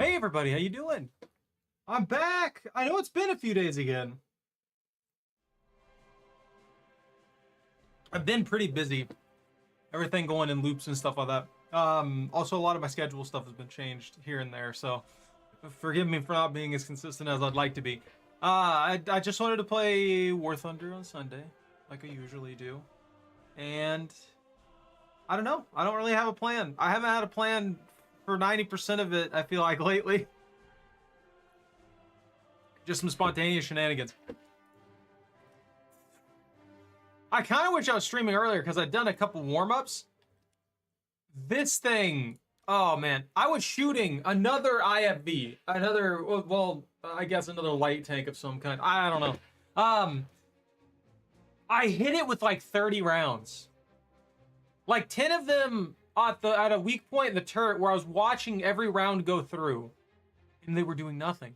Hey everybody, how you doing? I'm back. I know it's been a few days again. I've been pretty busy. Everything going in loops and stuff like that. Also a lot of my schedule stuff has been changed here and there, so forgive me for not being as consistent as I'd like to be. I just wanted to play War Thunder on Sunday, like I usually do. And I don't know. I don't really have a plan. I haven't had a plan for 90% of it, I feel like, lately. Just some spontaneous shenanigans. I kind of wish I was streaming earlier because I'd done a couple warm-ups. This thing, oh man, I was shooting another IFV, another, well, I guess another light tank of some kind. I don't know. I hit it with like 30 rounds. Like 10 of them at a weak point in the turret where I was watching every round go through, and they were doing nothing.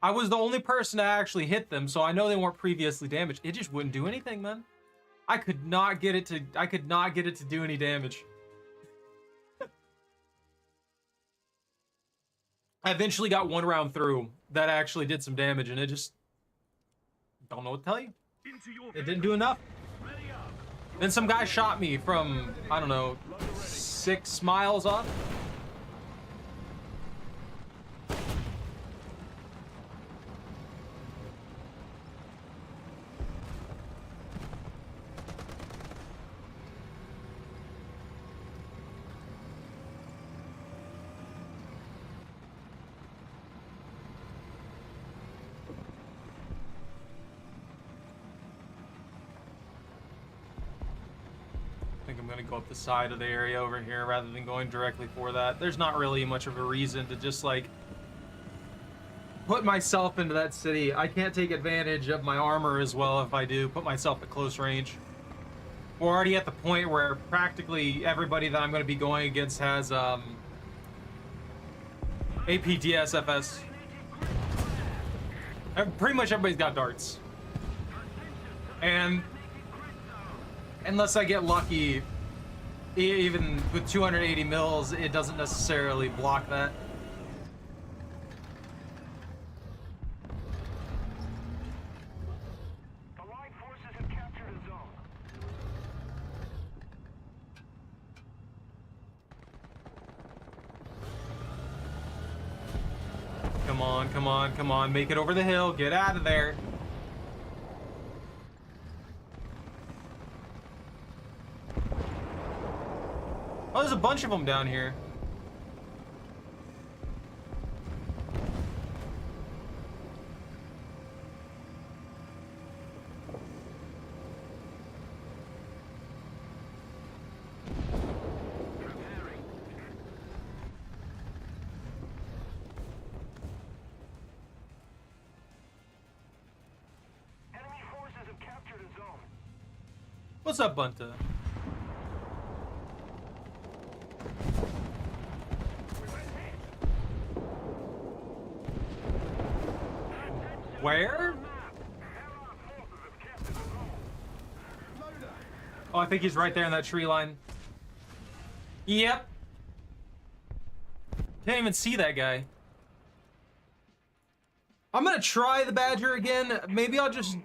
I was the only person to actually hit them, so I know they weren't previously damaged. It just wouldn't do anything, man. I could not get it to do any damage. I eventually got one round through that actually did some damage, and it just don't know what to tell you. It didn't do enough. Then some guy shot me from, I don't know, 6 miles off. I'm gonna go up the side of the area over here rather than going directly for that. There's not really much of a reason to just like put myself into that city. I can't take advantage of my armor as well if I do put myself at close range. We're already at the point where practically everybody that I'm going to be going against has APDSFS. Pretty much everybody's got darts. And unless I get lucky, even with 280 mils, it doesn't necessarily block that. The Allied forces have captured a zone. Come on, come on, come on. Make it over the hill. Get out of there. Oh, there's a bunch of them down here. Enemy forces have captured a zone. What's up, Bunta? Where? Oh, I think he's right there in that tree line. Yep. Can't even see that guy. I'm gonna try the Badger again. Maybe I'll just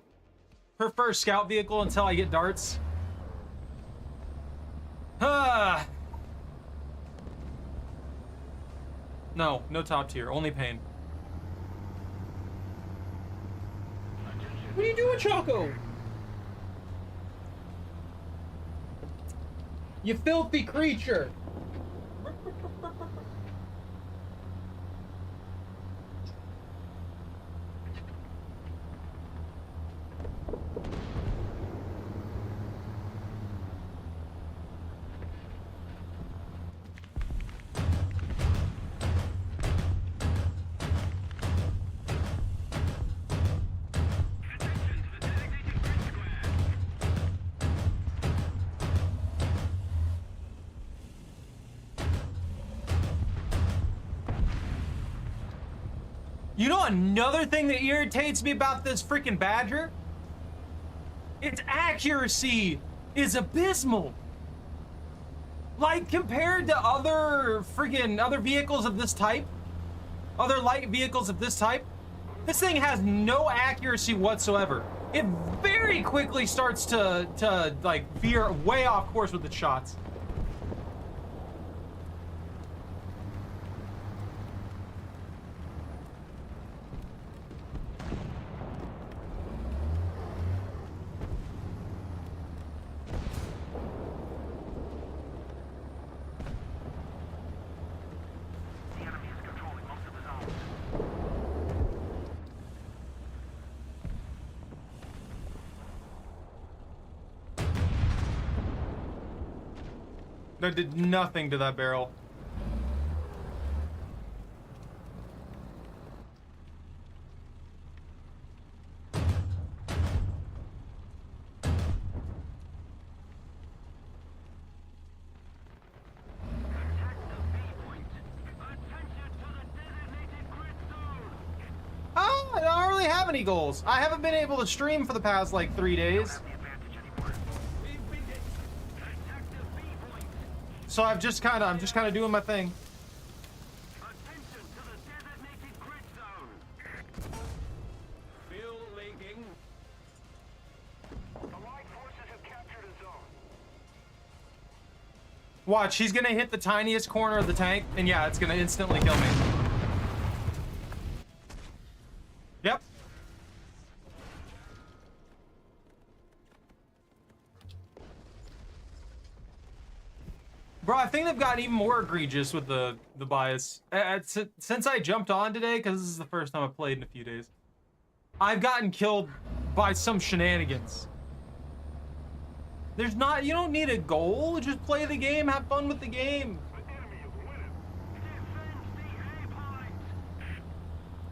prefer scout vehicle until I get darts. Ah. No, no top tier, only pain. What are you doing, Choco? You filthy creature. You know another thing that irritates me about this freaking Badger? Its accuracy is abysmal. Like, compared to other vehicles of this type, other light vehicles of this type, this thing has no accuracy whatsoever. It very quickly starts to like veer way off course with its shots. That did nothing to that barrel. Oh, I don't really have any goals. I haven't been able to stream for the past like 3 days. So I'm just kind of doing my thing. Attention to the designated grid zone. Fuel leaking. Allied forces have captured a zone. Watch, he's gonna hit the tiniest corner of the tank, and yeah, it's gonna instantly kill me. Yep. Bro, I think they've gotten even more egregious with the bias. Since I jumped on today, because this is the first time I've played in a few days, I've gotten killed by some shenanigans. There's not, you don't need a goal, just play the game, have fun with the game. The enemy is winning. Defend the A point.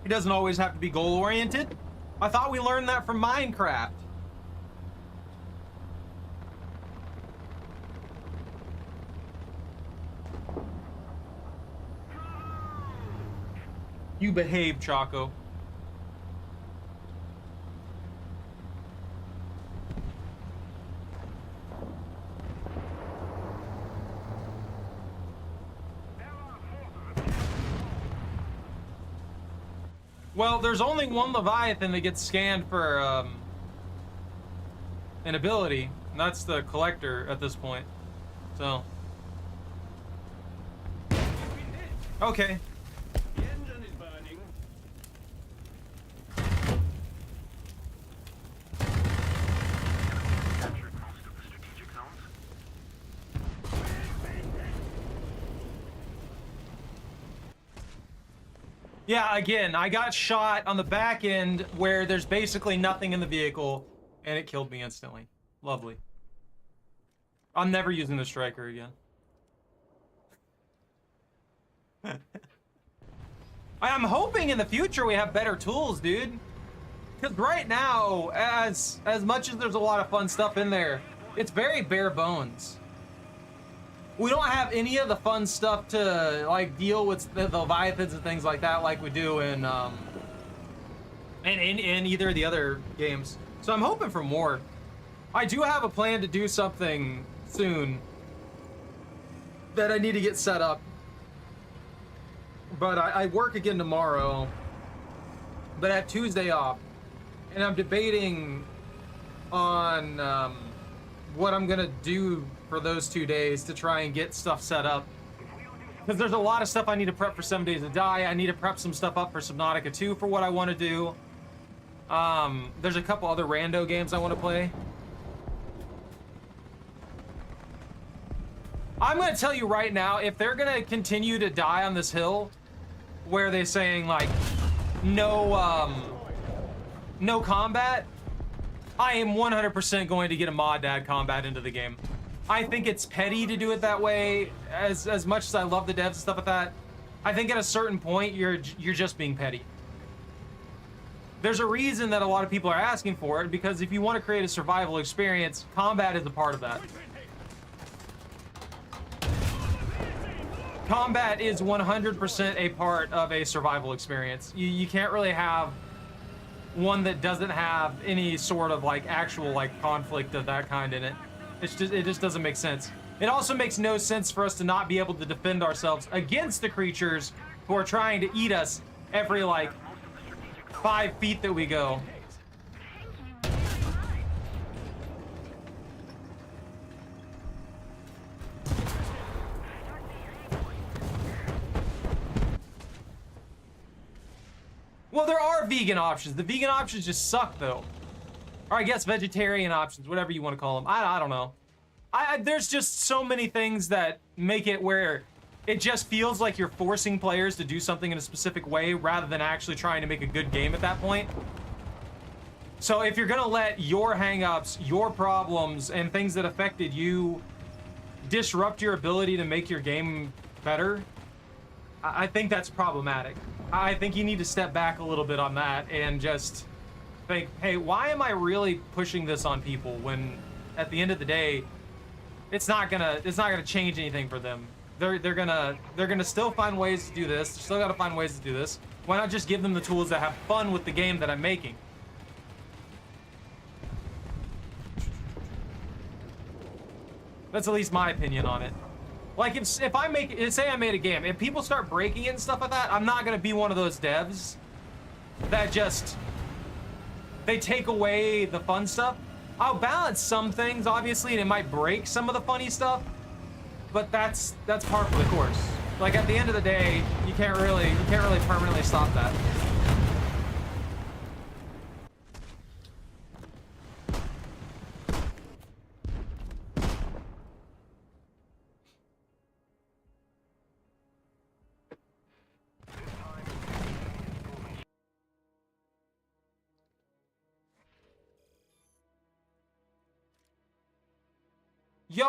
It doesn't always have to be goal-oriented. I thought we learned that from Minecraft. You behave, Choco. Well, there's only one Leviathan that gets scanned for an ability, and that's the Collector at this point. So. Okay. The engine is burning. Captured most of the strategic zones. Yeah, again, I got shot on the back end where there's basically nothing in the vehicle, and it killed me instantly. Lovely. I'm never using the Striker again. I'm hoping in the future we have better tools, dude. Because right now, as much as there's a lot of fun stuff in there, it's very bare bones. We don't have any of the fun stuff to like deal with the Leviathans and things like that, like we do in either of the other games. So I'm hoping for more. I do have a plan to do something soon that I need to get set up. But I work again tomorrow, but I have Tuesday off, and I'm debating on what I'm gonna do for those 2 days to try and get stuff set up. Because there's a lot of stuff I need to prep for 7 Days to Die. I need to prep some stuff up for Subnautica 2 for what I want to do. There's a couple other rando games I want to play. I'm gonna tell you right now, if they're gonna continue to die on this hill, where they're saying like no combat, I am 100% going to get a mod to add combat into the game. I think it's petty to do it that way. As much as I love the devs and stuff like that, I think at a certain point you're just being petty. There's a reason that a lot of people are asking for it, because if you want to create a survival experience, combat is a part of that. Combat is 100% a part of a survival experience. You can't really have one that doesn't have any sort of like actual like conflict of that kind in it. It just doesn't make sense. It also makes no sense for us to not be able to defend ourselves against the creatures who are trying to eat us every like 5 feet that we go. Well, there are vegan options. The vegan options just suck, though. Or I guess vegetarian options, whatever you want to call them. I don't know. There's just so many things that make it where it just feels like you're forcing players to do something in a specific way rather than actually trying to make a good game at that point. So if you're gonna let your hang-ups, your problems, and things that affected you disrupt your ability to make your game better, I think that's problematic. I think you need to step back a little bit on that and just think, hey, why am I really pushing this on people when at the end of the day it's not gonna change anything for them. They're gonna still find ways to do this. Still gotta find ways to do this. Why not just give them the tools that have fun with the game that I'm making? That's at least my opinion on it. Like, if I make, say I made a game, if people start breaking it and stuff like that, I'm not gonna be one of those devs that just, they take away the fun stuff. I'll balance some things, obviously, and it might break some of the funny stuff, but that's par for the course. Like, at the end of the day, you can't really permanently stop that. Yo,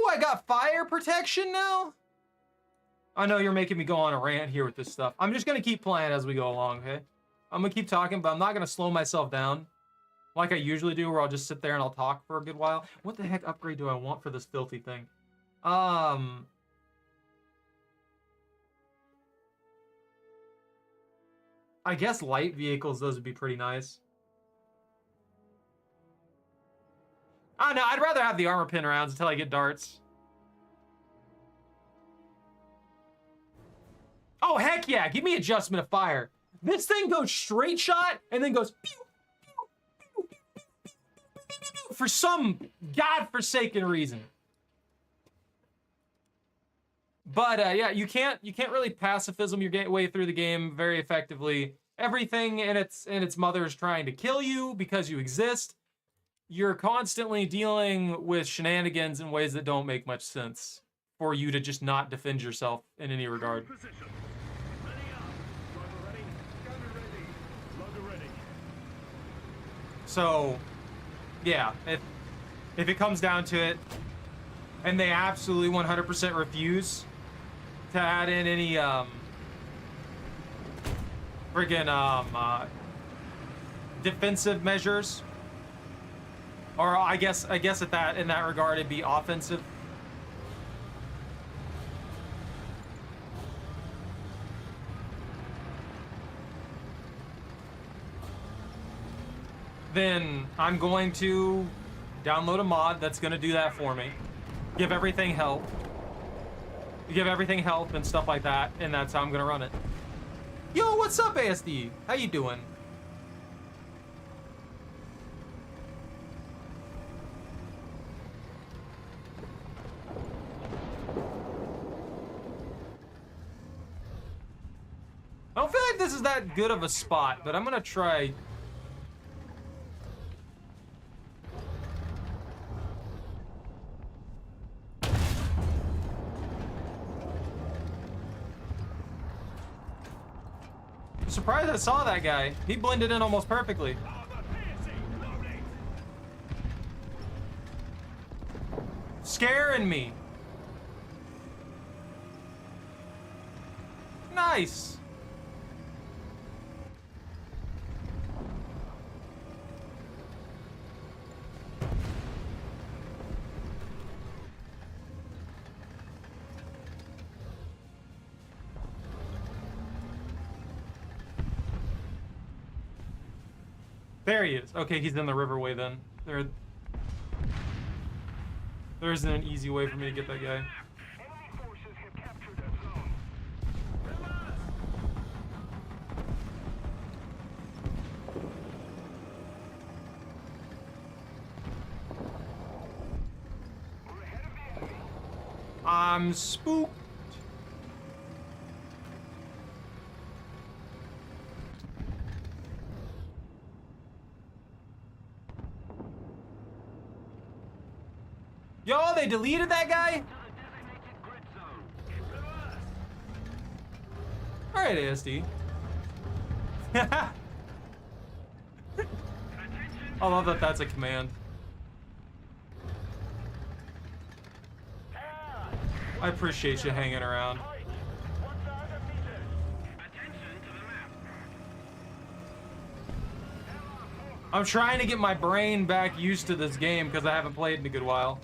I got fire protection now? I know you're making me go on a rant here with this stuff. I'm just gonna keep playing as we go along, okay? I'm gonna keep talking, but I'm not gonna slow myself down like I usually do, where I'll just sit there and I'll talk for a good while. What the heck upgrade do I want for this filthy thing? I guess light vehicles, those would be pretty nice. Oh no, I'd rather have the armor pin rounds until I get darts. Oh, heck yeah, give me adjustment of fire. This thing goes straight shot and then goes pew, pew, pew, pew, pew, pew, pew, pew, for some godforsaken reason. But yeah, you can't really pacifism your way through the game very effectively. Everything in its mother is trying to kill you because you exist. You're constantly dealing with shenanigans in ways that don't make much sense for you to just not defend yourself in any regard. So, yeah, if it comes down to it, and they absolutely 100% refuse to add in any friggin' defensive measures, or I guess in that regard it'd be offensive. Then I'm going to download a mod that's going to do that for me. Give everything health and stuff like that, and that's how I'm going to run it. Yo, what's up, ASD? How you doing? I don't feel like this is that good of a spot, but I'm going to try. I'm surprised I saw that guy. He blended in almost perfectly. Scaring me. Nice. There he is. Okay, he's in the riverway then. There isn't an easy way for me to get that guy. I'm spooked. Yo, they deleted that guy? Alright, ASD. I love that that's a command. I appreciate you hanging around. I'm trying to get my brain back used to this game because I haven't played in a good while.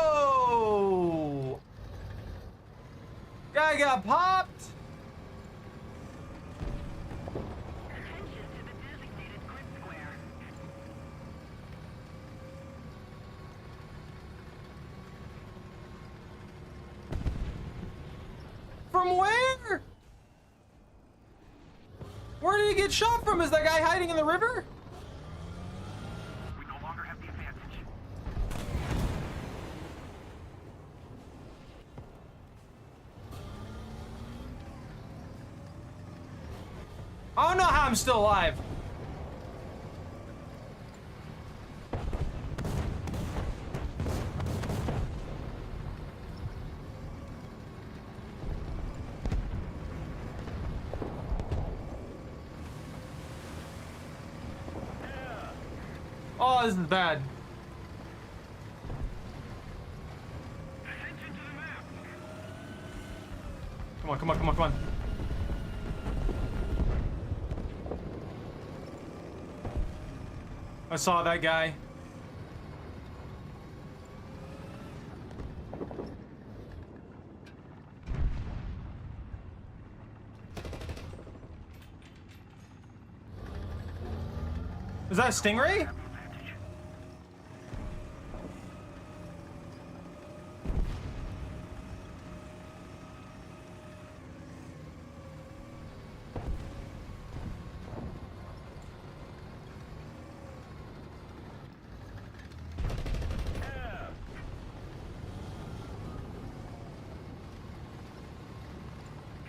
Whoa! Guy got popped. Attention to the designated grid square. From where? Where did he get shot from? Is that guy hiding in the river? We no longer have the advantage. I don't know how I'm still alive. Oh, this is bad. Attention to the map. Come on, come on, come on, come on. I saw that guy. Is that a stingray?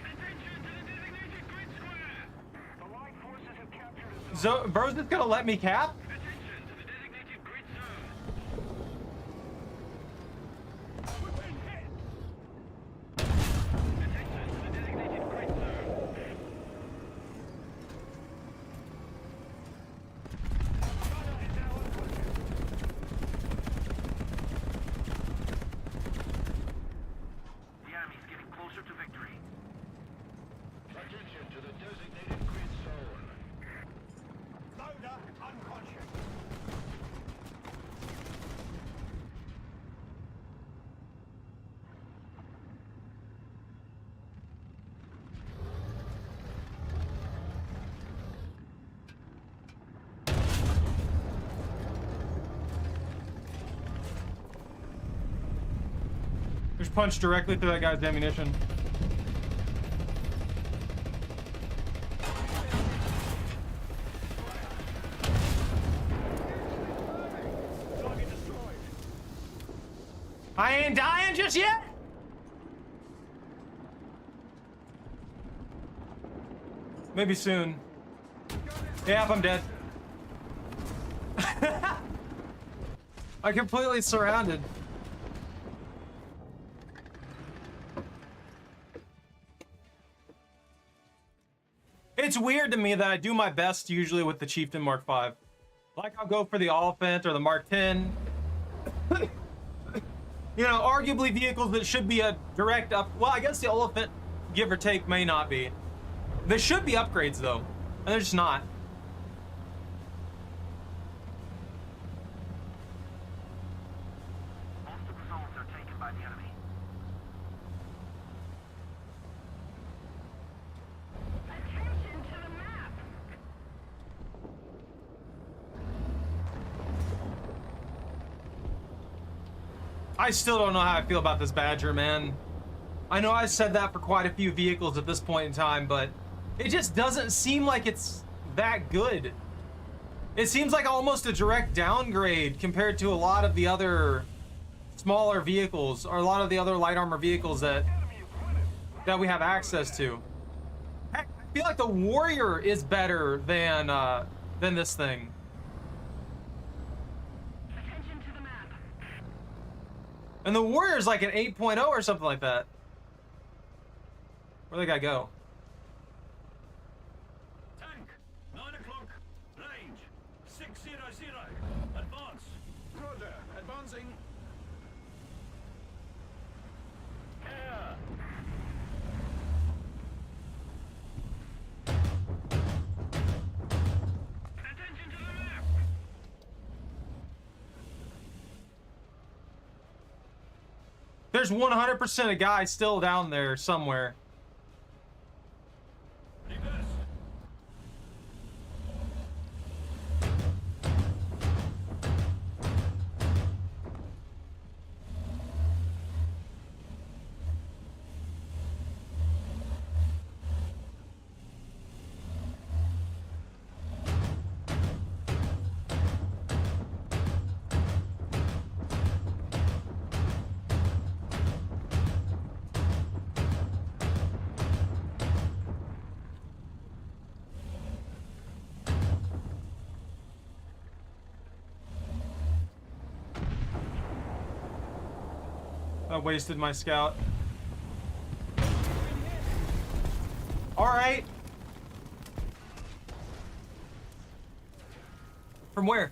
Attention to the designated grid square. The Light forces have captured a zone. Bro's just gonna let me cap? Attention to the designated grid zone. Attention to the designated grid zone. The enemy's getting closer to victory. Attention to the designated grid zone. Loader unconscious. Just punched directly through that guy's ammunition. I ain't dying just yet. Maybe soon. Yep, I'm dead. I completely surrounded. It's weird to me that I do my best usually with the Chieftain Mark V. Like I'll go for the Elephant or the Mark X. You know, arguably vehicles that should be a direct up. Well, I guess the Elephant, give or take, may not be. There should be upgrades though, and they're just not. I still don't know how I feel about this Badger, man. I know I said that for quite a few vehicles at this point in time, but it just doesn't seem like it's that good. It seems like almost a direct downgrade compared to a lot of the other smaller vehicles, or a lot of the other light armor vehicles that we have access to. Heck, I feel like the Warrior is better than this thing. Attention to the map. And the Warrior's like an 8.0 or something like that. Where'd the guy go? Tank, 9 o'clock. Range, 600. Advance. Roger, advancing. Air. Attention to the map. There's 100% a guy still down there somewhere. Reverse. I wasted my scout. All right. From where?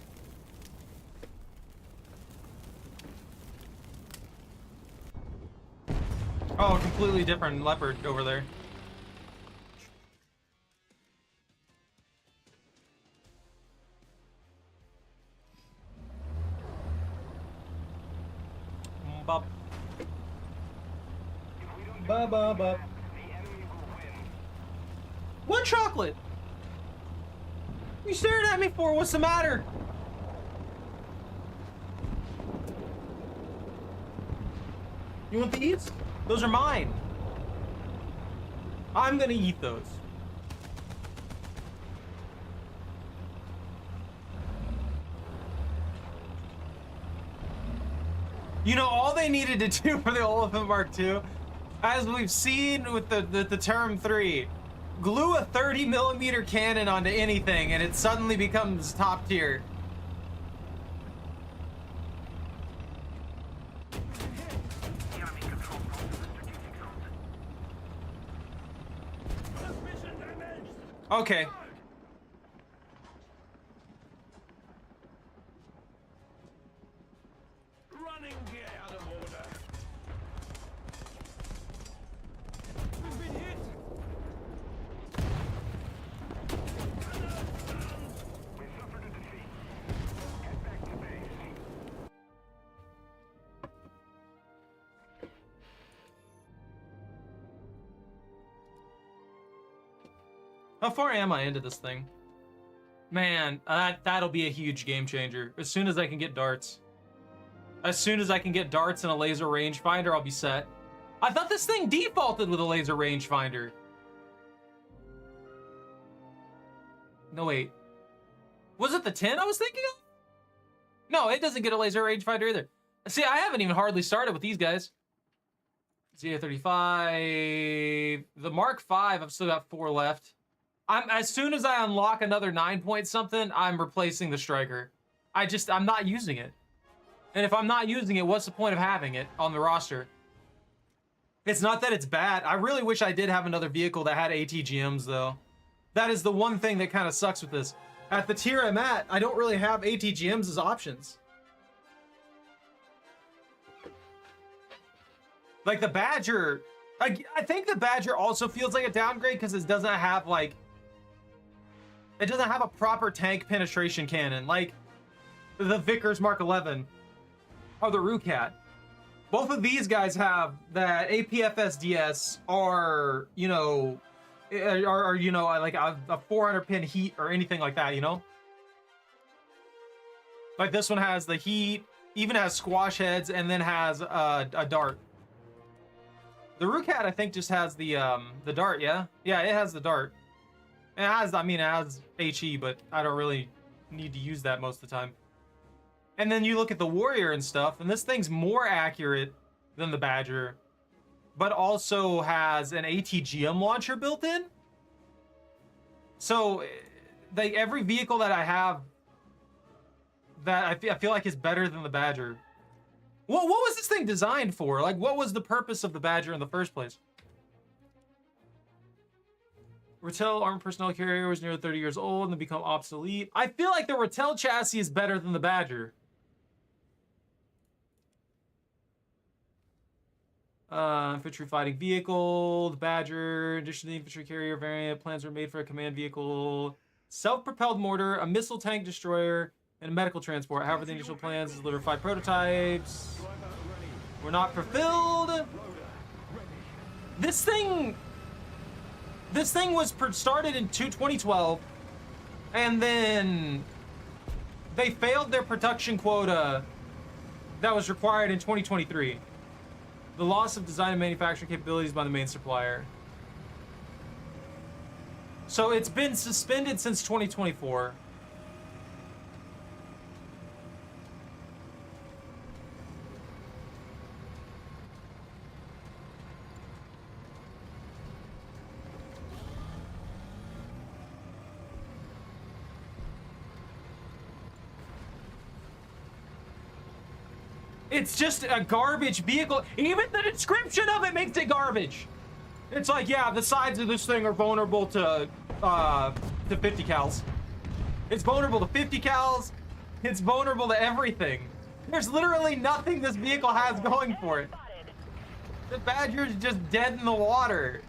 Oh, completely different leopard over there. Bop. Ba ba ba. What chocolate? You staring at me for? What's the matter? You want these? Those are mine. I'm gonna eat those. You know, all they needed to do for the Oliphant Mark II, as we've seen with the Term 3, glue a 30mm cannon onto anything and it suddenly becomes top tier. Enemy control post in the strategic zone. Transmission damaged. Okay. Running gear out of order. We've been hit. We suffered a defeat. Get back to base. How far am I into this thing? Man, that'll be a huge game changer. As soon as I can get darts. As soon as I can get darts and a laser rangefinder, I'll be set. I thought this thing defaulted with a laser rangefinder. No, wait. Was it the 10 I was thinking of? No, it doesn't get a laser rangefinder either. See, I haven't even hardly started with these guys. Z35. The Mark V, I've still got 4 left. As soon as I unlock another 9 point something, I'm replacing the Striker. I'm not using it. And if I'm not using it, what's the point of having it on the roster? It's not that it's bad. I really wish I did have another vehicle that had ATGMs, though. That is the one thing that kind of sucks with this. At the tier I'm at, I don't really have ATGMs as options. Like the Badger, I think the Badger also feels like a downgrade because it doesn't have like, it doesn't have a proper tank penetration cannon like the Vickers Mark 11 or the Rucat. Both of these guys have that APFSDS or, you know, like a 400 pin heat or anything like that, you know? Like this one has the heat, even has squash heads, and then has a dart. The Rucat, I think, just has the dart, yeah? Yeah, it has the dart. It has, I mean, it has HE, but I don't really need to use that most of the time. And then you look at the Warrior and stuff, and this thing's more accurate than the Badger, but also has an ATGM launcher built in. So, like, every vehicle that I have that I feel like is better than the Badger. What was this thing designed for? Like, what was the purpose of the Badger in the first place? Rattel armored personnel carrier was nearly 30 years old and then become obsolete. I feel like the Rattel chassis is better than the Badger. Infantry fighting vehicle, the Badger, additionally infantry carrier variant, plans were made for a command vehicle, self-propelled mortar, a missile tank destroyer, and a medical transport. However, the initial plans is deliver 5 prototypes. Were not fulfilled. This thing was started in 2012, and then they failed their production quota that was required in 2023. The loss of design and manufacturing capabilities by the main supplier. So it's been suspended since 2024. It's just a garbage vehicle. Even the description of it makes it garbage. It's like, yeah, the sides of this thing are vulnerable to 50 cals. It's vulnerable to 50 cals. It's vulnerable to everything. There's literally nothing this vehicle has going for it. The Badger's just dead in the water.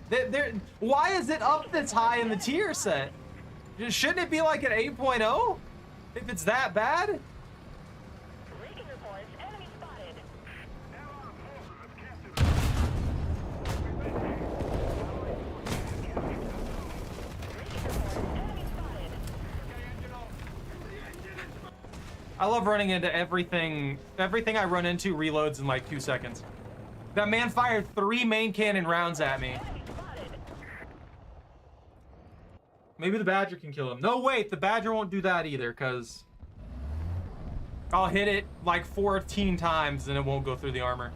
Why is it up this high in the tier set? Shouldn't it be like an 8.0? If it's that bad? I love running into everything. Everything I run into reloads in like 2 seconds. That man fired 3 main cannon rounds at me. Maybe the Badger can kill him. No, wait, the Badger won't do that either, because I'll hit it like 14 times and it won't go through the armor.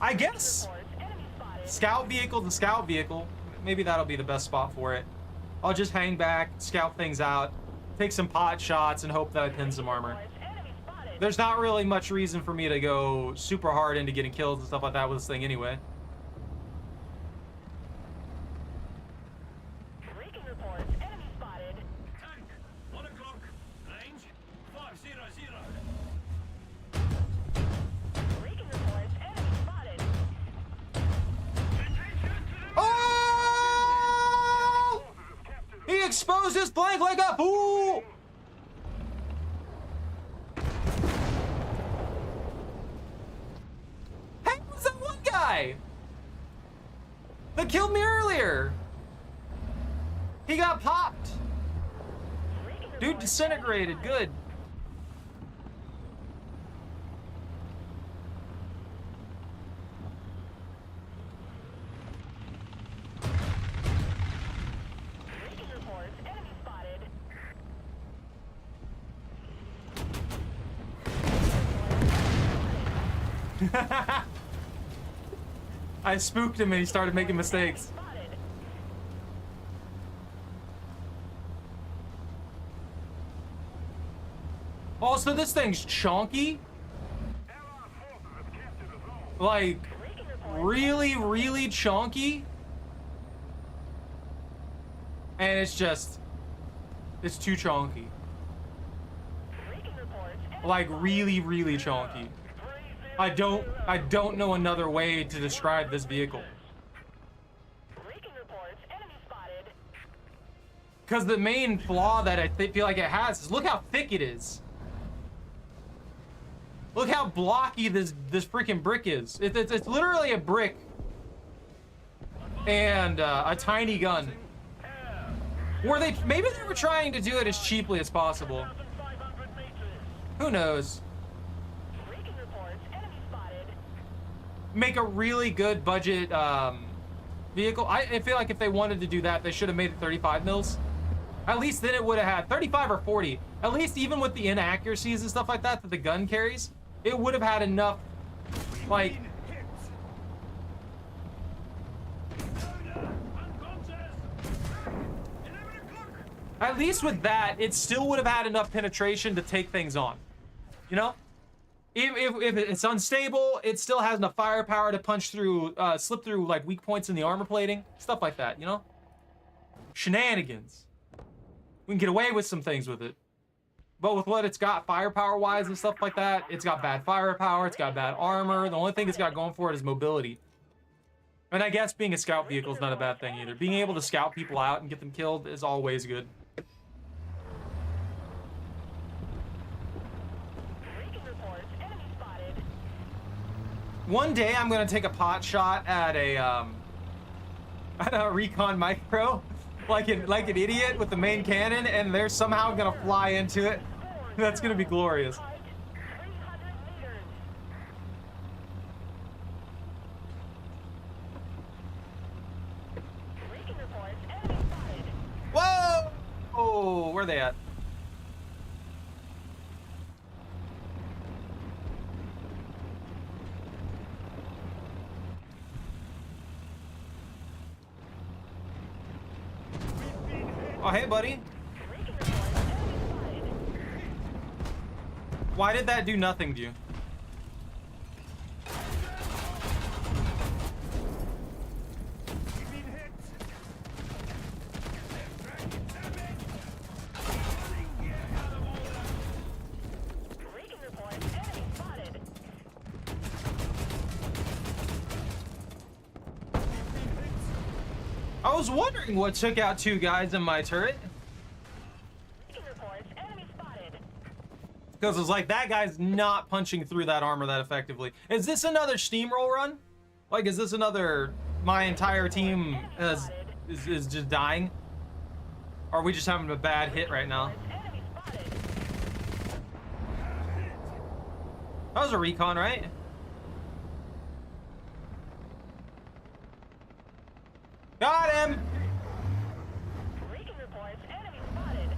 I guess scout vehicle to scout vehicle. Maybe that'll be the best spot for it. I'll just hang back, scout things out, take some pot shots, and hope that I pin some armor. There's not really much reason for me to go super hard into getting kills and stuff like that with this thing anyway. Breaking reports, enemy spotted. Tank, 1 o'clock. Range, 500. Breaking reports, enemy spotted. Oh! He exposed his blank leg up. Ooh! Hey, who's that one guy that killed me earlier? He got popped. Dude disintegrated. Good. Breaking reports, enemy spotted. I spooked him and he started making mistakes. Spotted. Also, this thing's chonky. Like, Breaking reports. really, really chonky. And it's just, it's too chonky. Breaking reports, enemy Like, really, really chonky. I don't know another way to describe this vehicle. Breaking reports, enemy spotted. Because the main flaw that I feel like it has is look how thick it is. Look how blocky this freaking brick is. It's literally a brick and a tiny gun. Were they? Maybe they were trying to do it as cheaply as possible. 1,500 meters. Who knows? Breaking reports. Enemy spotted. Make a really good budget vehicle. I feel like if they wanted to do that, they should have made it 35 mils. At least then it would have had 35 or 40. At least even with the inaccuracies and stuff like that the gun carries, it would have had enough, like, at least with that, it still would have had enough penetration to take things on. You know? If it's unstable, it still has enough firepower to punch through, slip through, like, weak points in the armor plating. Stuff like that, you know? Shenanigans. We can get away with some things with it. But with what it's got firepower-wise and stuff like that, it's got bad firepower, it's got bad armor. The only thing it's got going for it is mobility. And I guess being a scout vehicle is not a bad thing either. Being able to scout people out and get them killed is always good. One day I'm gonna take a pot shot at a recon micro, like an idiot with the main cannon, and they're somehow gonna fly into it. That's gonna be glorious. 300 meters. Breaking reports. Enemy spotted. Whoa! Oh, where are they at? Oh, hey, buddy. Breaking reports. Enemy spotted. Why did that do nothing to you? Breaking reports. Enemy spotted. I was wondering what took out two guys in my turret. Breaking reports. Enemy spotted. Because it's like, that guy's not punching through that armor that effectively. Is this another steamroll run? Like, is this another, my entire team is just dying? Or are we just having a bad hit right now? Enemy spotted. That was a recon, right? Got him! Breaking reports. Enemy spotted.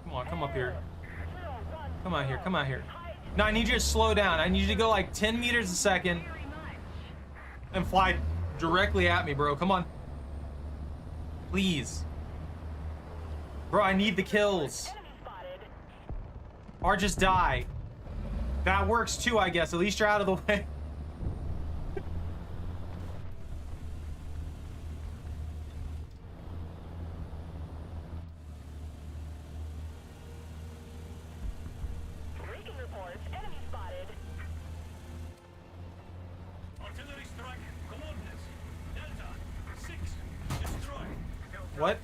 Come on, come up here. 01. Come out here, come out here. No, I need you to slow down. I need you to go like 10 meters a second and fly directly at me, bro. Come on. Please. Bro, I need the kills. Enemy spotted. Or just die. That works too, I guess. At least you're out of the way. Breaking reports. Enemy spotted. Artillery strike. Coordinates. Delta. 6. Destroy. What?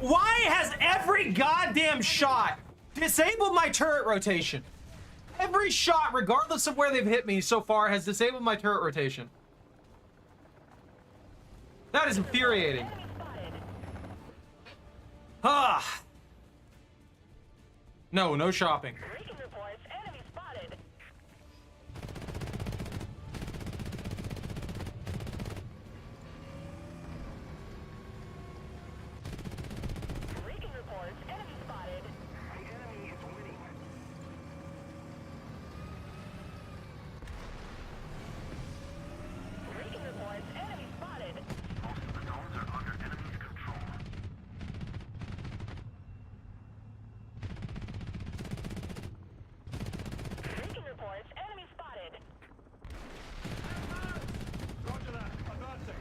Why has every goddamn shot disabled my turret rotation? Every shot, regardless of where they've hit me so far, has disabled my turret rotation. That is infuriating. Enemy spotted. Ah. No, no shopping. Breaking reports. Enemy spotted. Breaking reports. Enemy spotted. The enemy is winning. Breaking reports. Enemy spotted. Most of the zones are under enemy's control. Breaking reports. Enemy spotted. Roger that. Advancing.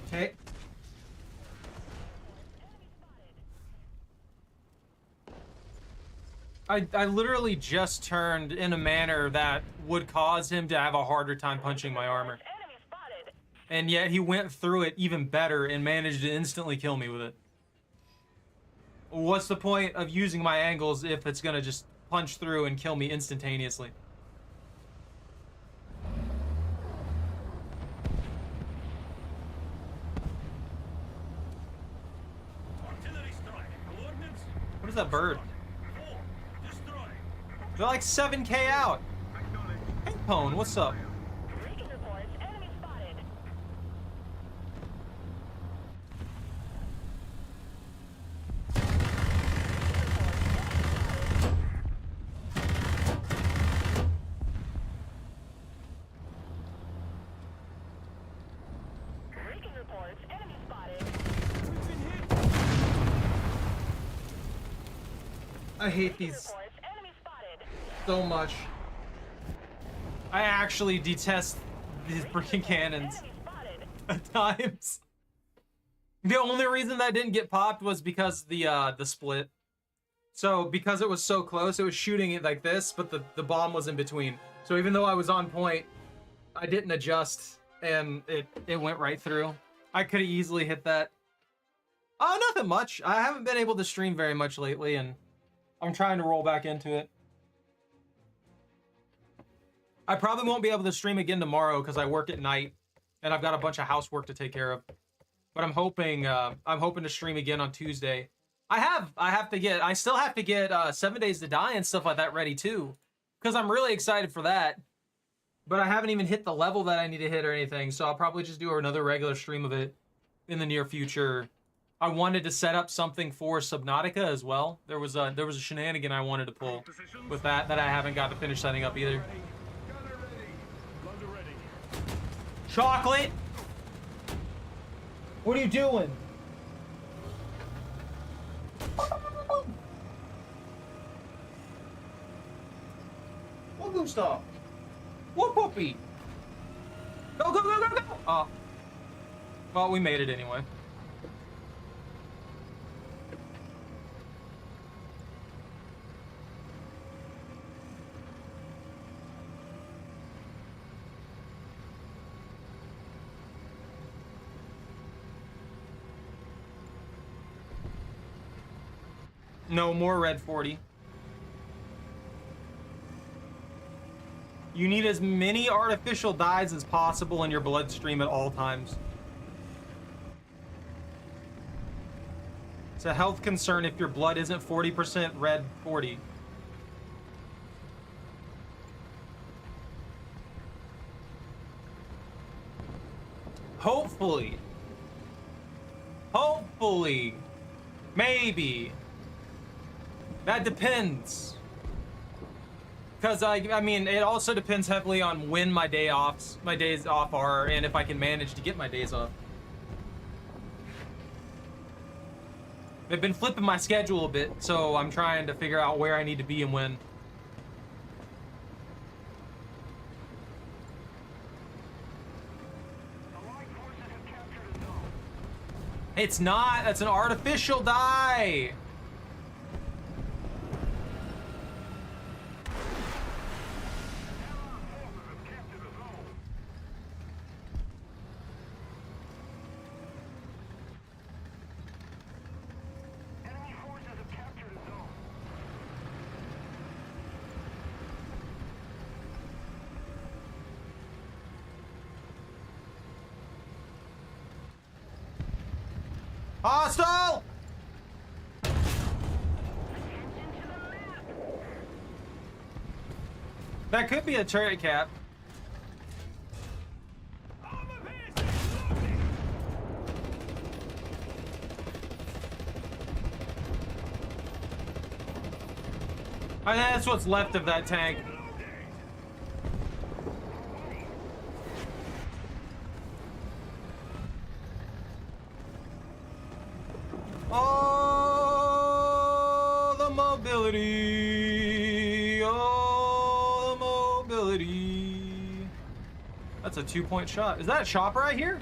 Okay. I literally just turned in a manner that would cause him to have a harder time punching my armor. Enemy spotted. And yet he went through it even better and managed to instantly kill me with it. what's the point of using my angles if it's gonna just punch through and kill me instantaneously? Artillery strike. Coordinates. What is that bird? 4. Destroy. They're like 7K out. Hey, Pone, what's up? Recon reports enemy spotted. Recon reports enemy spotted. I hate Recon these reports enemy spotted. so much. I actually detest these freaking cannons Enemy spotted. at times. The only reason that didn't get popped was because the split. So because it was so close, it was shooting it like this, but the bomb was in between. So even though I was on point, I didn't adjust and it went right through. I could have easily hit that. Nothing much. I haven't been able to stream very much lately, and I'm trying to roll back into it. I probably won't be able to stream again tomorrow because I work at night and I've got a bunch of housework to take care of. But I'm hoping to stream again on Tuesday. I still have to get 7 Days to Die and stuff like that ready too, because I'm really excited for that. But I haven't even hit the level that I need to hit or anything, so I'll probably just do another regular stream of it in the near future. I wanted to set up something for Subnautica as well. There was a shenanigan I wanted to pull with that I haven't got to finish setting up either. Gunner ready. Gunner ready. Chocolate! What are you doing? What Gustav? What puppy? Go, go, go, go, go! Oh. Well, we made it anyway. No more red 40. You need as many artificial dyes as possible in your bloodstream at all times. It's a health concern if your blood isn't 40% red 40. Hopefully. Hopefully. Maybe. That depends. Because I mean, it also depends heavily on when my days off are, and if I can manage to get my days off. They've been flipping my schedule a bit, so I'm trying to figure out where I need to be and when. Allied forces have captured a zone. It's not. That's an artificial dye. Allied forces have captured a zone. Enemy forces have captured a zone. Hostile! That could be a turret cap. Armor piercing. Loading. I think that's what's left of that tank. Oh, the mobility. Oh, the mobility. That's a 2-point shot. Is that a chopper right here?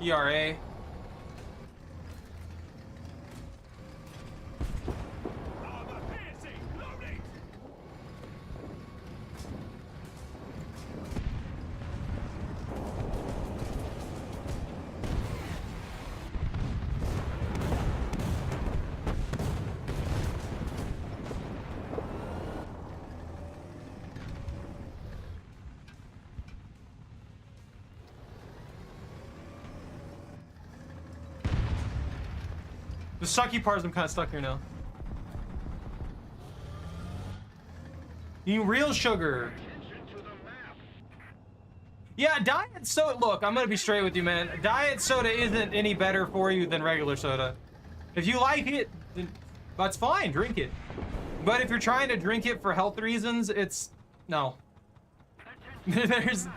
ERA. The sucky part is I'm kind of stuck here now. You need real sugar. Yeah, diet soda. Look, I'm gonna be straight with you, man. Diet soda isn't any better for you than regular soda. If you like it, then that's fine. Drink it. But if you're trying to drink it for health reasons, it's no. It's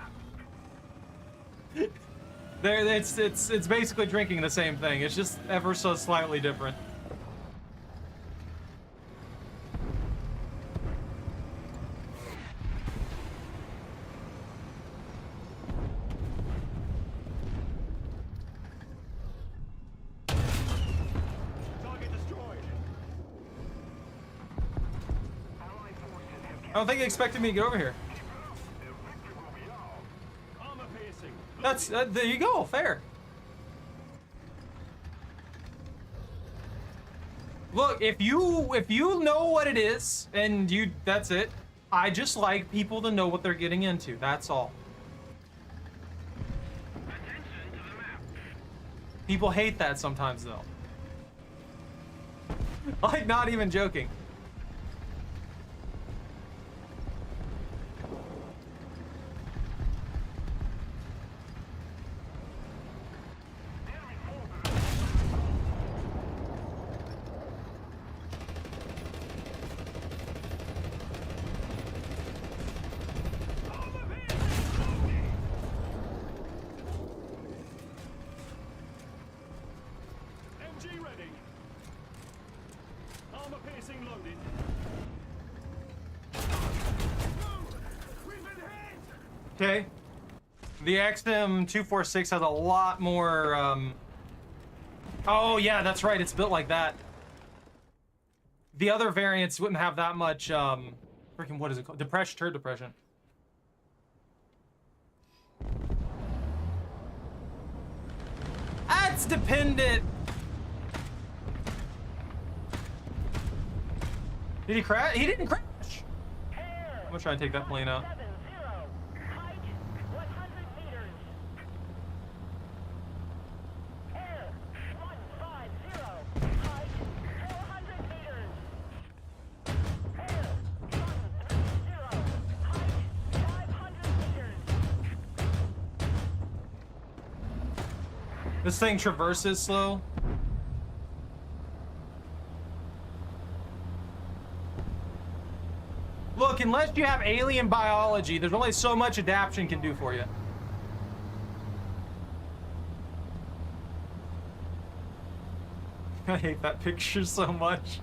basically drinking the same thing. It's just ever so slightly different. Target destroyed. I don't think they expected me to get over here. Armor piercing. That's there you go. Fair. Look, if you know what it is and that's it. I just like people to know what they're getting into. That's all. People hate that sometimes though. Like, not even joking. MG ready. Armor piercing loaded. We've been hit. Okay. The XM246 has a lot more, Oh, yeah, that's right. It's built like that. The other variants wouldn't have that much, freaking, what is it called? Depression, turret depression. That's dependent. Did he crash? He didn't crash. I'm gonna try and take that plane out. 70. Height 100 meters. Air 150. Height 400 meters. Air 130. Height 500 meters. This thing traverses slow. Look, unless you have alien biology, there's only so much adaptation can do for you. I hate that picture so much.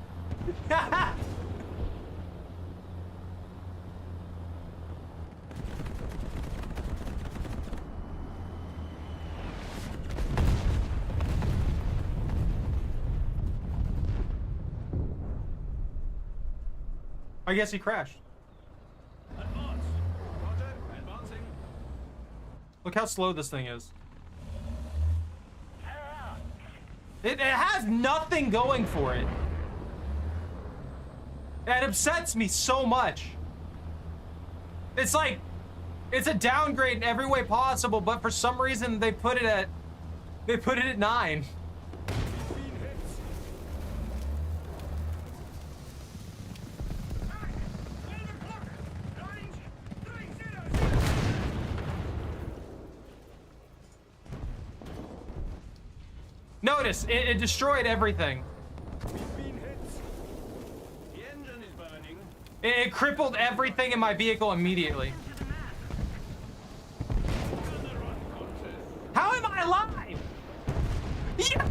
I guess he crashed. Advance. Roger. Advancing. Look how slow this thing is. It has nothing going for it. It upsets me so much. It's like, it's a downgrade in every way possible, but for some reason they put it at 9. 15 hits. Notice, it destroyed everything. We've been hit. The engine is burning. It crippled everything in my vehicle immediately. Gunner run contest. How am I alive? Yeah.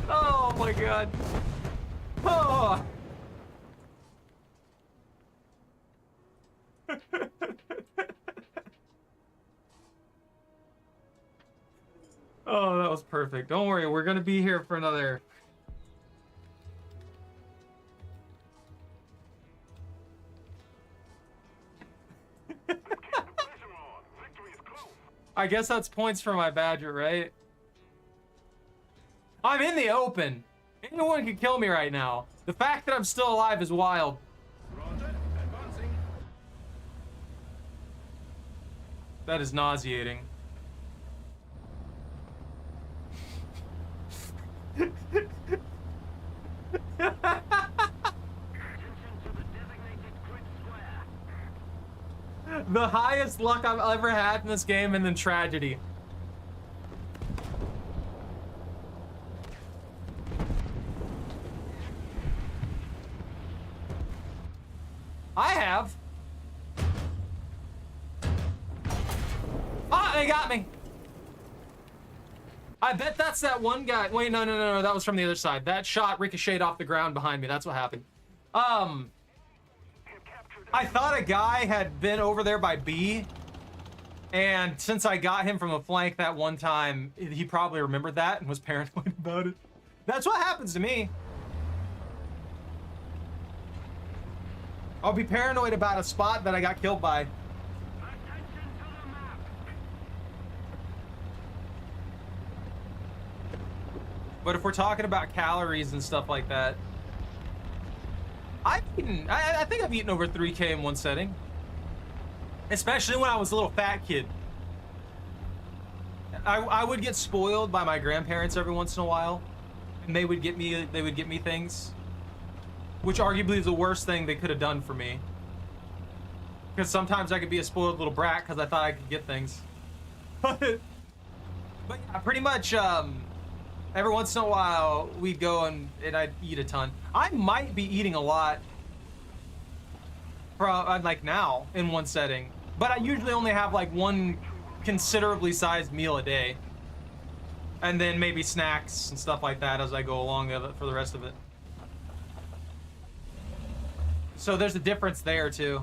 Oh my god. Oh. Oh, that was perfect. Don't worry, we're gonna be here for another. I guess that's points for my Badger, right? I'm in the open. Anyone can kill me right now. The fact that I'm still alive is wild. Roger. Advancing. That is nauseating. The highest luck I've ever had in this game, and then tragedy. I have. Ah, they got me. I bet that's that one guy. Wait, no. That was from the other side. That shot ricocheted off the ground behind me. That's what happened. I thought a guy had been over there by B, and since I got him from a flank that one time, he probably remembered that and was paranoid about it. That's what happens to me. I'll be paranoid about a spot that I got killed by. Attention to the map. But if we're talking about calories and stuff like that, I think I've eaten over 3K in one setting. Especially when I was a little fat kid. I would get spoiled by my grandparents every once in a while, and they would get me things, which arguably is the worst thing they could have done for me. Because sometimes I could be a spoiled little brat because I thought I could get things. But yeah, pretty much every once in a while we'd go and I'd eat a ton. I might be eating a lot from like now in one setting, but I usually only have like one considerably sized meal a day, and then maybe snacks and stuff like that as I go along for the rest of it. So there's a difference there too.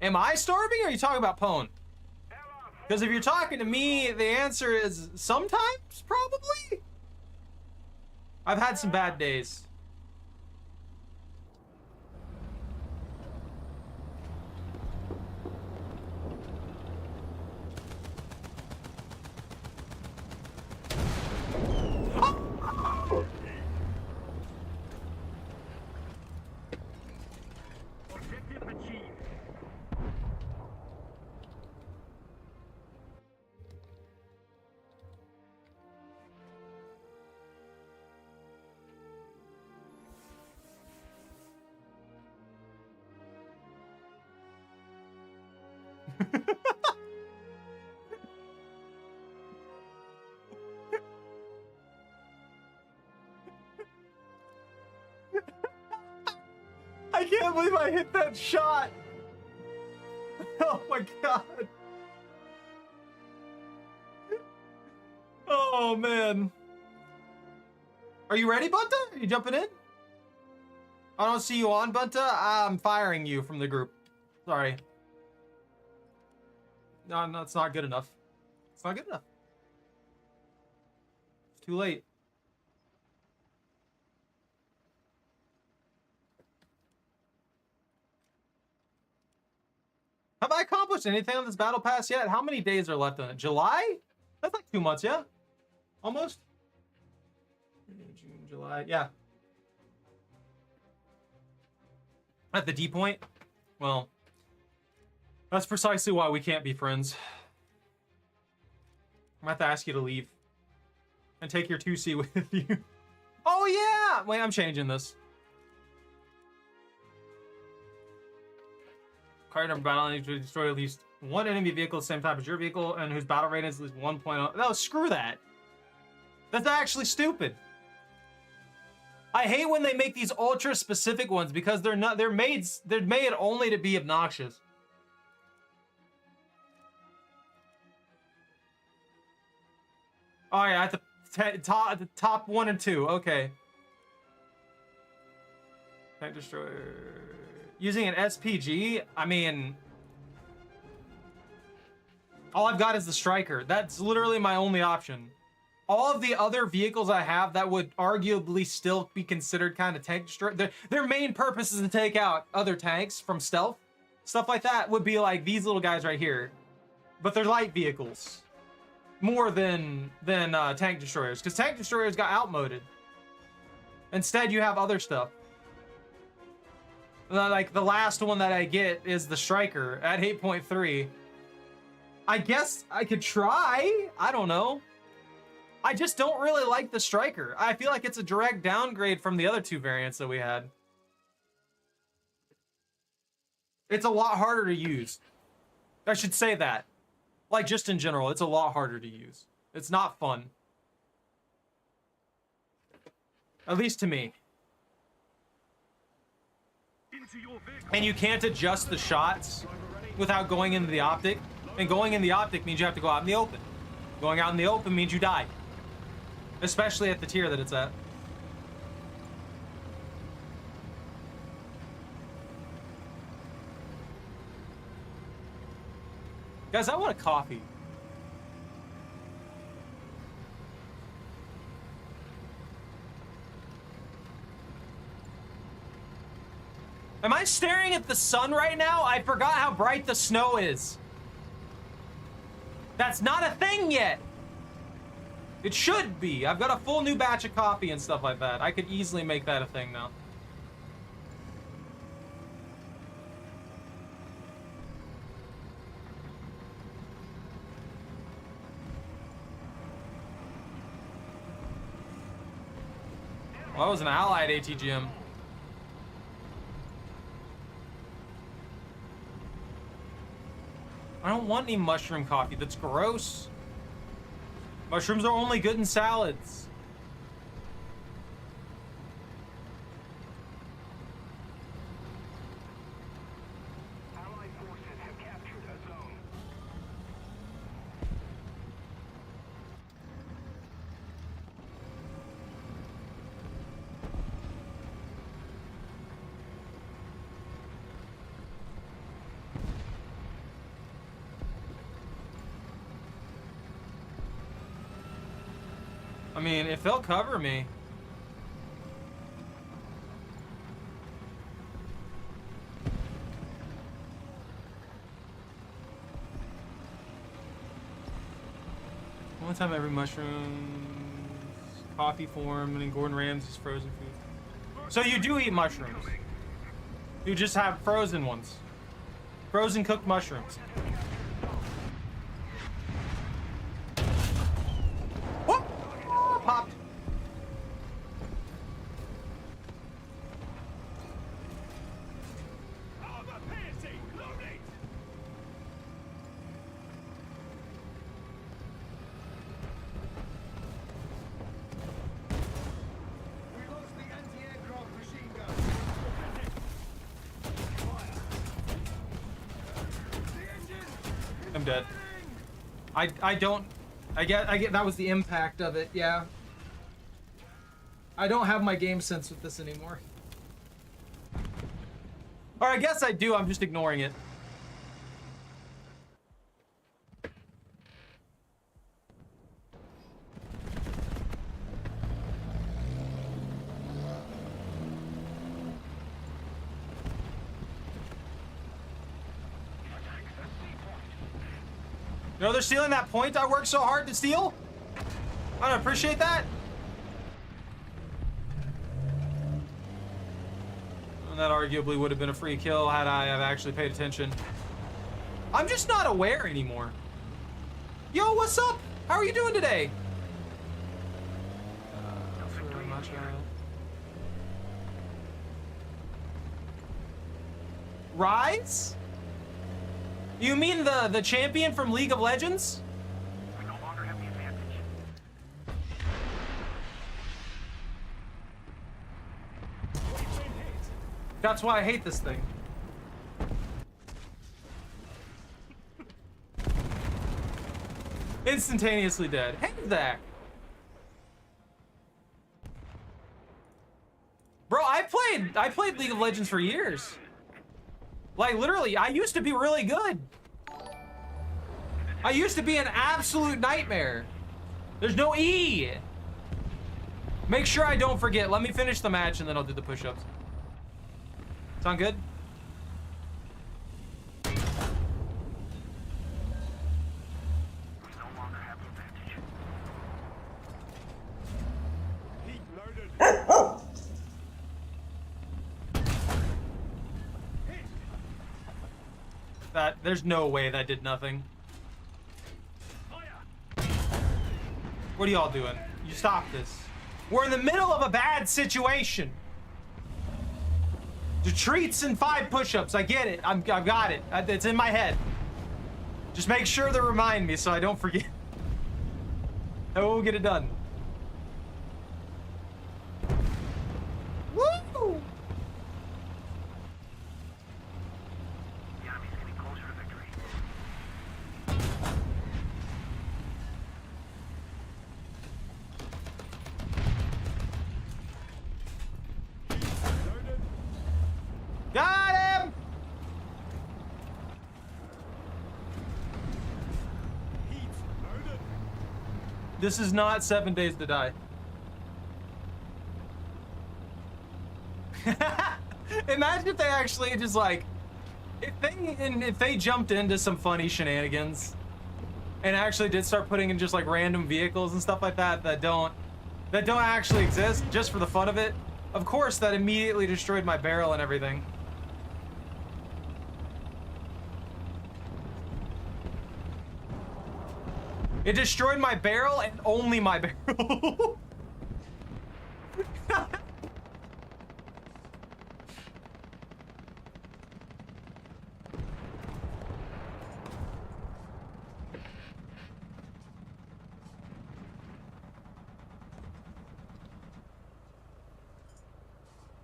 Am I starving, or are you talking about Pwn? Because if you're talking to me, the answer is sometimes, probably. I've had some bad days. Objective achieved. I can't believe I hit that shot. Oh my god. Oh man. Are you ready, Bunta? Are you jumping in? I don't see you on, Bunta. I'm firing you from the group. Sorry. No, it's not good enough. It's not good enough. It's too late. Have I accomplished anything on this battle pass yet? How many days are left on it? July? That's like 2 months, yeah? Almost? June, July, yeah. At the D point? Well, that's precisely why we can't be friends. I'm gonna have to ask you to leave. And take your 2C with you. Oh yeah! Wait, I'm changing this. Card number battle needs to destroy at least one enemy vehicle the same type as your vehicle and whose battle rating is at least 1.0. No, screw that. That's actually stupid. I hate when they make these ultra specific ones because they're made only to be obnoxious. Oh yeah, at the top 1 and 2. Okay. Tank destroyer. Using an SPG, I mean, all I've got is the striker. That's literally my only option. All of the other vehicles I have that would arguably still be considered kind of tank destroyer, their main purpose is to take out other tanks from stealth. Stuff like that would be like these little guys right here. but they're light vehicles more than tank destroyers, because tank destroyers got outmoded. Instead, you have other stuff. Like the last one that I get is the Striker at 8.3. I guess I could try. I don't know. I just don't really like the Striker. I feel like it's a direct downgrade from the other two variants that we had. It's a lot harder to use. I should say that. Like, just in general, it's a lot harder to use. It's not fun. At least to me. And you can't adjust the shots without going into the optic. And going in the optic means you have to go out in the open. Going out in the open means you die. Especially at the tier that it's at. Guys, I want a coffee. Am I staring at the sun right now? I forgot how bright the snow is. That's not a thing yet. It should be. I've got a full new batch of coffee and stuff like that. I could easily make that a thing now. Well, I was an allied ATGM. I don't want any mushroom coffee. That's gross. Mushrooms are only good in salads. Allied forces have captured a zone. I mean, if they'll cover me. One time every mushroom, coffee form, and in Gordon Ramsay's frozen food. So you do eat mushrooms. You just have frozen ones. Frozen cooked mushrooms. Whoop! Oh, popped. Armor piercing, loading. We lost the anti-aircraft machine gun. I'm dead. I don't. I get that was the impact of it. Yeah. I don't have my game sense with this anymore. Or I guess I do. I'm just ignoring it. You know they're stealing that point I worked so hard to steal? I don't appreciate that. And that arguably would have been a free kill had I have actually paid attention. I'm just not aware anymore. Yo, what's up? How are you doing today? Rise? You mean the champion from League of Legends? We no longer have the advantage. That's why I hate this thing. Instantaneously dead. Hey, Zach. Bro, I played League of Legends for years. Like, literally, I used to be really good. I used to be an absolute nightmare. There's no E. Make sure I don't forget. Let me finish the match and then I'll do the push-ups. Sound good? There's no way that did nothing. What are y'all doing? You stop this. We're in the middle of a bad situation. Retreats and 5 push-ups. I get it. I've got it. It's in my head. Just make sure to remind me so I don't forget. I will get it done. Woo! The enemy's getting closer to victory. Loaded. Got him! Heat. Loaded. This is not 7 days to die. Imagine if they actually just like, if they jumped into some funny shenanigans and actually did start putting in just like random vehicles and stuff like that that don't actually exist just for the fun of it. Of course, that immediately destroyed my barrel and everything. It destroyed my barrel and only my barrel.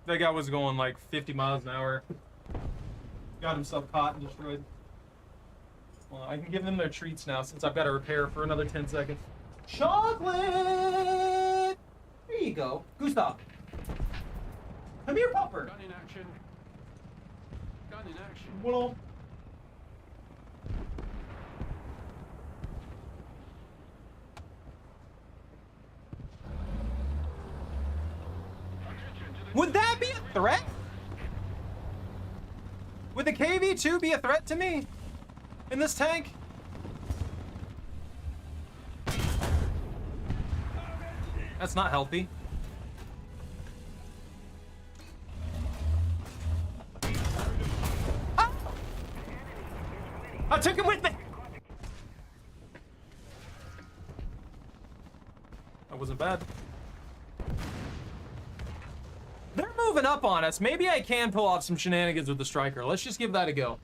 That guy was going like 50 miles an hour. Got himself caught and destroyed. Well, I can give them their treats now since I've got to repair for another 10 seconds. Chocolate! There you go. Gustav. Come here, pupper. Gun in action. Gun in action. Well, would that be a threat? Would the KV-2 be a threat to me in this tank? That's not healthy. Ah! I took him with me. That wasn't bad. They're moving up on us. Maybe I can pull off some shenanigans with the striker. Let's just give that a go.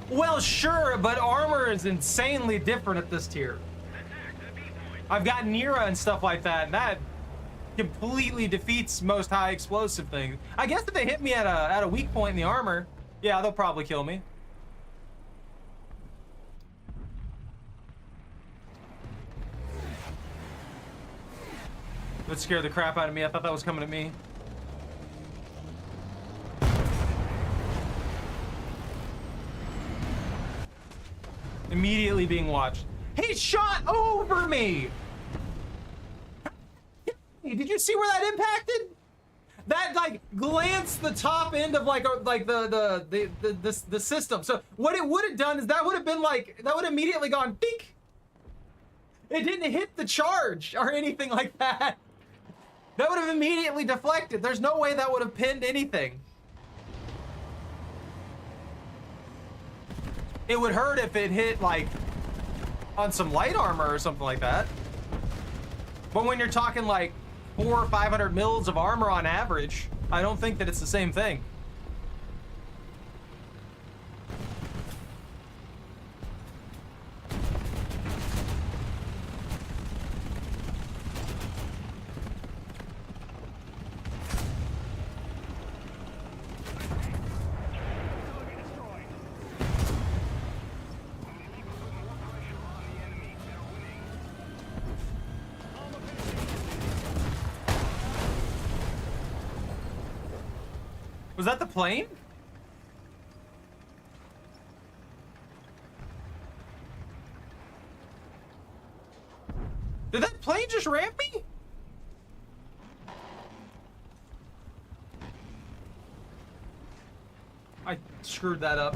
Well, sure, but armor is insanely different at this tier. I've got Nira and stuff like that, and that completely defeats most high explosive things. I guess if they hit me at a weak point in the armor, yeah, they'll probably kill me. That scared the crap out of me. I thought that was coming at me. Immediately being watched. He shot over me! Did you see where that impacted? That like glanced the top end of like the system. So what it would have done is that would have been like, that would have immediately gone dink. It didn't hit the charge or anything like that. That would have immediately deflected. There's no way that would have pinned anything. It would hurt if it hit like on some light armor or something like that. But when you're talking like 400 or 500 mils of armor on average, I don't think that it's the same thing. Was that the plane? Did that plane just ram me? I screwed that up.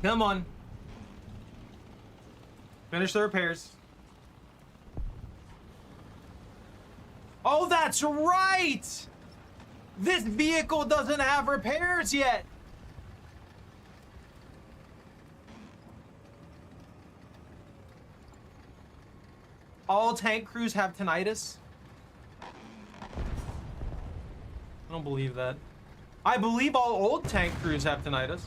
Come on. Finish the repairs. Oh, that's right! This vehicle doesn't have repairs yet. All tank crews have tinnitus. I don't believe that. I believe all old tank crews have tinnitus.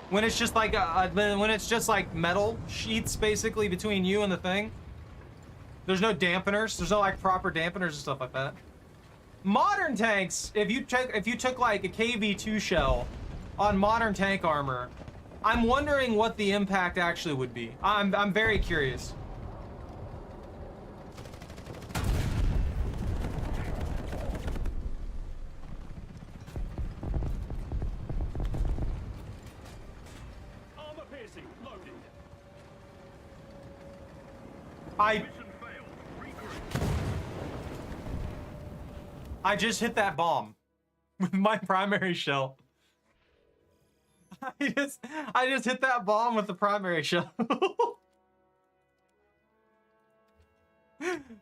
When it's just like when it's just like metal sheets basically between you and the thing. There's no dampeners. There's no like proper dampeners and stuff like that. Modern tanks, if you took like a KV2 shell on modern tank armor, I'm wondering what the impact actually would be. I'm very curious. Armor piercing loaded. I just hit that bomb with my primary shell. I just hit that bomb with the primary shell.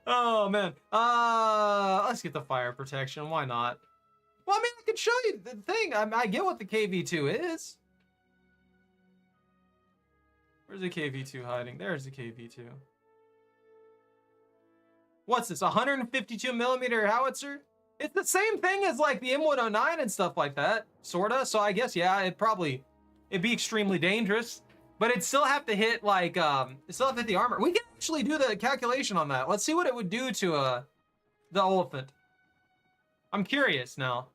Oh man. Let's get the fire protection. Why not? Well, I mean, I can show you the thing. I get what the KV2 is. Where's the KV2 hiding? There's the KV2. What's this? 152 millimeter howitzer? It's the same thing as like the M109 and stuff like that, sorta. So I guess yeah, it'd be extremely dangerous, but it'd still have to hit like it still have to hit the armor. We can actually do the calculation on that. Let's see what it would do to the elephant. I'm curious now.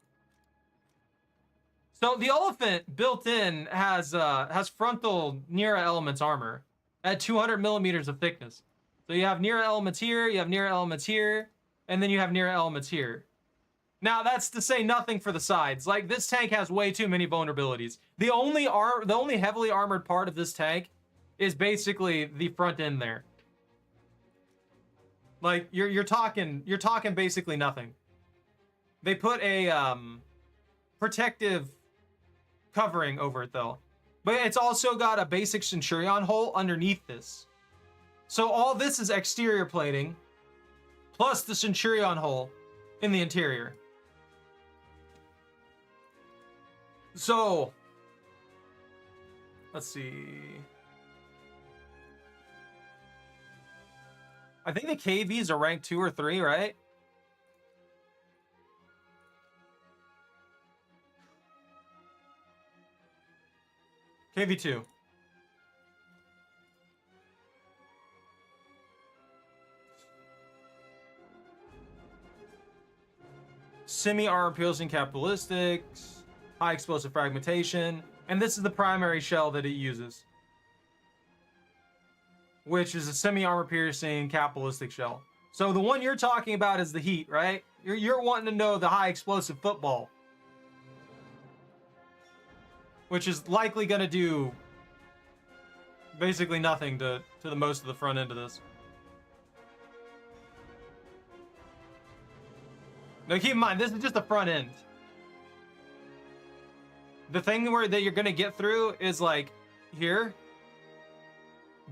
So the elephant built in has frontal Nera elements armor at 200 millimeters of thickness. So you have Nera elements here, you have Nera elements here, and then you have Nera elements here. Now that's to say nothing for the sides. Like this tank has way too many vulnerabilities. The only heavily armored part of this tank is basically the front end there. Like you're talking basically nothing. They put a protective covering over it though. But it's also got a basic Centurion hole underneath this. So all this is exterior plating plus the Centurion hole in the interior. So, let's see. I think the KVs are ranked 2 or 3, right? KV2. Semi-armor piercing capitalistics, high explosive fragmentation, and this is the primary shell that it uses, which is a semi-armor piercing capitalistic shell. So the one you're talking about is the heat, right? You're wanting to know the high explosive football, which is likely going to do basically nothing to the most of the front end of this. Now keep in mind, this is just the front end. The thing that you're gonna get through is like here,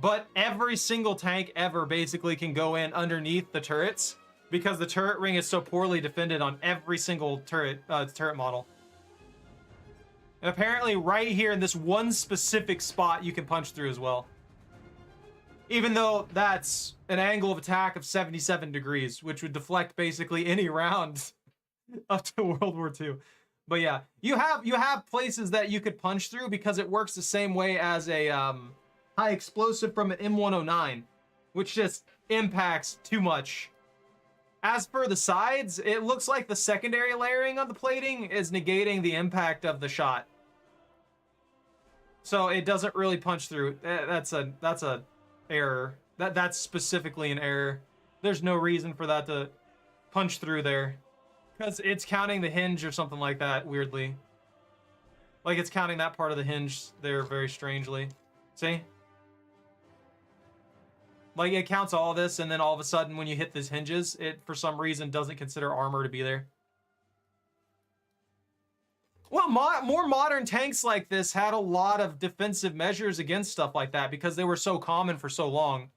but every single tank ever basically can go in underneath the turrets because the turret ring is so poorly defended on every single turret model. And apparently right here in this one specific spot you can punch through as well. Even though that's an angle of attack of 77 degrees, which would deflect basically any round up to World War II. But yeah, you have places that you could punch through because it works the same way as a high explosive from an M109, which just impacts too much. As for the sides, it looks like the secondary layering of the plating is negating the impact of the shot. So it doesn't really punch through. That's a error. That's specifically an error. There's no reason for that to punch through there. Because it's counting the hinge or something like that, weirdly. Like it's counting that part of the hinge there very strangely. See? Like it counts all this, and then all of a sudden when you hit these hinges, it for some reason doesn't consider armor to be there. Well, more modern tanks like this had a lot of defensive measures against stuff like that because they were so common for so long.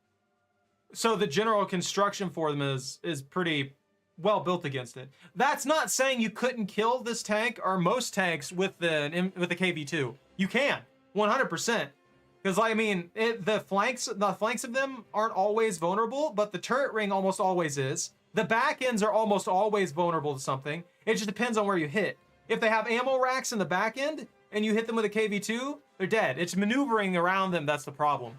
So the general construction for them is pretty well built against it. That's not saying you couldn't kill this tank or most tanks with the KV2. You can, 100%. Because I mean, the flanks of them aren't always vulnerable, but the turret ring almost always is. The back ends are almost always vulnerable to something. It just depends on where you hit. If they have ammo racks in the back end and you hit them with a KV2, they're dead. It's maneuvering around them that's the problem.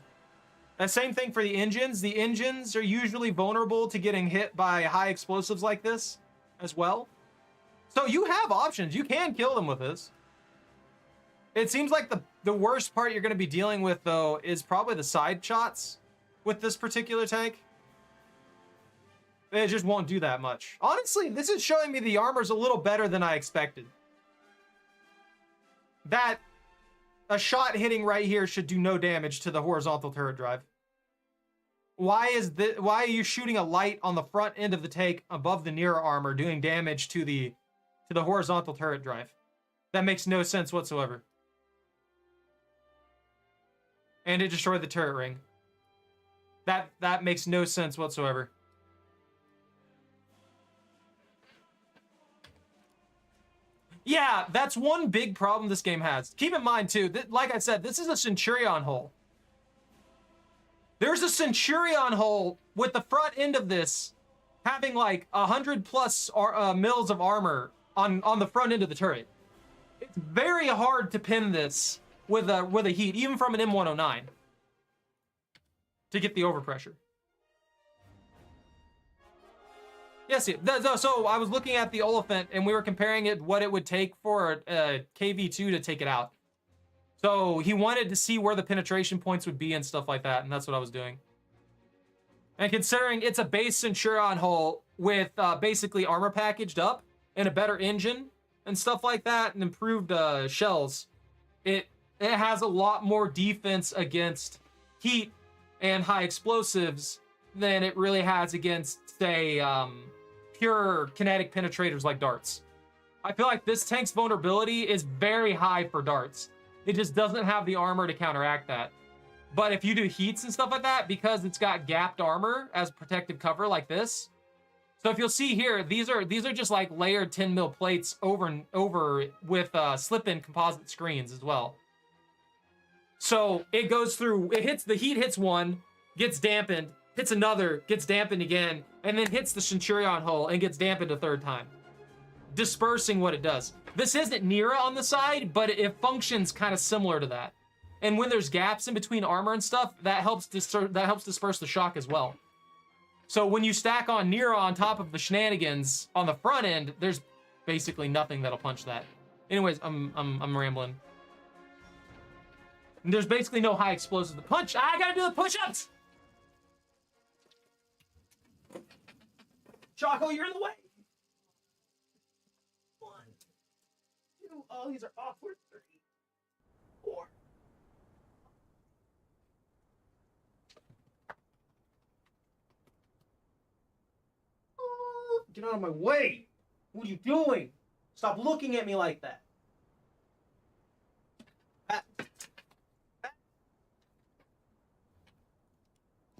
The same thing for the engines. The engines are usually vulnerable to getting hit by high explosives like this as well. So you have options. You can kill them with this. It seems like the worst part you're going to be dealing with, though, is probably the side shots with this particular tank. It just won't do that much. Honestly, this is showing me the armor's a little better than I expected. That a shot hitting right here should do no damage to the horizontal turret drive. Why are you shooting a light on the front end of the tank above the near armor doing damage to the horizontal turret drive? That makes no sense whatsoever. And it destroyed the turret ring. That makes no sense whatsoever. Yeah, that's one big problem this game has. Keep in mind, too, that, like I said, this is a Centurion hull. There's a Centurion hull with the front end of this having like 100 plus mils of armor on the front end of the turret. It's very hard to pin this with a heat, even from an M109, to get the overpressure. Yes, so I was looking at the Oliphant, and we were comparing it, what it would take for a KV2 to take it out. So he wanted to see where the penetration points would be and stuff like that, and that's what I was doing. And considering it's a base Centurion hull with basically armor packaged up and a better engine and stuff like that, and improved shells, it has a lot more defense against heat and high explosives than it really has against, say, pure kinetic penetrators like darts. I feel like this tank's vulnerability is very high for darts. It just doesn't have the armor to counteract that. But if you do heats and stuff like that, because it's got gapped armor as protective cover like this. So if you'll see here, these are just like layered 10 mil plates over with slip-in composite screens as well. So it goes through, the heat hits one, gets dampened, hits another, gets dampened again, and then hits the Centurion hull and gets dampened a third time, dispersing what it does. This isn't Nira on the side, but it functions kind of similar to that. And when there's gaps in between armor and stuff, that helps disperse the shock as well. So when you stack on Nira on top of the shenanigans on the front end, there's basically nothing that'll punch that. Anyways, I'm rambling. And there's basically no high explosives to punch. I gotta do the push-ups! Choco, you're in the way! 1, 2, oh, these are awkward. 3, 4. Get out of my way! What are you doing? Stop looking at me like that.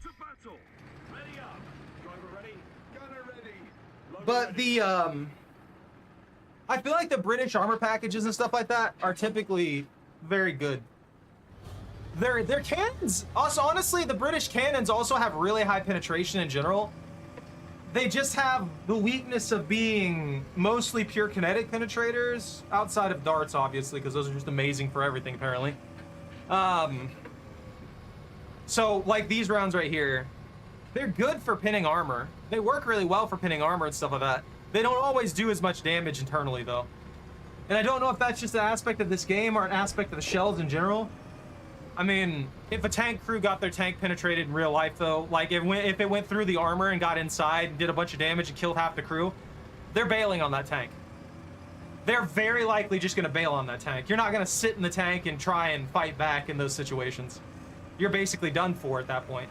To battle! Ready up! Driver ready? Gunner ready! Loader But ready. the, I feel like the British armor packages and stuff like that are typically very good. Their cannons, also honestly, the British cannons also have really high penetration in general. They just have the weakness of being mostly pure kinetic penetrators, outside of darts, obviously, because those are just amazing for everything, apparently. So, like these rounds right here, they're good for pinning armor. They work really well for pinning armor and stuff like that. They don't always do as much damage internally, though. And I don't know if that's just an aspect of this game or an aspect of the shells in general. I mean, if a tank crew got their tank penetrated in real life, though, like if it went through the armor and got inside and did a bunch of damage and killed half the crew, they're bailing on that tank. They're very likely just going to bail on that tank. You're not going to sit in the tank and try and fight back in those situations. You're basically done for at that point.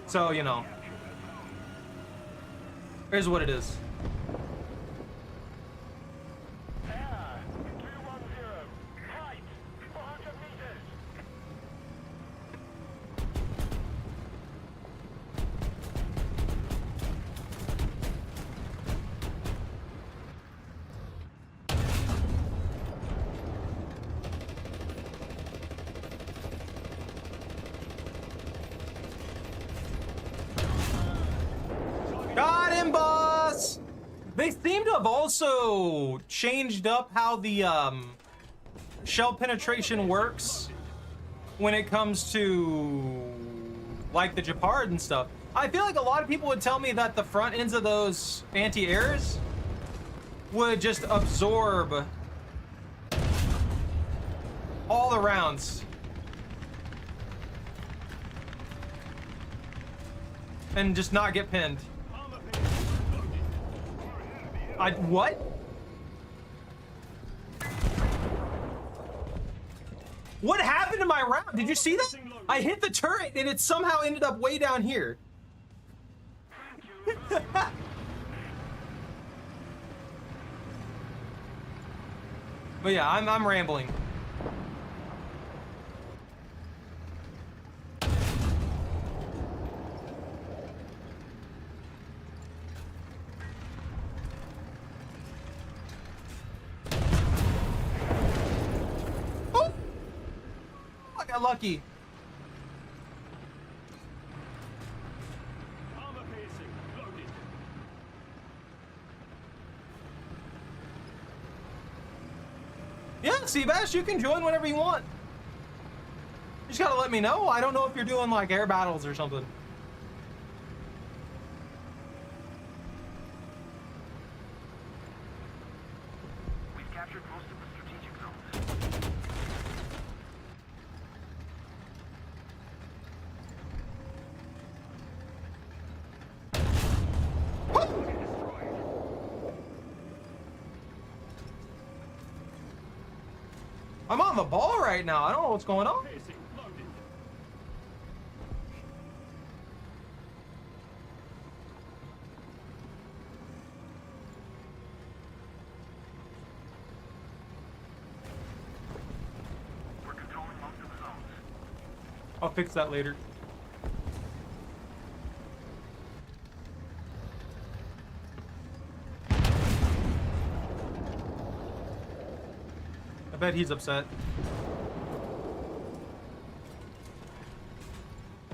So, you know, here's what it is. Yeah, They seem to have also changed up how the shell penetration works when it comes to like the Japard and stuff. I feel like a lot of people would tell me that the front ends of those anti-airs would just absorb all the rounds and just not get pinned. What? What happened to my round? Did you see that? I hit the turret and it somehow ended up way down here. But yeah, I'm rambling. Oh! I got lucky. Armor piercing. Loaded. Yeah, Seabass, you can join whenever you want. You just gotta let me know. I don't know if you're doing like air battles or something. We've captured most of the strategic zones. I'm on the ball right now. I don't know what's going on. Piercing. Loaded. We're controlling most of the zones. I'll fix that later. I bet he's upset.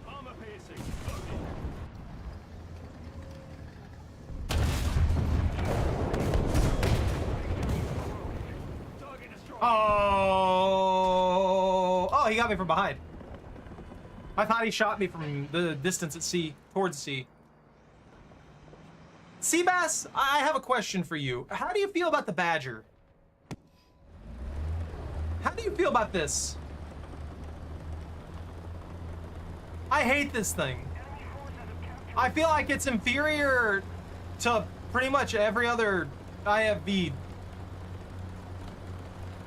Armor piercing. Loaded. Target destroyed. Oh, he got me from behind. I thought he shot me from the distance at sea, towards the sea. Seabass, I have a question for you. How do you feel about the Badger? How do you feel about this? I hate this thing. I feel like it's inferior to pretty much every other IFV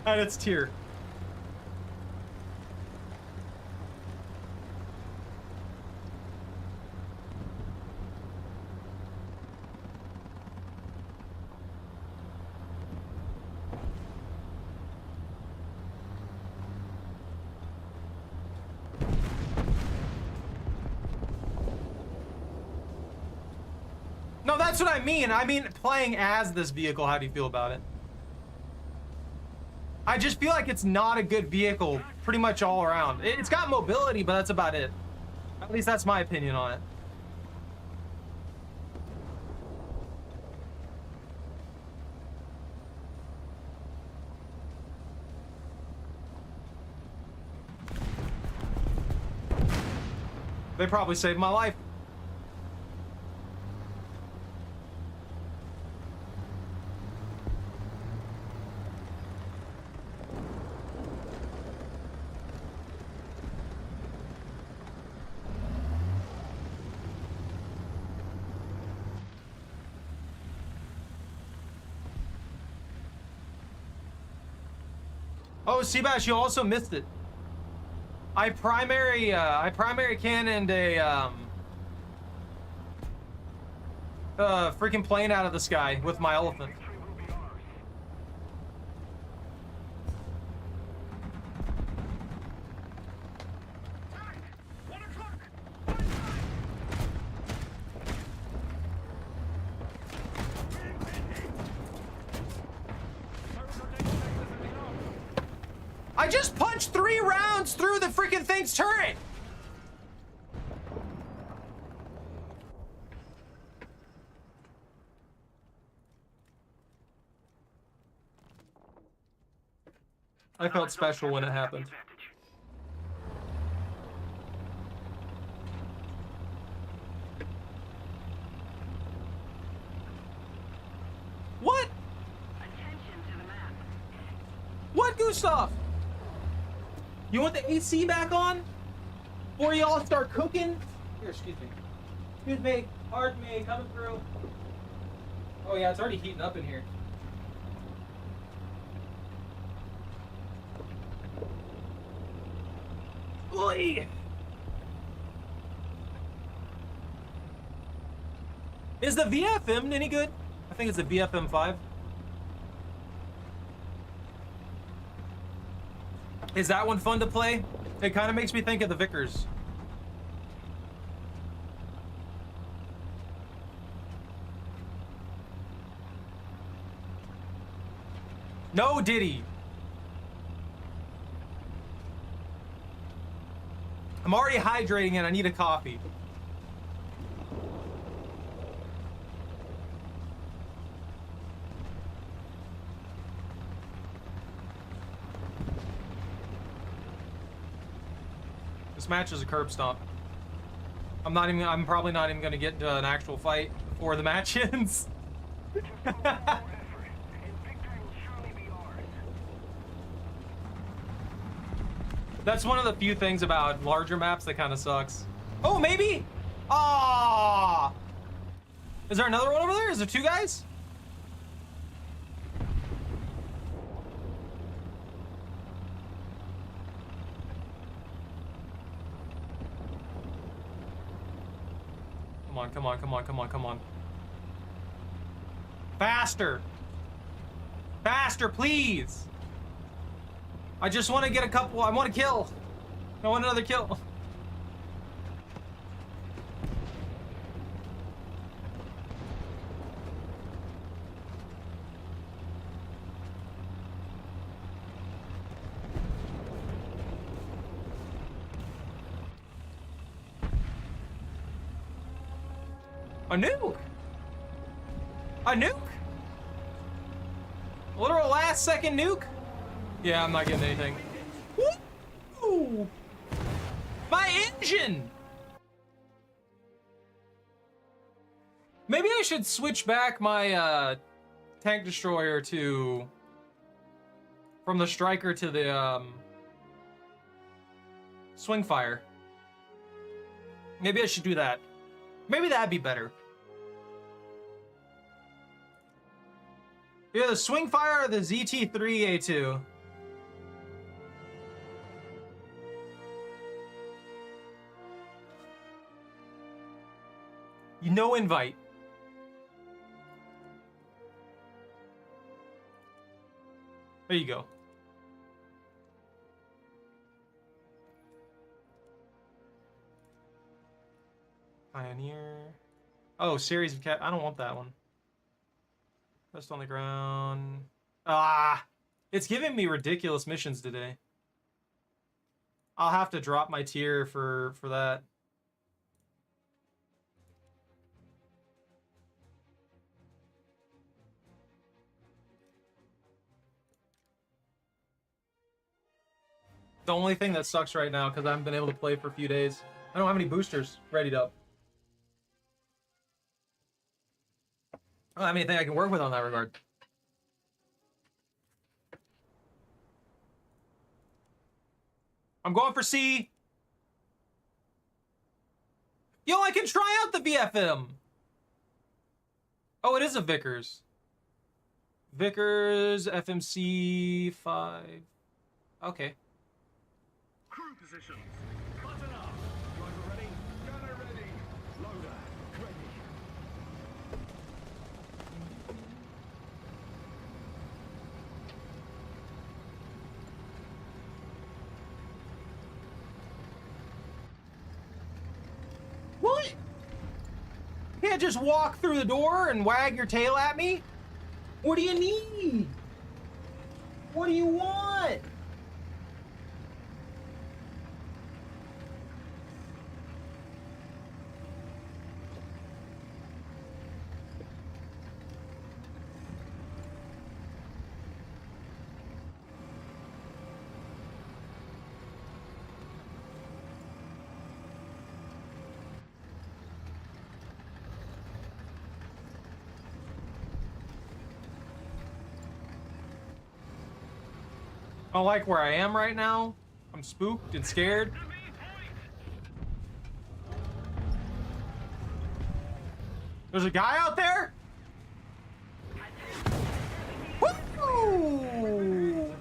at its tier. No, that's what I mean. I mean, playing as this vehicle, how do you feel about it? I just feel like it's not a good vehicle pretty much all around. It's got mobility, but that's about it. At least that's my opinion on it. They probably saved my life. Oh, Seabass, you also missed it. I primary cannoned a freaking plane out of the sky with my elephant. Victory will be ours. Tank! 1 o'clock! I just punched 3 rounds through the freaking thing's turret. I felt special when it happened. What? Attention to the map. What, Gustav? You want the AC back on? Before y'all start cooking? Here, excuse me. Excuse me. Pardon me. Coming through. Oh, yeah, it's already heating up in here. Oy! Is the VFM any good? I think it's a VFM 5. Is that one fun to play? It kind of makes me think of the Vickers. No, Diddy. I'm already hydrating and I need a coffee. This match is a curb stomp. I'm probably not even gonna get into an actual fight before the match ends. That's one of the few things about larger maps that kind of sucks. Oh, maybe? Ah! Is there another one over there? Is there two guys? Come on, come on, come on, come on, come on. Faster! Faster, please! I just want to get a couple. I want to kill. I want another kill. A nuke? A nuke? A literal last second nuke? Yeah, I'm not getting anything. Woo! My engine! Maybe I should switch back my tank destroyer to... from the Striker to the swing fire. Maybe I should do that. Maybe that'd be better. Yeah, the swing fire or the ZT3A2. No invite. There you go. Pioneer. Oh, series of cat. I don't want that one. Rest on the ground. Ah! It's giving me ridiculous missions today. I'll have to drop my tier for that. The only thing that sucks right now, because I haven't been able to play for a few days, I don't have any boosters readied up. I don't have anything I can work with on that regard. I'm going for C. Yo, I can try out the VFM. Oh, it is a Vickers. Vickers FMC 5. Okay. Crew positions. Button up. Driver ready. Gunner ready. Loader ready. What? You can't just walk through the door and wag your tail at me? What do you need? What do you want? I don't like where I am right now. I'm spooked and scared. There's a guy out there? Woo!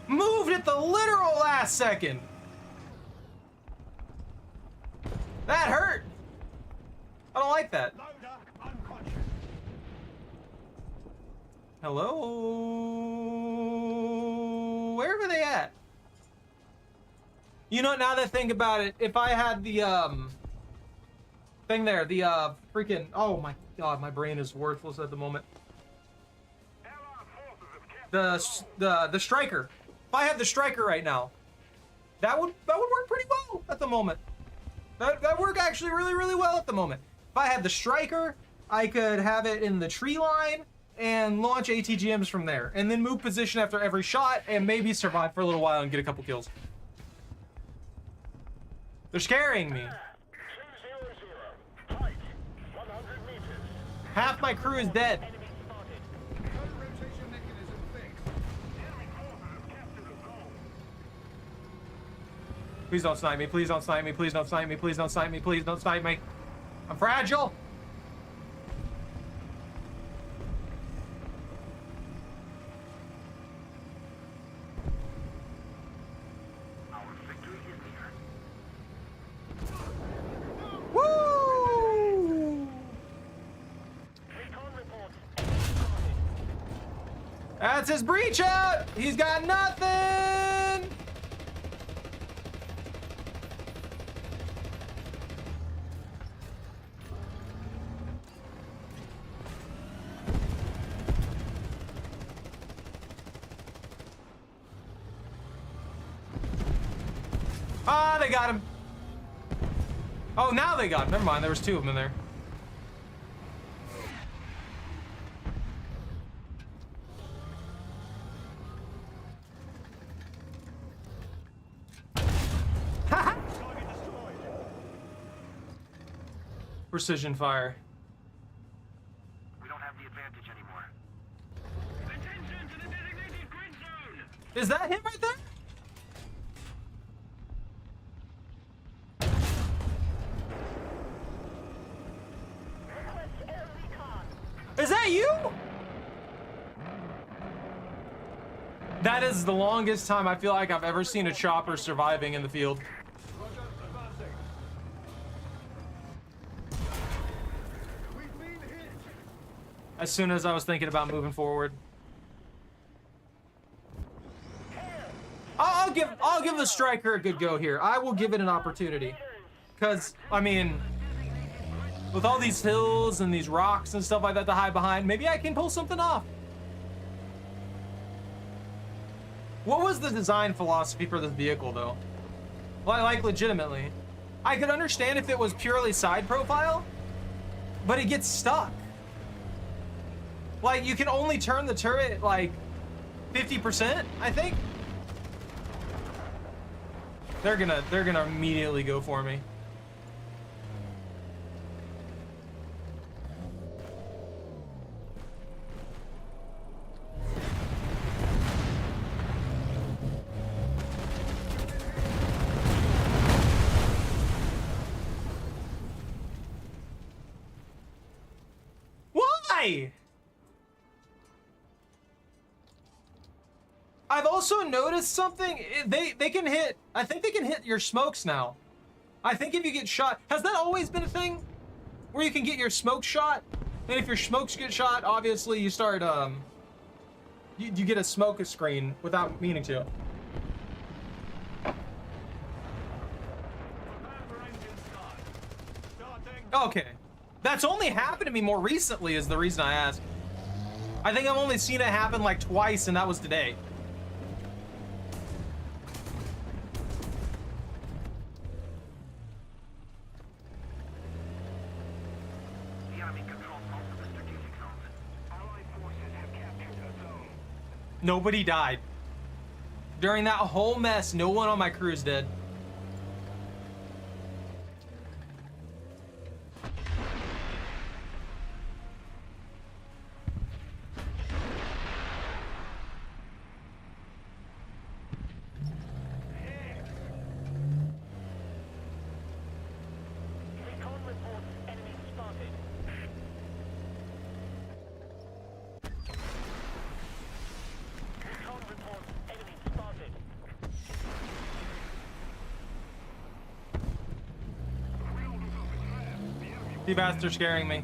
Moved at the literal last second. That hurt. I don't like that. Loader unconscious. Hello? Where are they at? You know, now that I think about it, if I had the thing there, the freaking, oh my god, my brain is worthless at the moment. The striker. If I had the striker right now, that would work pretty well at the moment. That work actually really well at the moment. If I had the striker, I could have it in the tree line and launch ATGMs from there, and then move position after every shot and maybe survive for a little while and get a couple kills. They're scaring me. 200. Height 100 meters. Half my crew is dead. Enemy spotted. Rotation mechanism fixed. Enemy forces have captured a zone. Please don't snipe me. Please don't snipe me. Please don't snipe me. Please don't snipe me. Please don't snipe me. I'm fragile. Our victory is near. Woo! Recon reports. Enemy spotted. That's his breach out. He's got nothing. Ah, they got him. Oh, now they got him. Never mind. There was two of them in there. Target destroyed. Precision fire. We don't have the advantage anymore. Attention to the designated grid zone. Is that him right there? Request air recon. Is that you? That is the longest time I feel like I've ever seen a chopper surviving in the field. Roger, advancing. We've been hit. As soon as I was thinking about moving forward. I'll give the striker a good go here. I will give it an opportunity. Cause I mean, with all these hills and these rocks and stuff like that to hide behind, maybe I can pull something off. What was the design philosophy for this vehicle though? Like legitimately. I could understand if it was purely side profile, but it gets stuck. Like you can only turn the turret like 50%, I think. They're gonna immediately go for me. Why? I've also noticed something. They can hit. I think they can hit your smokes now. I think if you get shot, has that always been a thing, where you can get your smoke shot? And if your smokes get shot, obviously you start you get a smoke screen without meaning to. Prepare for engine start. Starting. Okay, that's only happened to me more recently. Is the reason I asked. I think I've only seen it happen like twice, and that was today. The enemy controls most of the strategic zones. Allied forces have captured a zone. Nobody died. During that whole mess, no one on my crew is dead. Too fast, they're scaring me.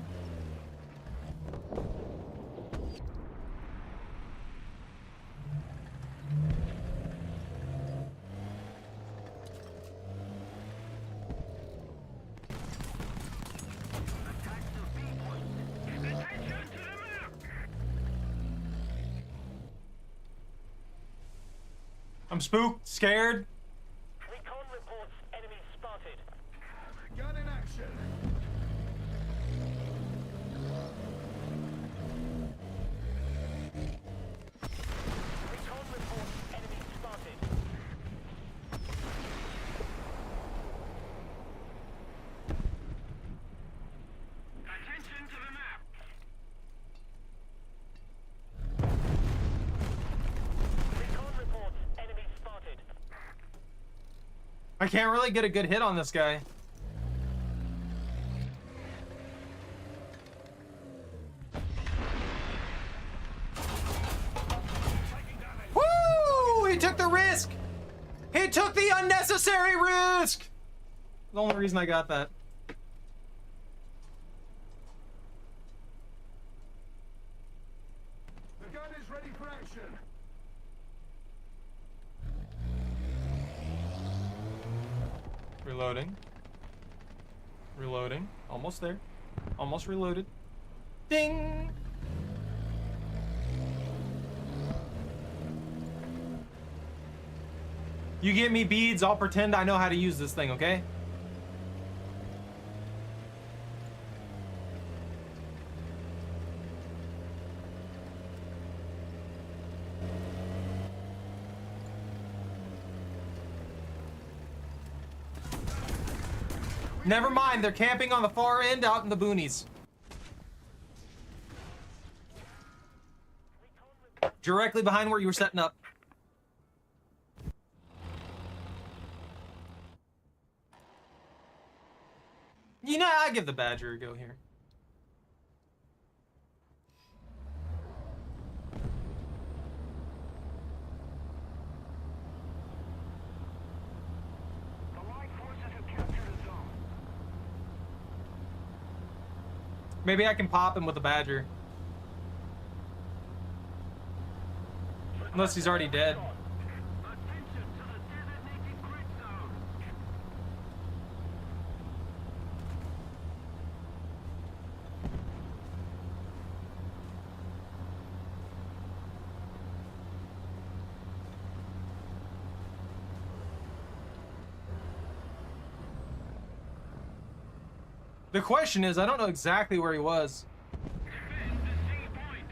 I'm spooked, scared. Recon reports enemy spotted. Gun in action. Recon reports enemy spotted. Attention to the map. Recon reports enemy spotted. I can't really get a good hit on this guy. Woo! He took the risk! He took the unnecessary risk! The only reason I got that. The gun is ready for action. Reloading. Reloading. Almost there. Almost reloaded. Ding! You get me beads, I'll pretend I know how to use this thing, okay? Never mind, they're camping on the far end out in the boonies. Directly behind where you were setting up. You know, I give the Badger a go here. The Allied forces have captured a zone. Maybe I can pop him with the Badger. Unless he's already dead. Attention to the designated grid zone. The question is, I don't know exactly where he was. Defend the C point.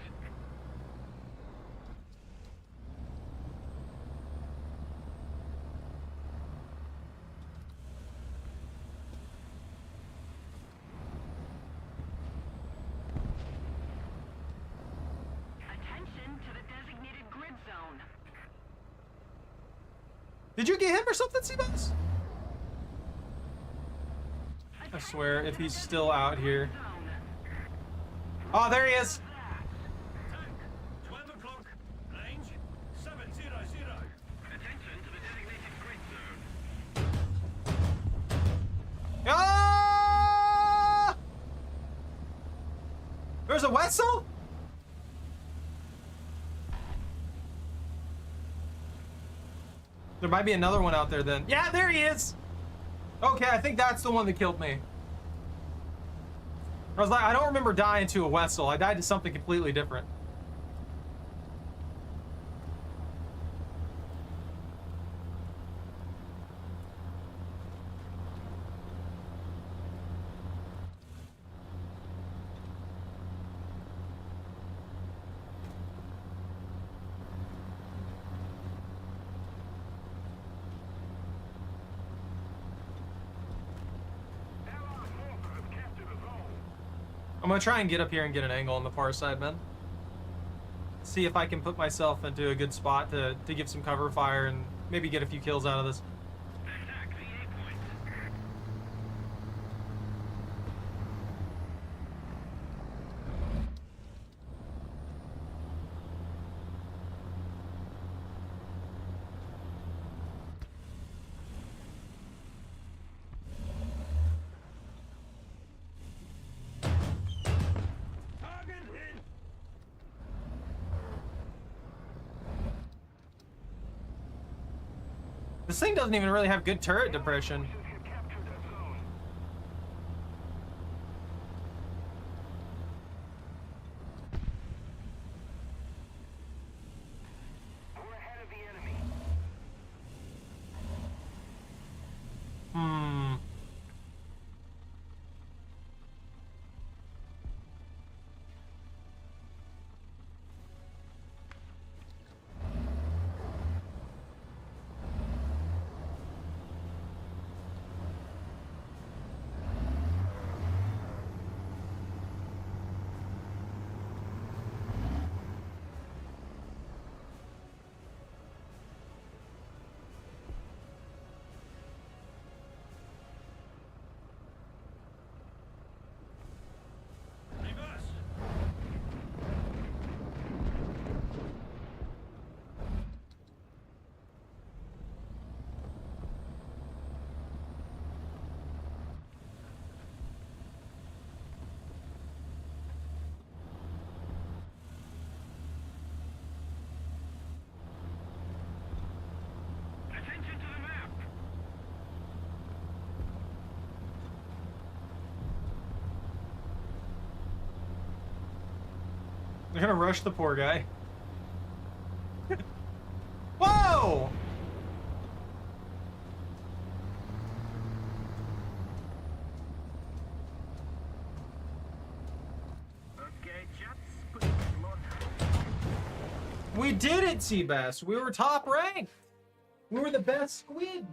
Attention to the designated grid zone. Did you get him or something, Seabass? I swear, if he's still out here. Oh, there he is. Tank, 12 o'clock. Range 700. Attention to the designated grid zone. Ah! There's a Wetzel? There might be another one out there then. Yeah, there he is. Okay, I think that's the one that killed me. I was like, I don't remember dying to a Wetzel. I died to something completely different. Allied forces have captured a zone. I'm gonna try and get up here and get an angle on the far side, man. See if I can put myself into a good spot to give some cover fire and maybe get a few kills out of this. Attack the A point. This thing doesn't even really have good turret depression. Should capture that zone. We're ahead of the enemy. Hmm. Reverse. Attention to the map. They're gonna rush the poor guy. Whoa! Okay, chaps, put your blood. We did it, Seabass. We were top ranked. We were the best squid.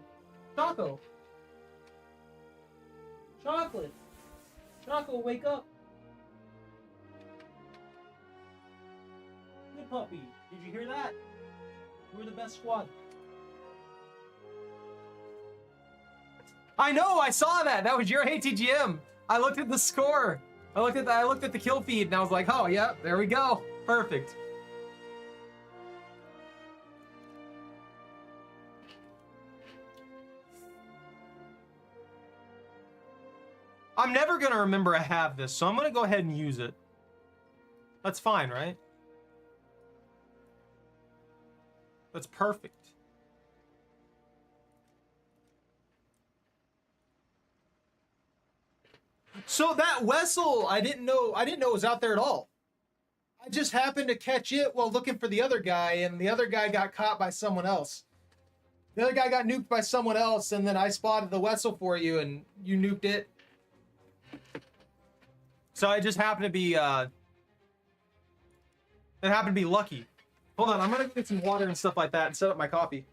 Choco. Chocolate. Choco, wake up. Good puppy. Did you hear that? We're the best squad. I know, I saw that. That was your ATGM. I looked at the score. I looked at the kill feed and I was like, oh yeah, there we go. Perfect. I'm never gonna remember I have this, so I'm gonna go ahead and use it. That's fine, right? That's perfect. So that vessel, I didn't know it was out there at all. I just happened to catch it while looking for the other guy, and the other guy got caught by someone else. The other guy got nuked by someone else, and then I spotted the vessel for you, and you nuked it. So I just happened to be, it happened to be lucky. Hold on, I'm gonna get some water and stuff like that and set up my coffee.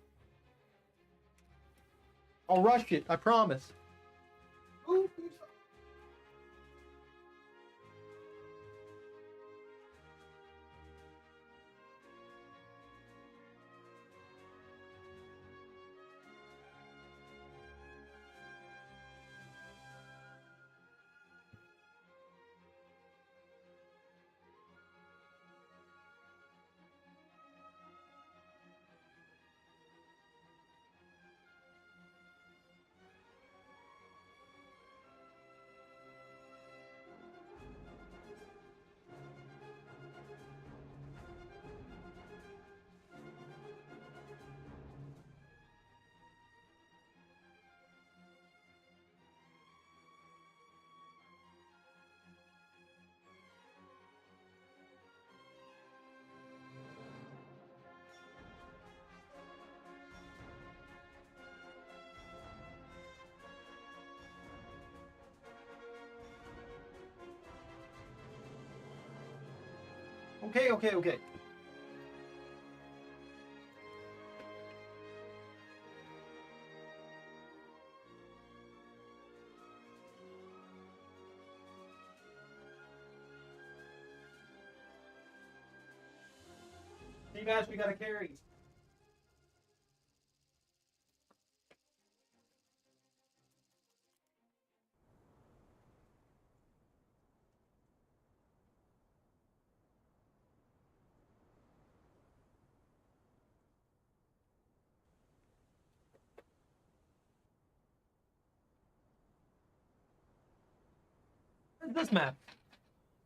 I'll rush it, I promise. Ooh, Okay. See, guys, we got to carry. This map.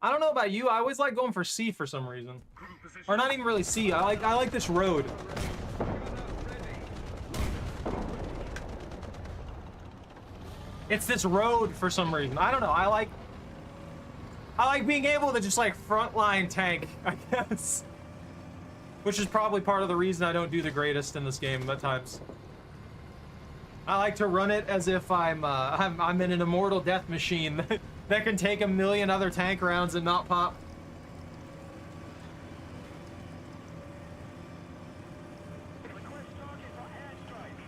I don't know about you. I always like going for C for some reason, or not even really C. I like this road. It's this road for some reason. I don't know. I like being able to just like frontline tank, I guess. Which is probably part of the reason I don't do the greatest in this game at times. I like to run it as if I'm in an immortal death machine that can take a million other tank rounds and not pop. Request target for airstrike.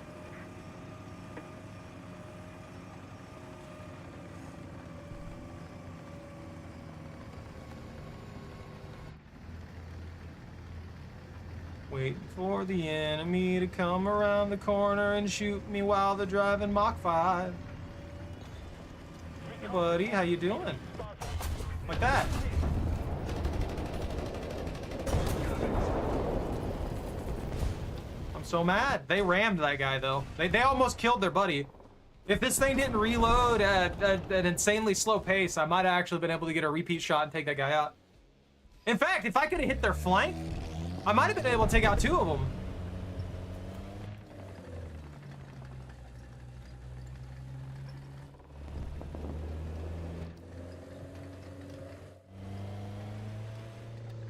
Wait for the enemy to come around the corner and shoot me while they're driving Mach 5. Hey buddy, how you doing? Like that. I'm so mad. They rammed that guy though. They almost killed their buddy. If this thing didn't reload at an insanely slow pace, I might have actually been able to get a repeat shot and take that guy out. In fact, if I could have hit their flank, I might have been able to take out 2 of them.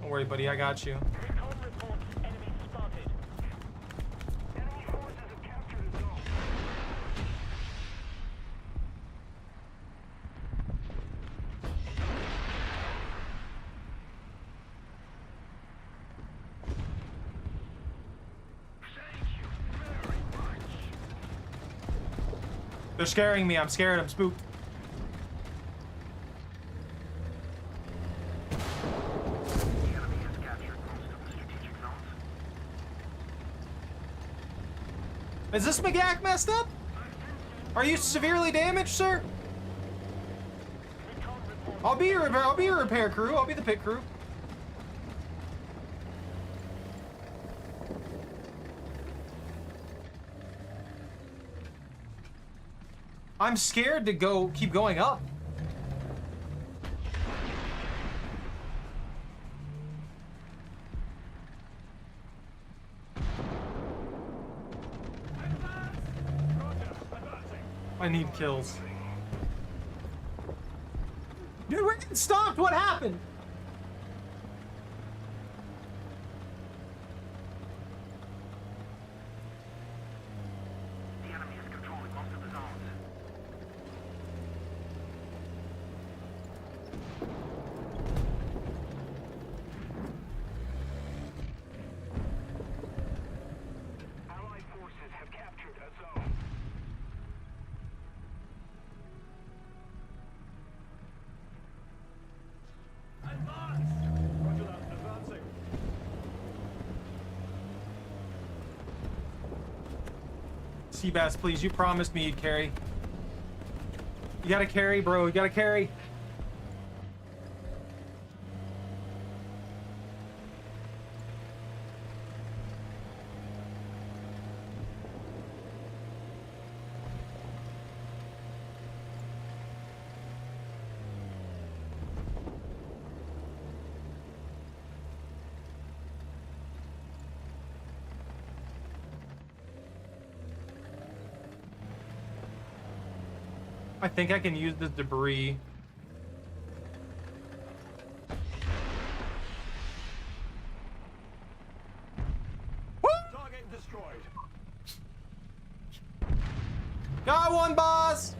Don't worry, buddy, I got you. Recon reports enemy spotted. Enemy forces have captured a zone. Thank you very much. They're scaring me. I'm scared. I'm spooked. The enemy has captured most of the strategic zones. Is this McGack messed up? Are you severely damaged, sir? Recon reports I'll be your repair crew. I'll be the pit crew. I'm scared to keep going up. I need kills. Dude, we're getting stopped. What happened? The enemy is controlling most of the zones. Allied forces have captured a zone. Advance! Roger that. Advancing. Seabass, please. You promised me you'd carry. You gotta carry, bro. You gotta carry. I think I can use the debris. Woo! Target destroyed. Got one, boss!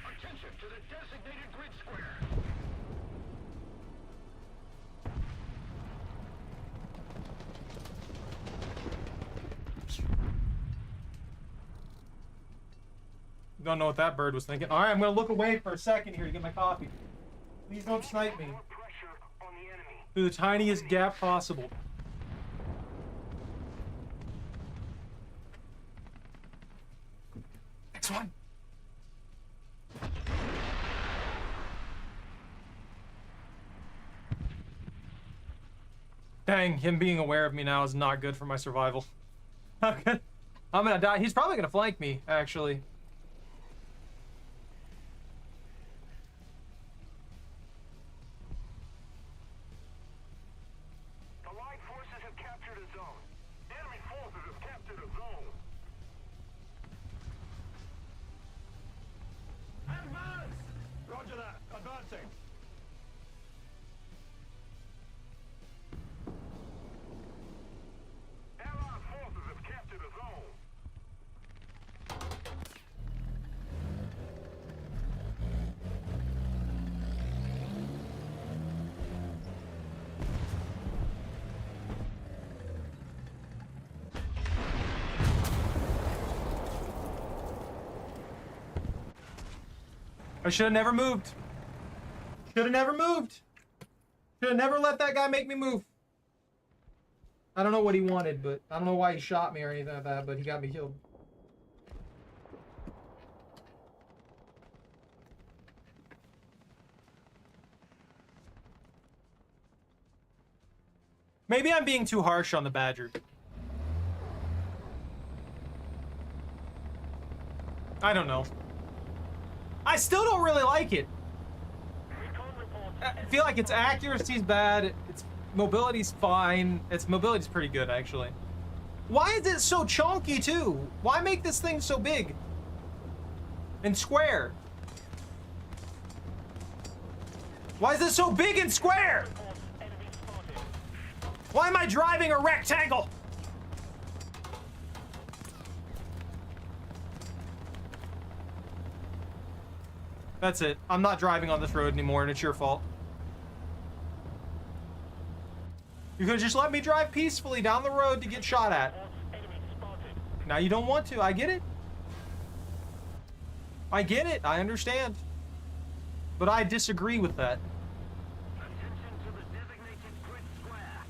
Attention to the designated grid square. Don't know what that bird was thinking. All right, I'm gonna look away for a second here to get my coffee. Please don't snipe me More pressure on the enemy. through the tiniest gap possible. Next one. Dang, him being aware of me now is not good for my survival. Okay. I'm gonna die. He's probably gonna flank me, actually. I should have never moved. Should have never moved. Should have never let that guy make me move. I don't know what he wanted, but I don't know why he shot me or anything like that, but he got me killed. Maybe I'm being too harsh on the Badger. I don't know. I still don't really like it. I feel like its accuracy's bad. Its mobility's fine. Its mobility's pretty good, actually. Why is it so chunky, too? Why make this thing so big and square? Why is it so big and square? Why am I driving a rectangle? That's it. I'm not driving on this road anymore, and it's your fault. You could just let me drive peacefully down the road to get shot at. Now you don't want to. I get it. I get it. I understand. But I disagree with that. Attention to the designated grid square.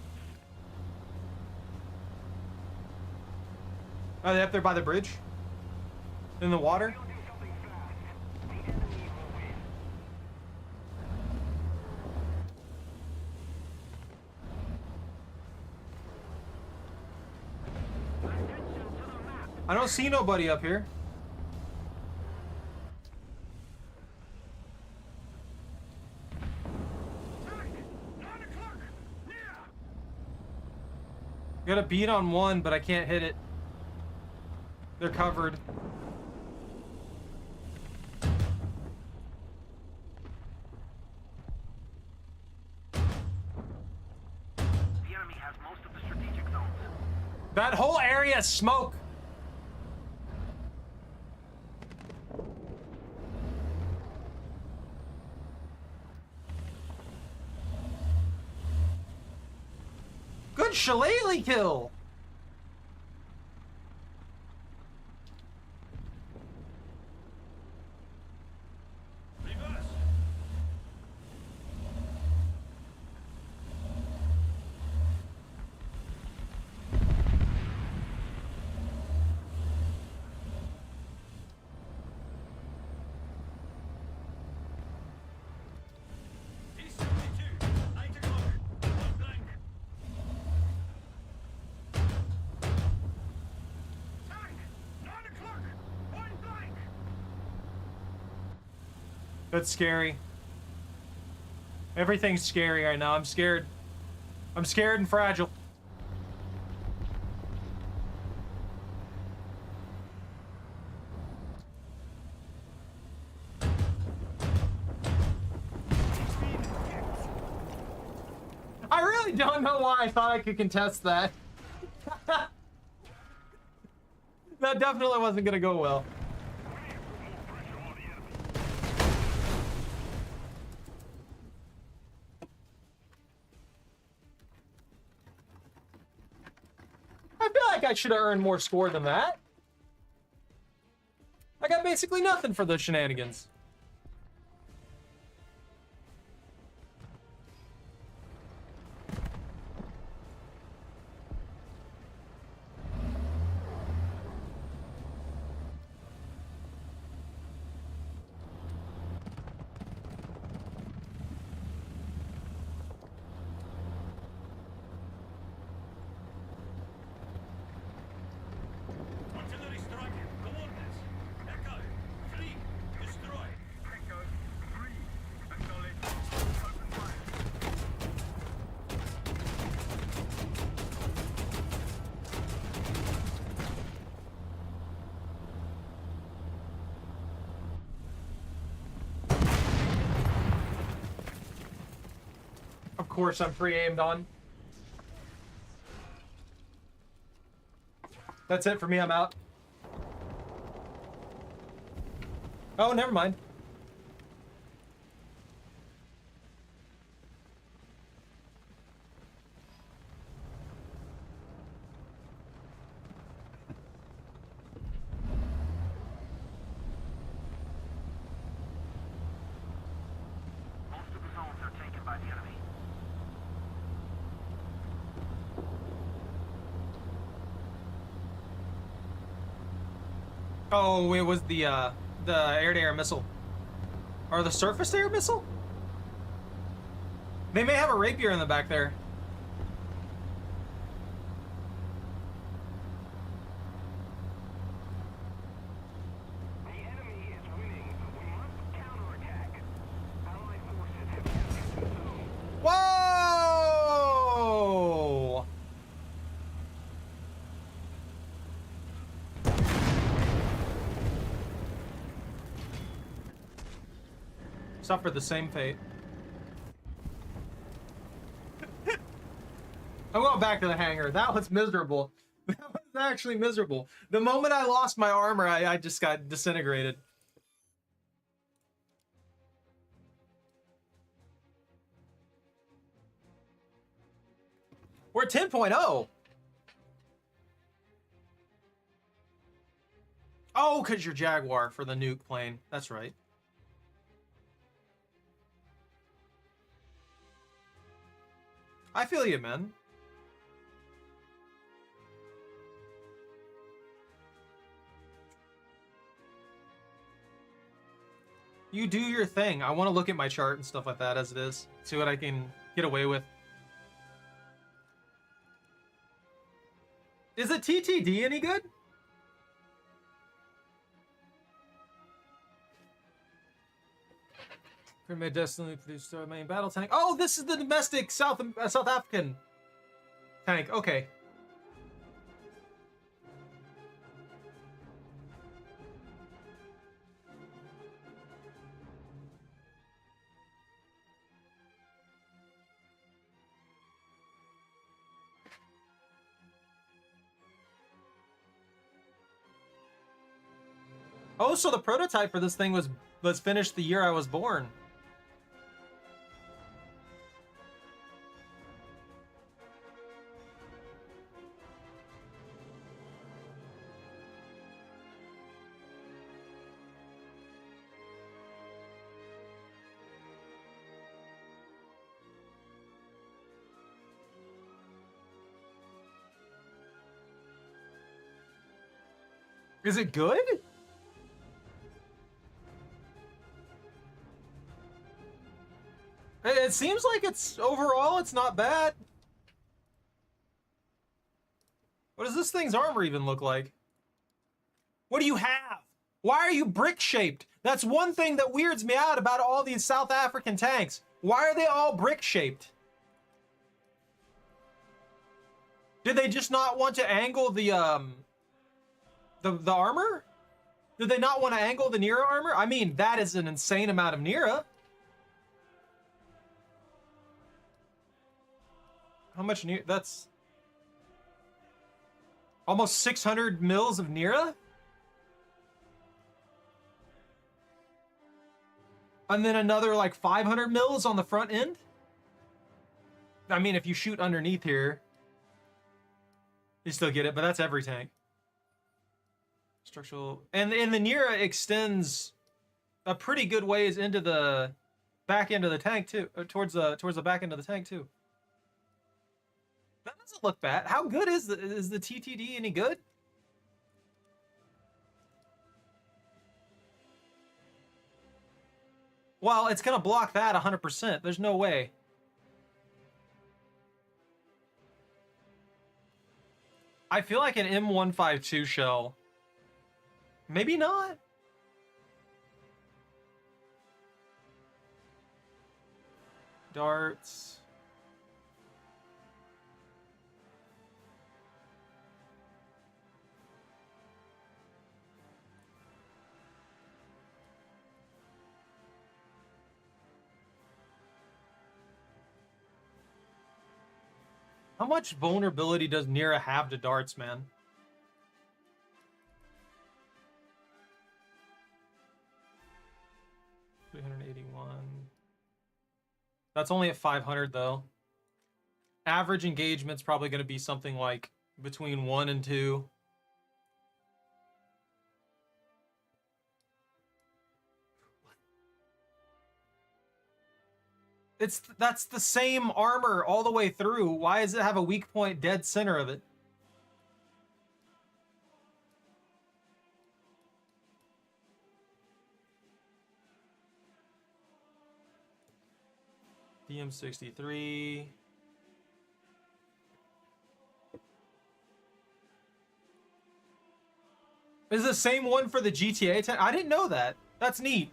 Are they up there by the bridge? In the water? We'll do something fast. The enemy will win. Attention to the map. I don't see nobody up here. Tank! 9 o'clock! Near! Got a beat on one, but I can't hit it. They're covered. The enemy has most of the strategic zones. That whole area is smoke. Good shillelagh kill. Reverse! East 72, 8 o'clock, point blank. Tank! 9 o'clock, point blank. That's scary. Everything's scary right now. I'm scared. I'm scared and fragile. I really don't know why I thought I could contest that. That definitely wasn't gonna go well. I feel like I should have earned more score than that. I got basically nothing for those shenanigans. Artillery strike, coordinates. Echo, 3, destroy. Echo 3. Acknowledge. Open fire. Of course, I'm pre-aimed on. That's it for me. I'm out. Oh, never mind. Oh, it was the air-to-air missile. Or the surface-to-air missile? They may have a rapier in the back there. The enemy is winning, but we must counterattack. Allied forces have captured the zone. Whoa! Suffered the same fate. I'm going back to the hangar. That was miserable. That was actually miserable. The moment I lost my armor, I just got disintegrated. We're at 10.0. Oh, because you're Jaguar for the nuke plane. That's right. I feel you, man. You do your thing. I want to look at my chart and stuff like that as it is. See what I can get away with. Is the TTD any good? Premier Destiny produced our main battle tank. Oh, this is the domestic South African tank. Okay. Oh, so the prototype for this thing was finished the year I was born. Is it good? It seems like it's overall it's not bad. What does this thing's armor even look like? What do you have? Why are you brick shaped? That's one thing that weirds me out about all these South African tanks. Why are they all brick shaped? Did they just not want to angle the armor? Did they not want to angle the Nera armor? I mean, that is an insane amount of Nera. How much Nera? That's almost 600 mils of Nera. And then another like 500 mils on the front end. I mean, if you shoot underneath here, you still get it, but that's every tank. Structural, and the Nera extends a pretty good ways into the back end of the tank too, towards the back end of the tank too. That doesn't look bad. How good is the TTD? Any good? Well, it's gonna block that 100%. There's no way. I feel like an M152 shell. Maybe not. Darts. How much vulnerability does Nera have to darts, man? $381. That's only at 500 though. Average engagement's probably going to be something like between 1 and 2. That's the same armor all the way through. Why does it have a weak point dead center of it? DM63. Is the same one for the GTA 10? I didn't know that. That's neat.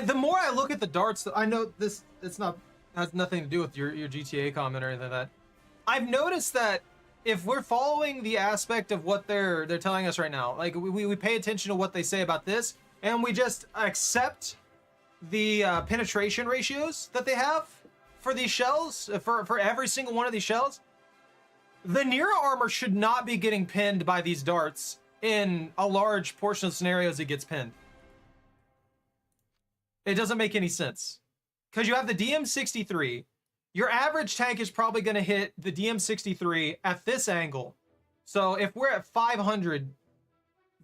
The more I look at the darts, I know this has nothing to do with your GTA comment or anything like that. I've noticed that if we're following the aspect of what they're telling us right now, like we pay attention to what they say about this, and we just accept the penetration ratios that they have for these shells, for every single one of these shells, the Nira armor should not be getting pinned by these darts in a large portion of scenarios. It gets pinned. It doesn't make any sense. Because you have the DM63. Your average tank is probably going to hit the DM63 at this angle. So if we're at 500,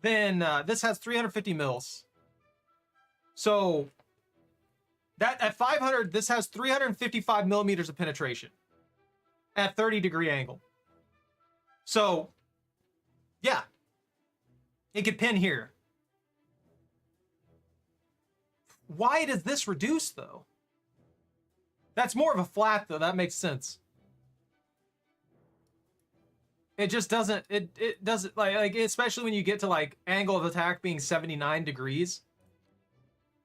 then this has 350 mils. So that at 500, this has 355 millimeters of penetration at 30-degree angle. So, yeah, it could pin here. Why does this reduce, though? That's more of a flat, though. That makes sense. It just doesn't, it doesn't, like, especially when you get to, like, angle of attack being 79 degrees,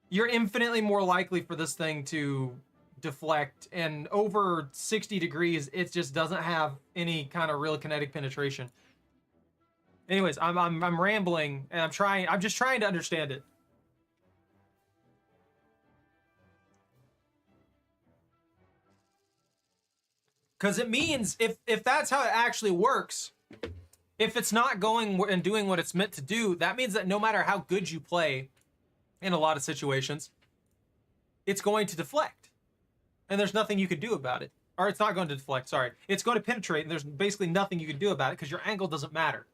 you're infinitely more likely for this thing to deflect, and over 60 degrees, it just doesn't have any kind of real kinetic penetration. Anyways, I'm rambling, and I'm just trying to understand it. Because it means if that's how it actually works, if it's not going and doing what it's meant to do, that means that no matter how good you play in a lot of situations, it's going to deflect. And there's nothing you can do about it. Or it's not going to deflect, sorry. It's going to penetrate, and there's basically nothing you can do about it because your angle doesn't matter.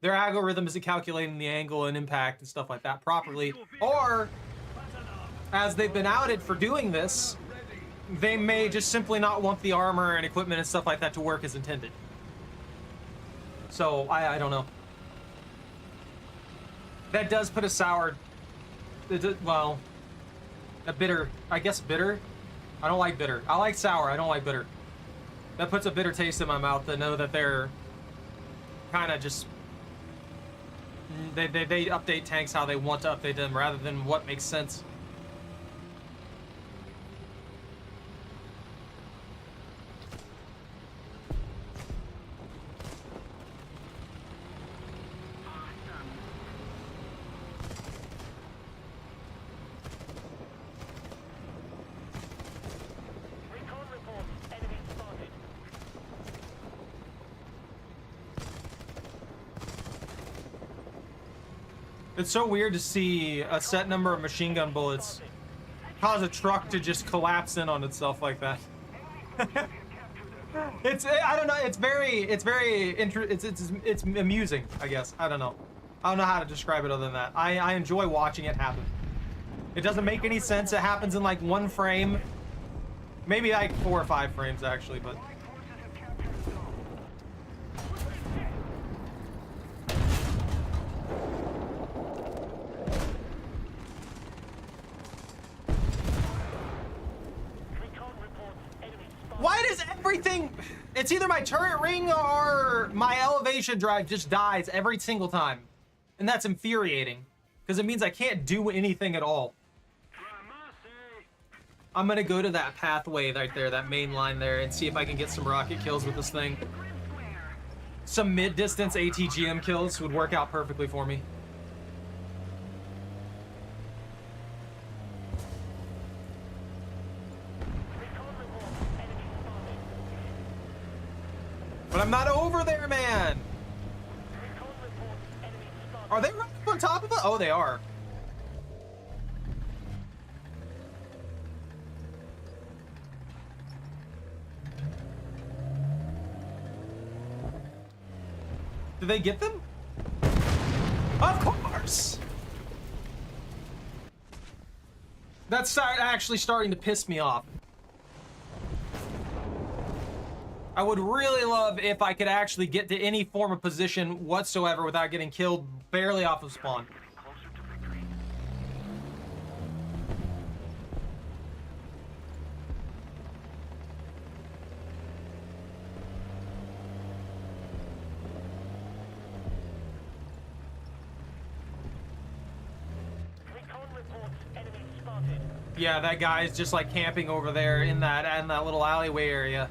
Their algorithm isn't calculating the angle and impact and stuff like that properly. Or, as they've been outed for doing this, they may just simply not want the armor and equipment and stuff like that to work as intended. So, I don't know. That does put a sour... well, a bitter... I guess bitter? I don't like bitter. I like sour. I don't like bitter. That puts a bitter taste in my mouth to know that they're kind of just... They update tanks how they want to update them rather than what makes sense. It's so weird to see a set number of machine gun bullets cause a truck to just collapse in on itself like that. I don't know, it's amusing, I guess. I don't know how to describe it other than that. I enjoy watching it happen. It doesn't make any sense. It happens in like one frame, maybe like 4 or 5 frames actually, but why does everything... It's either my turret ring or my elevation drive just dies every single time. And that's infuriating. Because it means I can't do anything at all. I'm going to go to that pathway right there, that main line there, and see if I can get some rocket kills with this thing. Some mid-distance ATGM kills would work out perfectly for me. But I'm not over there, man! Are they right up on top of it? Oh, they are. Did they get them? Of course! That's actually starting to piss me off. I would really love if I could actually get to any form of position whatsoever without getting killed barely off of spawn. Yeah, that guy's just like camping over there in that little alleyway area.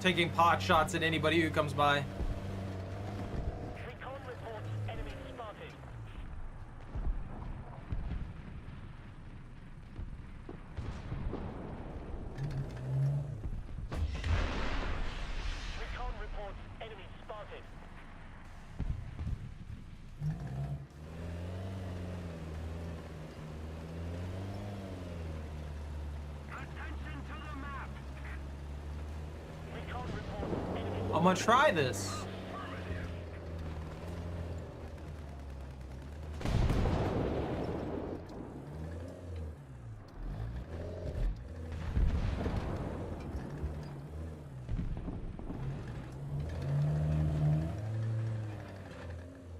Taking pot shots at anybody who comes by. Recon reports enemy spotted. Recon reports enemy spotted. Attention to the map. Recon reports enemy I'm gonna try this.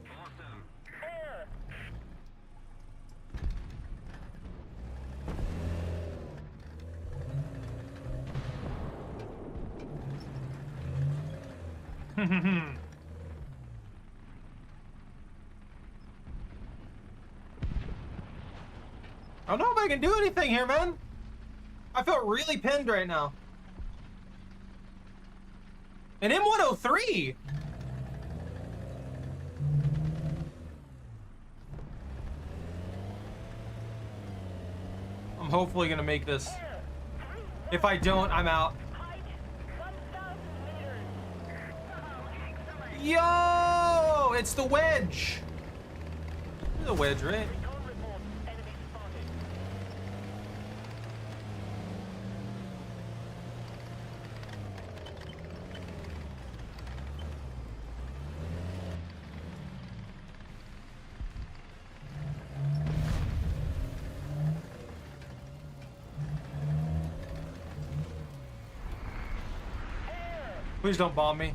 Awesome. air. I don't know if I can do anything here, man. I feel really pinned right now. An M103. I'm hopefully gonna make this. If I don't, I'm out. Height 1,000 meters. Yo! It's the wedge. The wedge, right? Recon reports enemy spotted. Please don't bomb me.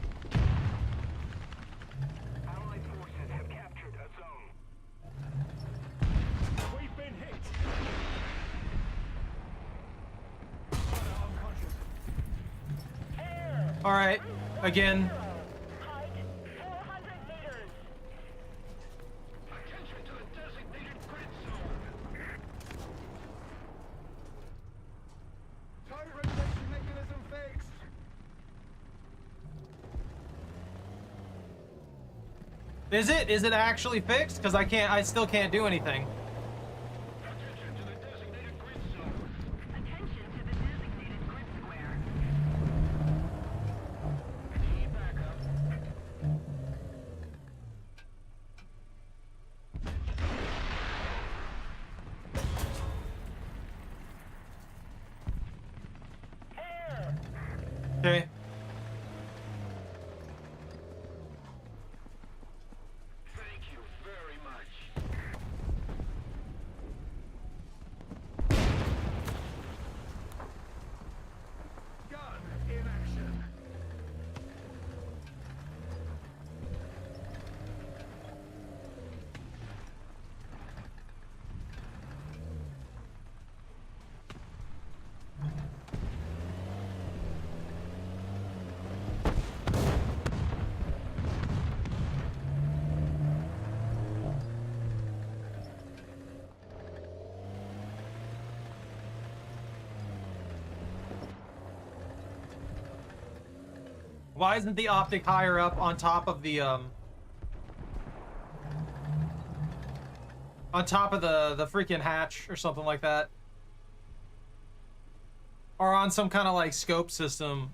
Allied forces have captured a zone. We've been hit. Unconscious. Air. All right, again. Height 400 meters. Attention to the designated grid zone. Turret regulation mechanism fixed. Is it? Is it actually fixed? Because I still can't do anything. Attention to the designated grid zone. Attention to the designated grid square. Need backup. Air. Okay. Thank you very much. Gun in action. Why isn't the optic higher up on top of the the freaking hatch or something like that? Or on some kind of like scope system?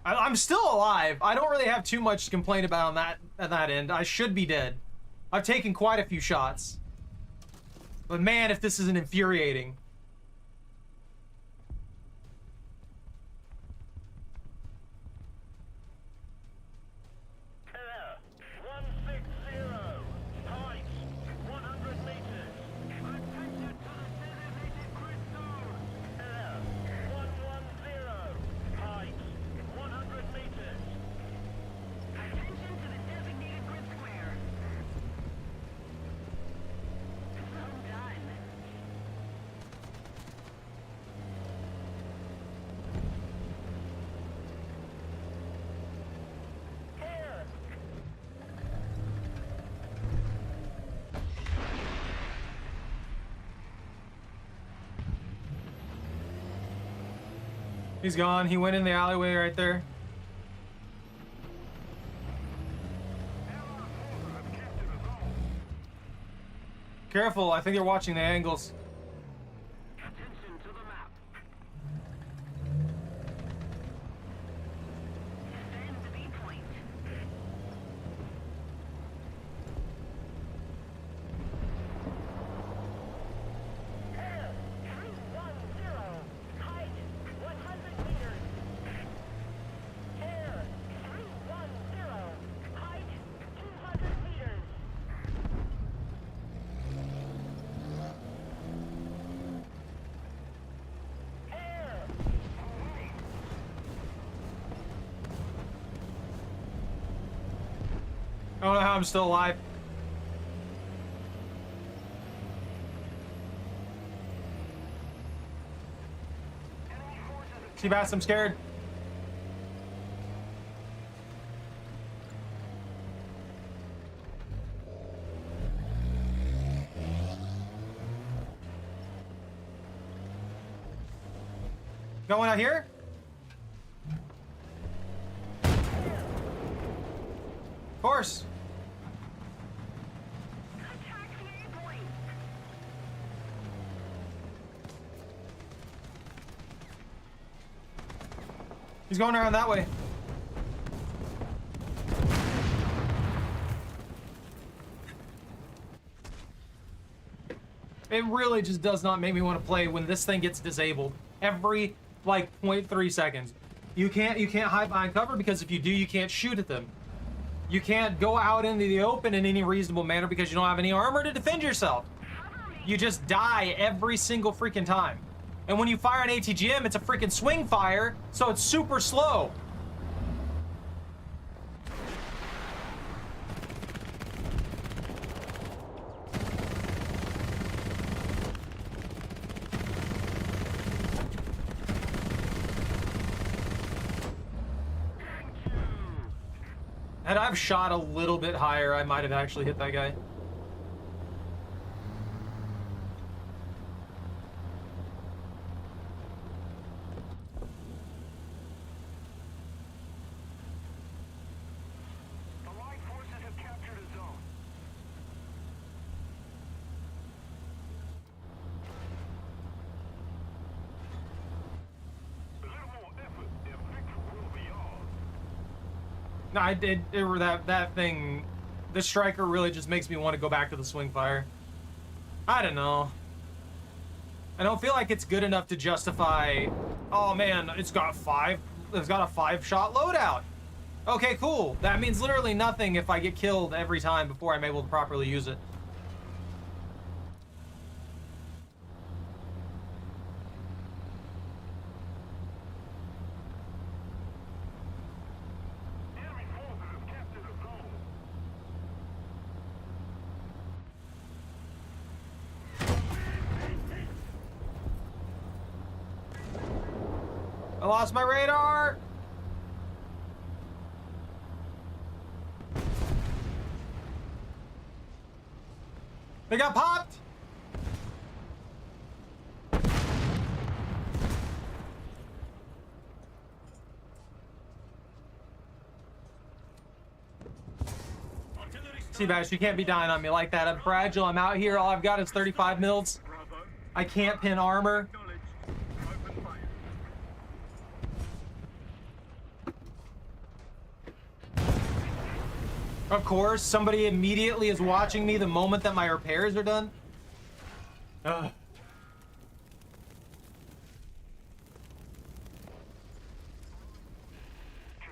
I'm still alive. I don't really have too much to complain about on that end. I should be dead. I've taken quite a few shots. But man, if this isn't infuriating. Air 160. Height 100 meters. Attention to the designated grid zone. Air 110. Height 100 meters. Attention to the designated grid square. Zone done. He's gone. He went in the alleyway right there. Careful, I think they're watching the angles. Attention to the map. Defend the B point. Air 310. Height 100 meters. Air 310. Height 200 meters. Air. I don't know how I'm still alive. Seabass, I'm scared. Going out here? Of course. Attack the A point. He's going around that way. It really just does not make me want to play when this thing gets disabled every like 0.3 seconds. You can't hide behind cover because if you do, you can't shoot at them. You can't go out into the open in any reasonable manner because you don't have any armor to defend yourself. You just die every single freaking time. And when you fire an ATGM, it's a freaking swing fire, so it's super slow. Had I've shot a little bit higher, I might have actually hit that guy. The Allied forces have captured a zone. A little more effort, and victory will be ours. No, I did. That thing, the striker really just makes me want to go back to the swing fire. I don't know. I don't feel like it's good enough to justify. Oh man, it's got a 5-shot loadout. Okay, cool. That means literally nothing if I get killed every time before I'm able to properly use it. Enemy forces have captured a zone. I lost my radar. They got popped. Seabass, you can't be dying on me like that. I'm fragile. I'm out here. All I've got is 35 mils. Bravo. I can't pin armor. Acknowledged. Open fire. Of course, somebody immediately is watching me the moment that my repairs are done. Ugh.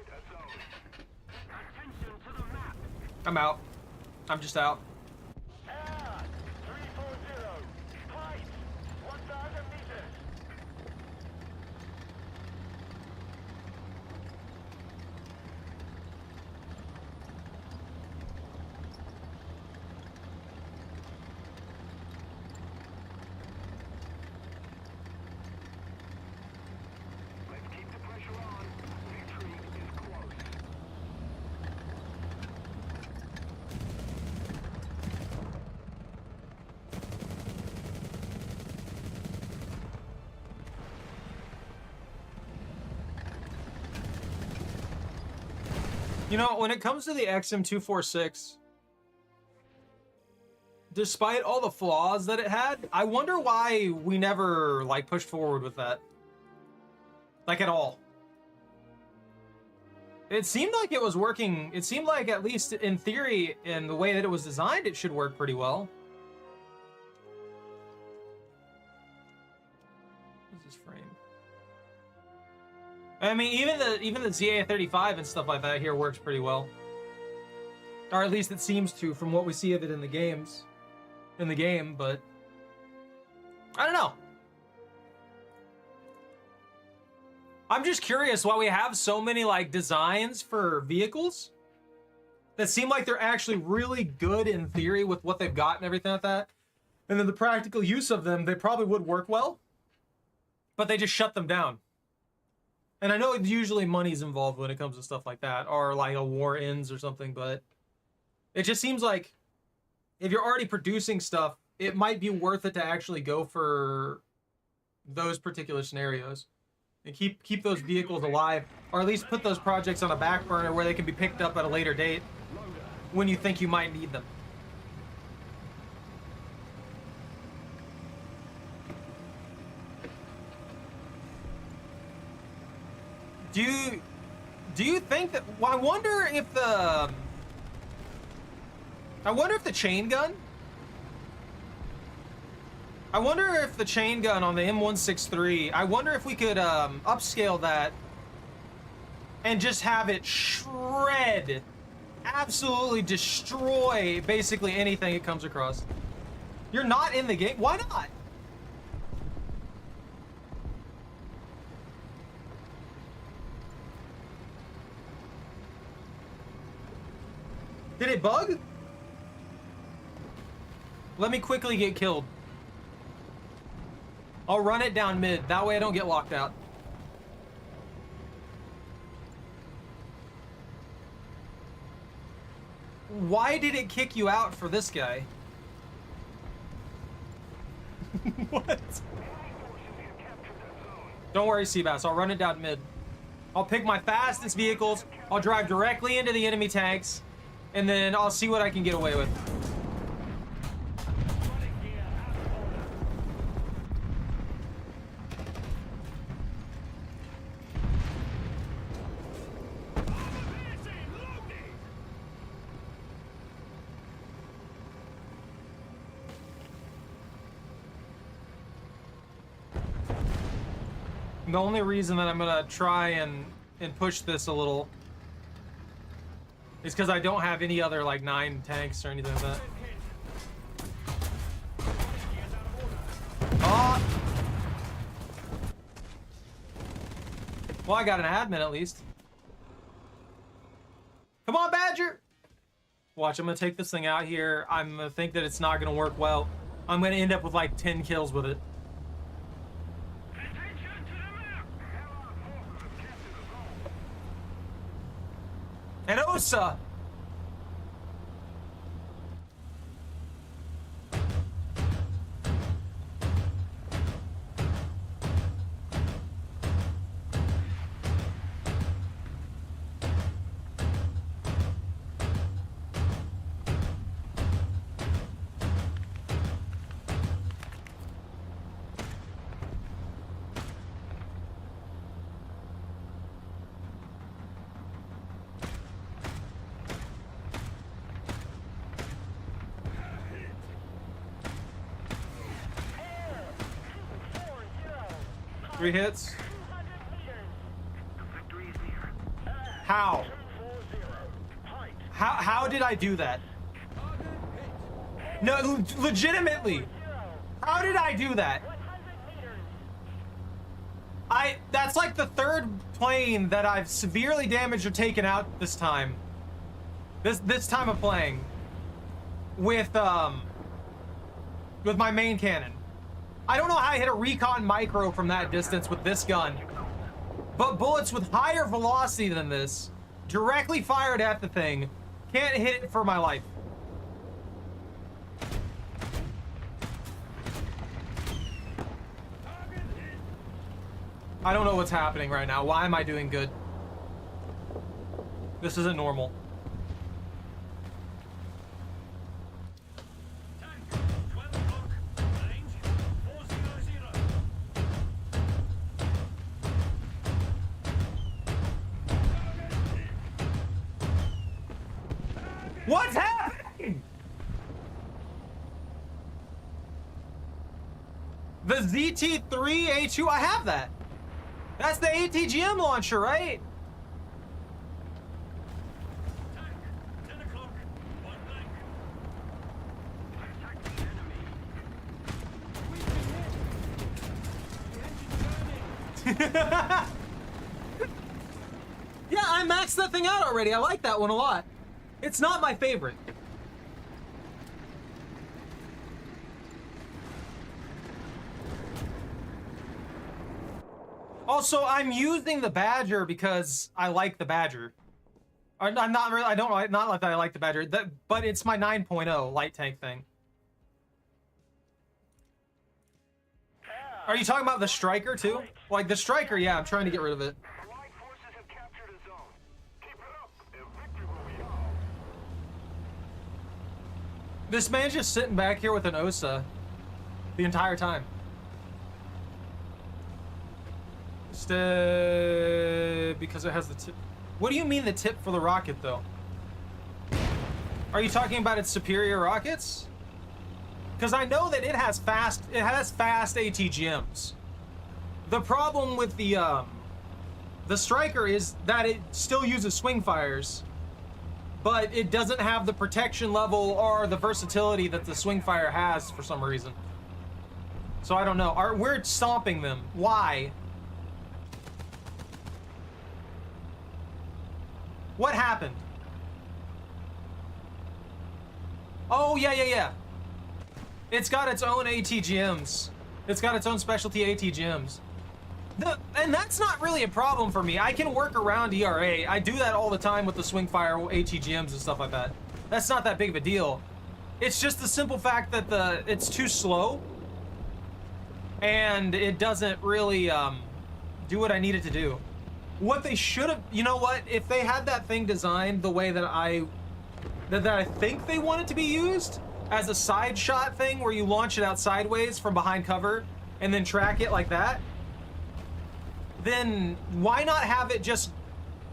That zone. Attention to the map. I'm out. I'm just out. Air 340. Height 1,000 meters. Let's keep the pressure on. Victory is close. You know, when it comes to the XM246, despite all the flaws that it had, I wonder why we never, like, pushed forward with that. Like, at all. It seemed like it was working. It seemed like, at least in theory, in the way that it was designed, it should work pretty well. What's this frame? I mean, even the ZA35 and stuff like that here works pretty well. Or at least it seems to, from what we see of it in the games. In the game, but I don't know. I'm just curious why we have so many like designs for vehicles that seem like they're actually really good in theory with what they've got and everything like that. And then the practical use of them, they probably would work well, but they just shut them down. And I know usually money's involved when it comes to stuff like that, or like a war ends or something, but it just seems like if you're already producing stuff, it might be worth it to actually go for those particular scenarios and keep those vehicles alive, or at least put those projects on a back burner where they can be picked up at a later date when you think you might need them. Do you think that, well, I wonder if the chain gun, I wonder if the chain gun on the M163, I wonder if we could upscale that and just have it shred, absolutely destroy basically anything it comes across. You're not in the game? Why not? Did it bug? Let me quickly get killed. I'll run it down mid. That way I don't get locked out. Why did it kick you out for this guy? What? Don't worry, Seabass. I'll run it down mid. I'll pick my fastest vehicles. I'll drive directly into the enemy tanks. And then I'll see what I can get away with. The only reason that I'm gonna try and push this a little is because I don't have any other like 9 tanks or anything like that. Oh! Well, I got an admin at least. Come on, Badger! Watch, I'm gonna take this thing out here. I'm gonna think that it's not gonna work well. I'm gonna end up with like 10 kills with it. And Osa! Three hits. How? How did I do that? No, legitimately. How did I do that? That's like the 3rd plane that I've severely damaged or taken out this time. This time of playing. With my main cannon. I don't know how I hit a recon micro from that distance with this gun, but bullets with higher velocity than this, directly fired at the thing, can't hit it for my life. I don't know what's happening right now. Why am I doing good? This isn't normal. Tank, 12 o'clock. Range 400. What's happening? The ZT-3A2, I have that. That's the ATGM launcher, right? Tank, 10 o'clock. Point blank. Attack the enemy. We've been hit. The engine's burning. Yeah, I maxed that thing out already. I like that one a lot. It's not my favorite. Also, I'm using the Badger because I like the Badger. I'm not really, I don't like, not like that I like the Badger, but it's my 9.0 light tank thing. Are you talking about the Striker too? Like the Striker, yeah, I'm trying to get rid of it. Allied forces have captured a zone. Keep it up. A victory will be ours. This man's just sitting back here with an OSA the entire time. Because it has the tip. What do you mean the tip for the rocket, though? Are you talking about its superior rockets? Because I know that it has fast ATGMs. The problem with the Striker is that it still uses swing fires, but it doesn't have the protection level or the versatility that the swing fire has for some reason. So I don't know. We're stomping them. Why? What happened? Oh, yeah. It's got its own ATGMs. It's got its own specialty ATGMs. And that's not really a problem for me. I can work around ERA. I do that all the time with the Swingfire ATGMs and stuff like that. That's not that big of a deal. It's just the simple fact that it's too slow. And it doesn't really do what I need it to do. What they should have, you know what? If they had that thing designed the way that I think they want it to be used, as a side shot thing where you launch it out sideways from behind cover and then track it like that, then why not have it just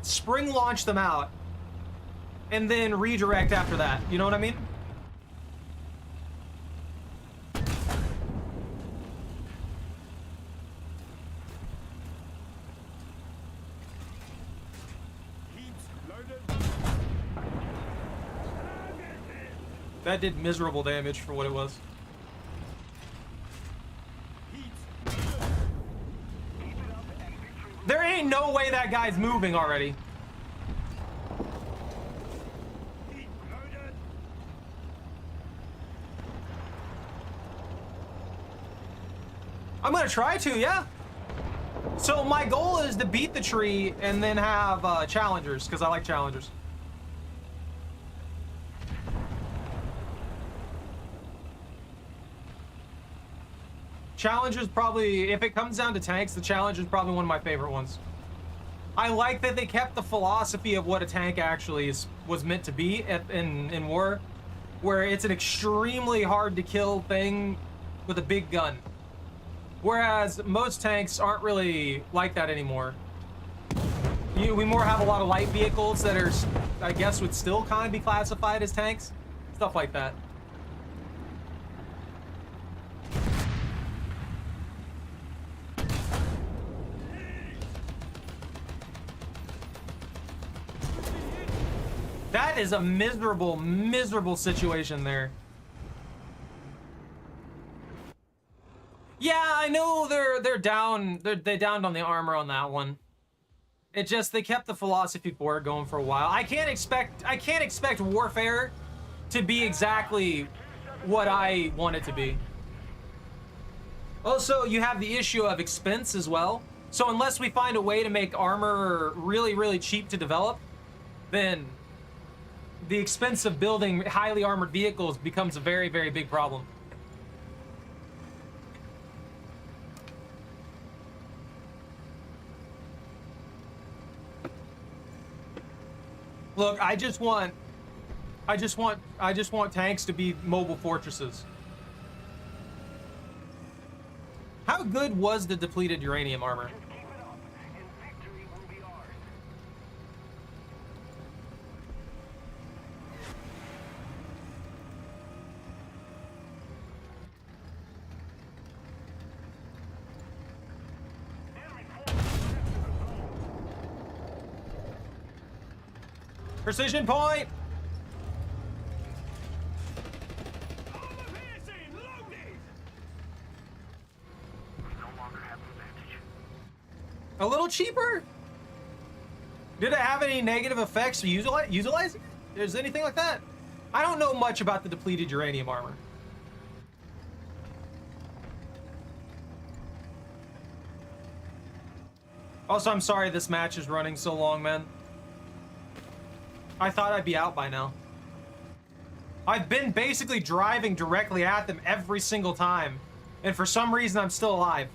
spring launch them out and then redirect after that? You know what I mean? That did miserable damage for what it was. There ain't no way that guy's moving already. I'm gonna try to, yeah. So my goal is to beat the tree and then have challengers, because I like challengers. Challengers probably, if it comes down to tanks, the Challenger's probably one of my favorite ones. I like that they kept the philosophy of what a tank actually was meant to be in war, where it's an extremely hard to kill thing with a big gun. Whereas most tanks aren't really like that anymore. We more have a lot of light vehicles that are, I guess, would still kind of be classified as tanks. Stuff like that. That is a miserable, miserable situation there. Yeah, I know they're down. They downed on the armor on that one. It just, they kept the philosophy for it going for a while. I can't expect warfare to be exactly what I want it to be. Also, you have the issue of expense as well. So unless we find a way to make armor really, really cheap to develop, then the expense of building highly armored vehicles becomes a very, very big problem. Look, I just want tanks to be mobile fortresses. How good was the depleted uranium armor? Just keep it up, and victory will be ours. Enemy forces left to the zone. Precision point. Armor piercing, loaded! No longer have the advantage. A little cheaper. Did it have any negative effects for utilizing it? Is anything like that? I don't know much about the depleted uranium armor. Also, I'm sorry this match is running so long, man. I thought I'd be out by now. I've been basically driving directly at them every single time, and for some reason I'm still alive.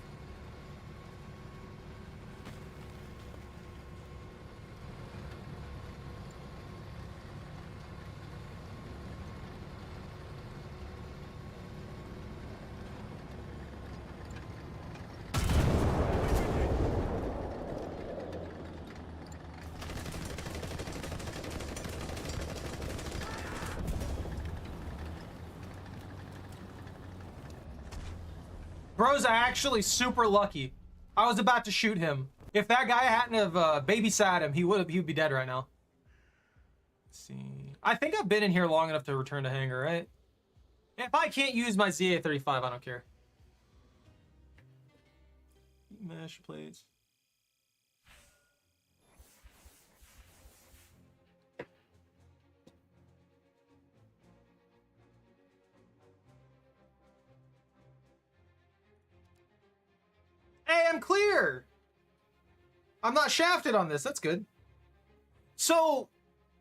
Bro's actually super lucky. I was about to shoot him. If that guy hadn't have babysat him, he'd be dead right now. Let's see. I think I've been in here long enough to return to hangar, right? If I can't use my ZA-35, I don't care. Mesh plates. Hey, I'm clear. I'm not shafted on this. That's good. So,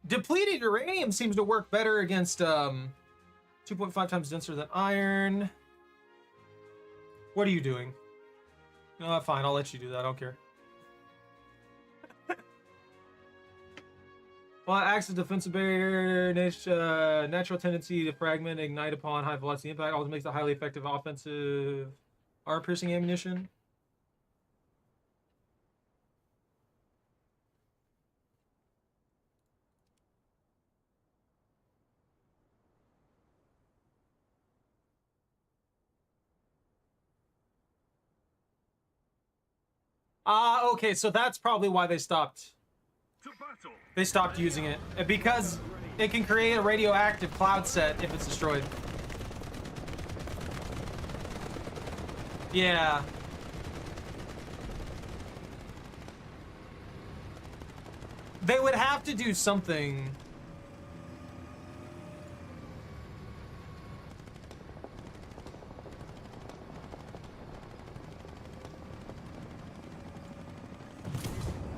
depleted uranium seems to work better against 2.5 times denser than iron. What are you doing? No, fine. I'll let you do that. I don't care. Well, it acts as a defensive barrier, natural tendency to fragment, ignite upon high velocity impact, always makes a highly effective offensive armor-piercing ammunition. Okay, so that's probably why they stopped. To battle! They stopped using it. Because it can create a radioactive cloud set if it's destroyed. Yeah. They would have to do something.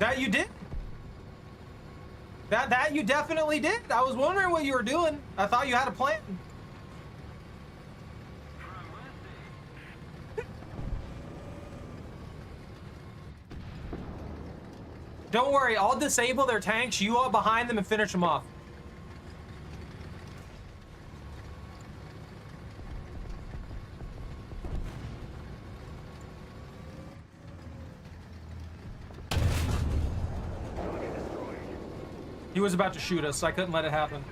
That you did? That you definitely did. I was wondering what you were doing. I thought you had a plan. Don't worry, I'll disable their tanks, you all behind them and finish them off. He was about to shoot us, so I couldn't let it happen.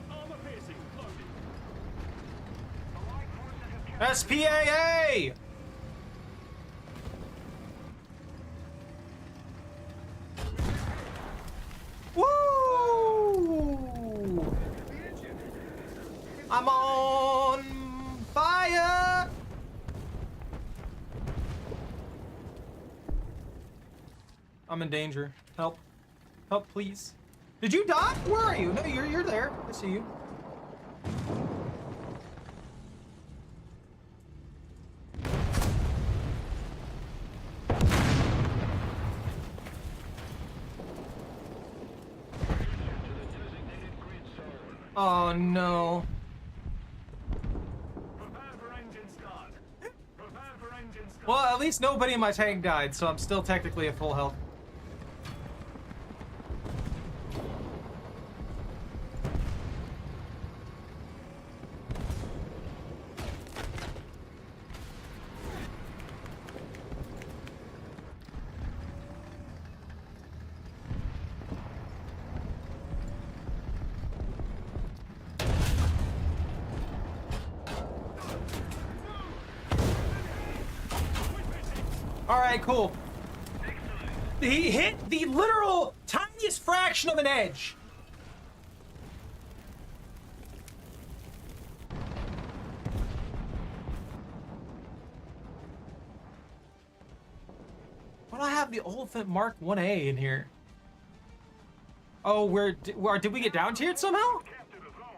Armor piercing, loaded. Allied forces have captured SPAA! Woo! I'm on fire! I'm in danger. Help. Help, please. Did you die? Where are you? No, you're there. I see you. Oh no. Prepare for engine start. Prepare for engine start. Well, at least nobody in my tank died, so I'm still technically at full health. All right, cool. He hit the literal tiniest fraction of an edge. Why do I have the Elephant Mark 1A in here? Oh, where did we get down tiered somehow? Capture the zone.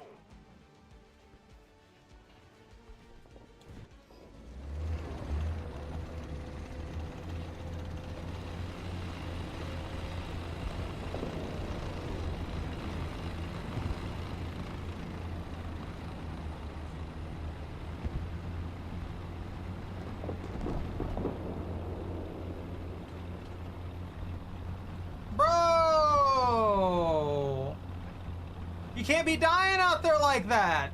Bro! You can't be dying out there like that!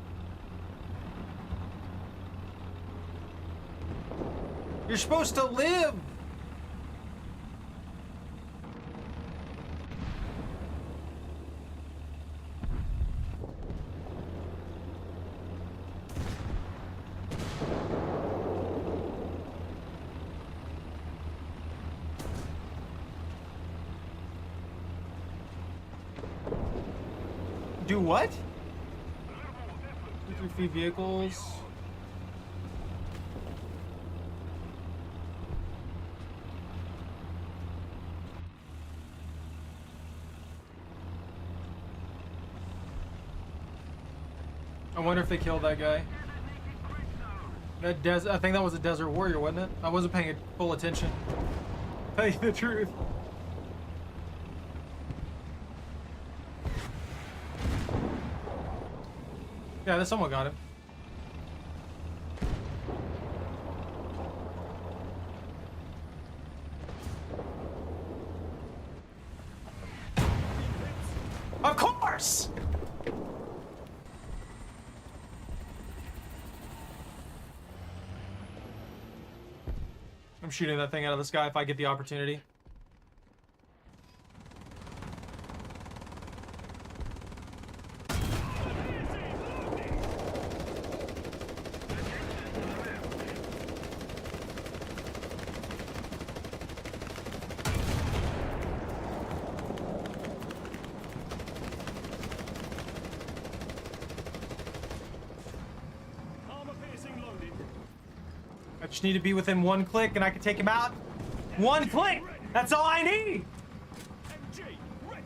You're supposed to live! Do what? 2 3 vehicles. I wonder if they killed that guy. I think that was a Desert Warrior, wasn't it? I wasn't paying full attention. Tell you the truth. Yeah, someone got him. Of course! I'm shooting that thing out of the sky if I get the opportunity. Armor piercing loaded. I just need to be within 1 click and I can take him out. 1 click! That's all I need! MG ready.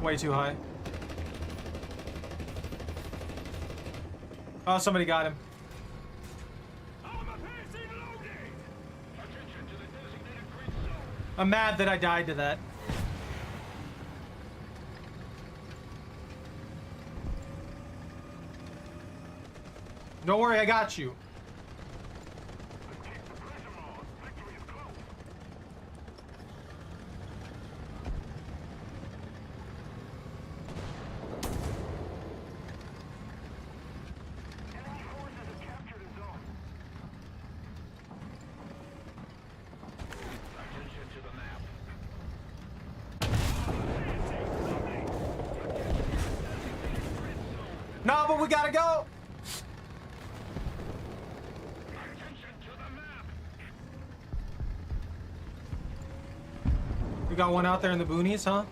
Way too high. Oh, somebody got him. Armor piercing loaded. Attention to the designated grid zone. I'm mad that I died to that. Don't worry, I got you. Let's keep the pressure on. Victory is close. Enemy forces have captured a zone. Attention to the map. No, but we gotta go! Attention to the map. We got one out there in the boonies, huh?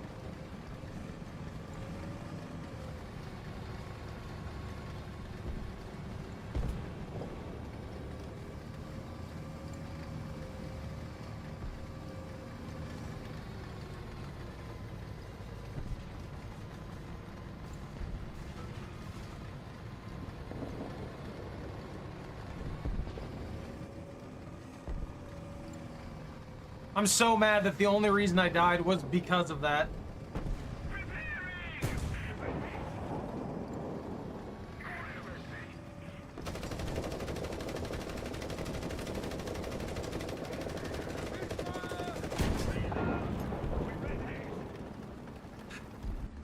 I'm so mad that the only reason I died was because of that.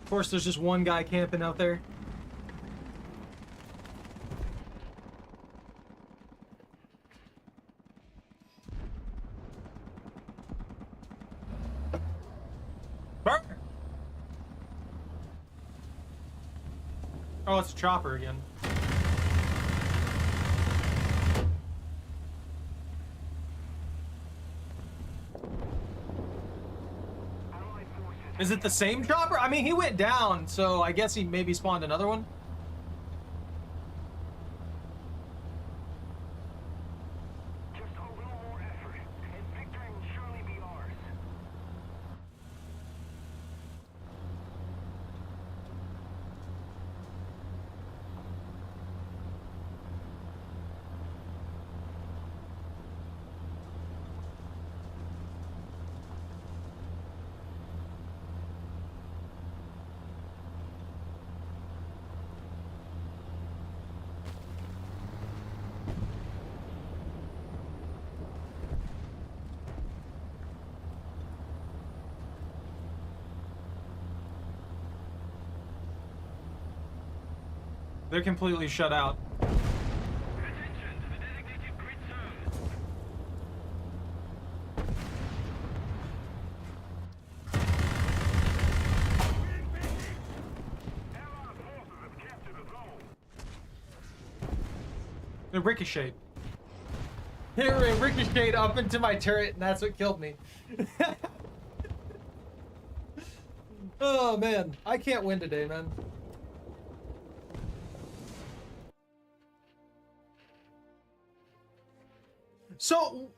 Of course, there's just one guy camping out there. Burn! Oh, it's a chopper again. Allied forces Is it the same chopper? I mean, he went down, so I guess he maybe spawned another one. just a little more effort, and victory will surely be ours. They're completely shut out. Attention to the designated grid zone. Allied forces have captured a zone. It ricocheted. It ricocheted up into my turret, and that's what killed me. Oh man, I can't win today, man. So,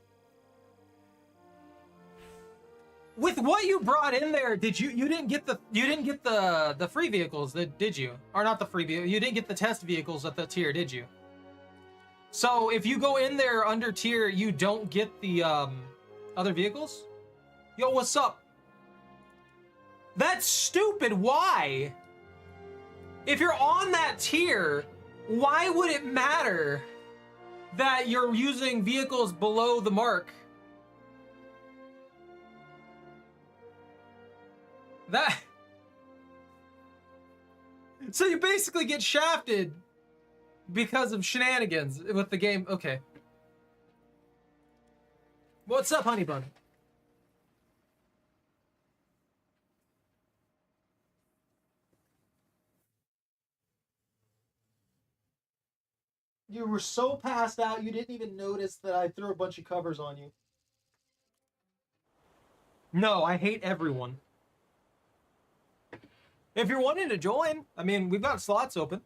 with what you brought in there, did you didn't get the free vehicles, did you? Or not the free vehicle, you didn't get the test vehicles at the tier, did you? So if you go in there under tier, you don't get the other vehicles? Yo, what's up? That's stupid. Why? If you're on that tier, why would it matter that you're using vehicles below the mark? That... So you basically get shafted because of shenanigans with the game. Okay. What's up, honey bun? You were so passed out, you didn't even notice that I threw a bunch of covers on you. No, I hate everyone. If you're wanting to join, I mean, we've got slots open.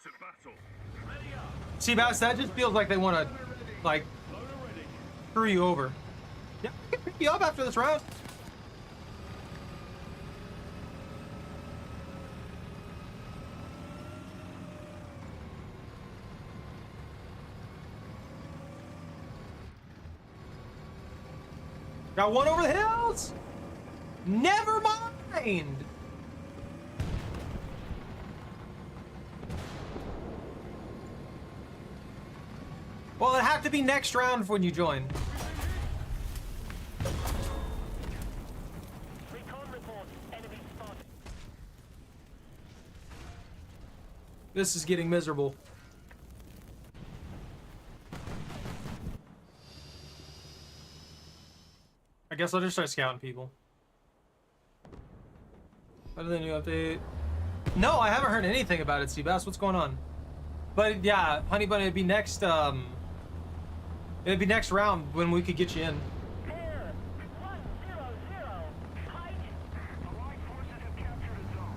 To battle. See, Bass, that just feels like they want to, like, screw you over. Yeah, I can pick you up after this round. Got one over the hills. Never mind. Well, it'd have to be next round when you join. Recon report. Enemy spotted. This is getting miserable. I guess I'll just start scouting people. Better than new update. No, I haven't heard anything about it, Seabass. What's going on? But yeah, Honey Bun, it'd be next round when we could get you in. Air 100. Height. Allied forces have captured a zone.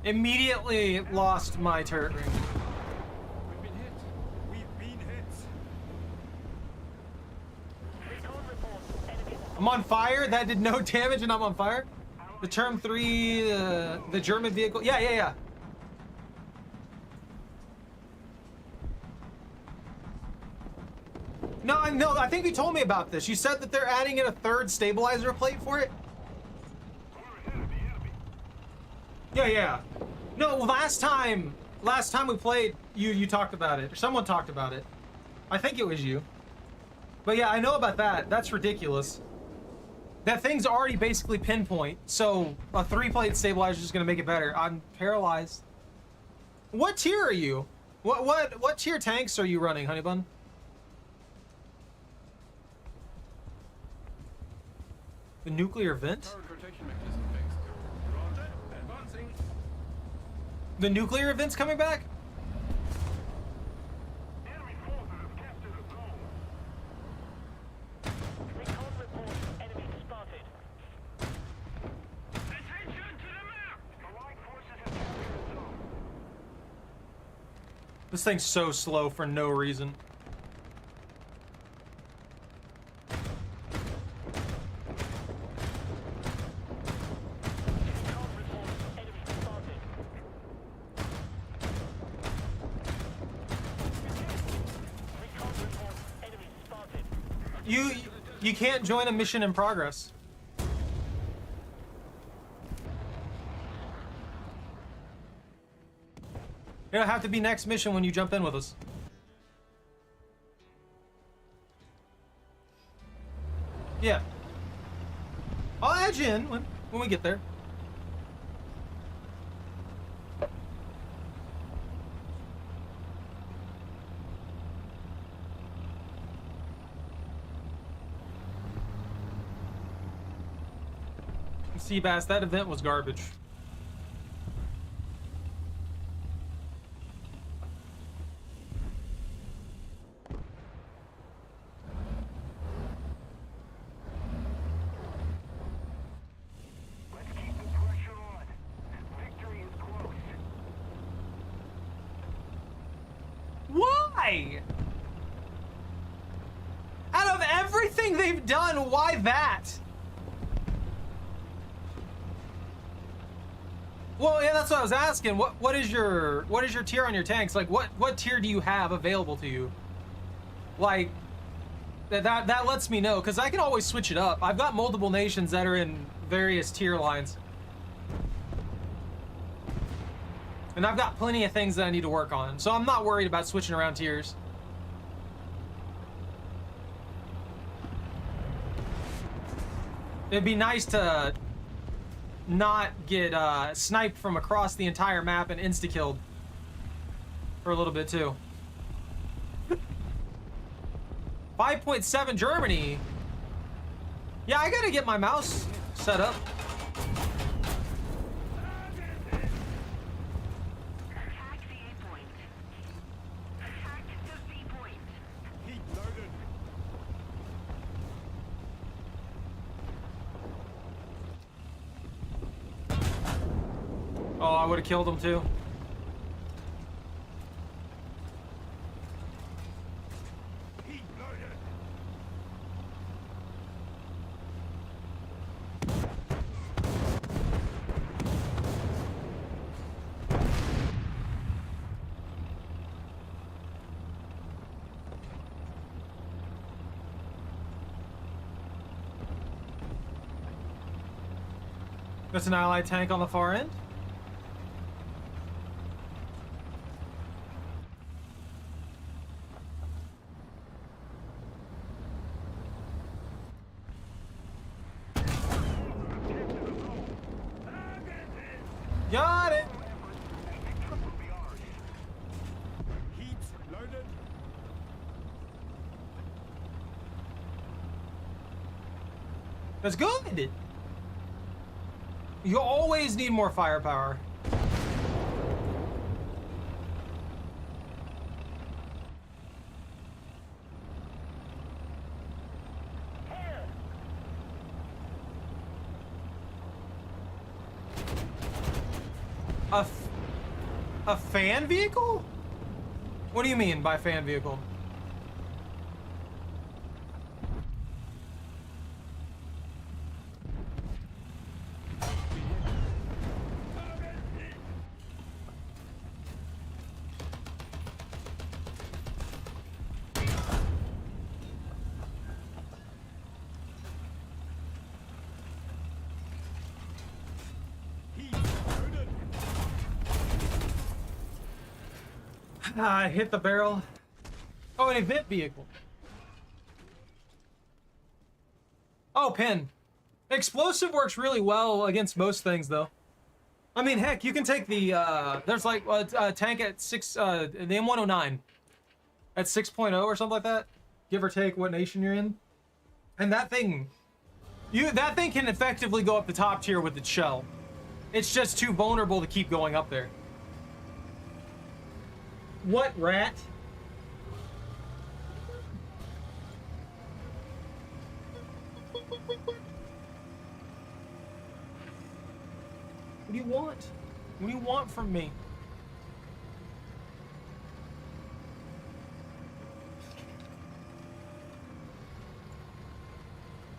Immediately lost my turret ring. We've been hit. We've been hit. Recon report. Enemy I'm on fire. That did no damage, and I'm on fire. The term 3, the German vehicle. Yeah. No, I think you told me about this. You said that they're adding in a third stabilizer plate for it. We're ahead of the enemy. Yeah. No, last time last time we played, you talked about it, or someone talked about it. I think it was you. But yeah, I know about that. That's ridiculous. That thing's already basically pinpoint, so a 3-plate stabilizer is gonna make it better. I'm paralyzed. What tier are you? What tier tanks are you running, Honeybun? The nuclear vent? Turret rotation mechanism fixed. Roger. Advancing. The nuclear vent's coming back? Enemy forces have captured a zone. Recon report enemy spotted. Attention to the map! Allied forces have captured a zone. This thing's so slow for no reason. Recon report enemy spotted. Recon report enemy spotted. You can't join a mission in progress. It'll have to be next mission when you jump in with us. Yeah. I'll add you in when we get there. Seabass, that event was garbage. Let's keep the pressure on. Victory is close. Why? Out of everything they've done, why that? Well, yeah, that's what I was asking. What is your tier on your tanks? Like, what tier do you have available to you? Like, that lets me know, because I can always switch it up. I've got multiple nations that are in various tier lines, and I've got plenty of things that I need to work on, so I'm not worried about switching around tiers. It'd be nice to not get sniped from across the entire map and insta-killed for a little bit too. 5.7 Germany. Yeah, I gotta get my mouse set up. Attack the A point. Attack the B point. Heat loaded. Oh, I would have killed him too. Heat loaded. That's an allied tank on the far end. Got it. Heat loaded. That's good. You always need more firepower. Here. A fan vehicle? What do you mean by fan vehicle? Heat loaded. I hit the barrel. Oh, an event vehicle. Oh, pin. Explosive works really well against most things, though. I mean, heck, you can take the, there's like a tank at the M109 at 6.0 or something like that, give or take what nation you're in. And that thing can effectively go up the top tier with its shell. It's just too vulnerable to keep going up there. What, rat? What do you want? What do you want from me?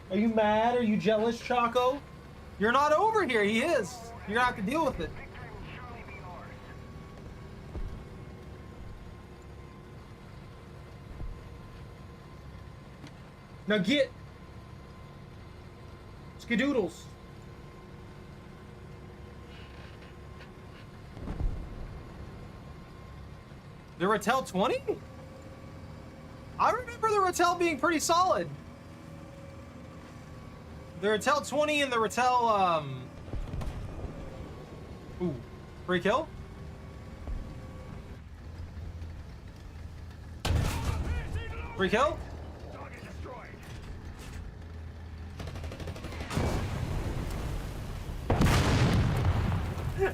Are you mad? Are you jealous, Choco? You're not over here. He is. You're gonna have to deal with it. Victory will surely be ours. Now get Skidoodles. The Rattel 20? I remember the Rattel being pretty solid. The Rattel 20 and the Rattel, ooh, free kill? Free kill? Target destroyed.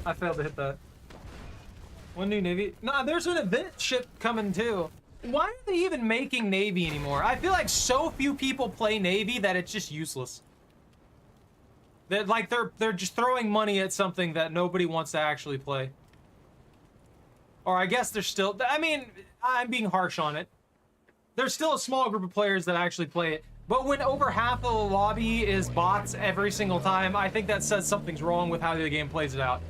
I failed to hit that. One new Navy. Nah, there's an event ship coming too. Why are they even making Navy anymore? I feel like so few people play Navy that it's just useless. That like they're just throwing money at something that nobody wants to actually play. Or I guess there's still, I mean, I'm being harsh on it. There's still a small group of players that actually play it. But when over half of the lobby is bots every single time, I think that says something's wrong with how the game plays it out.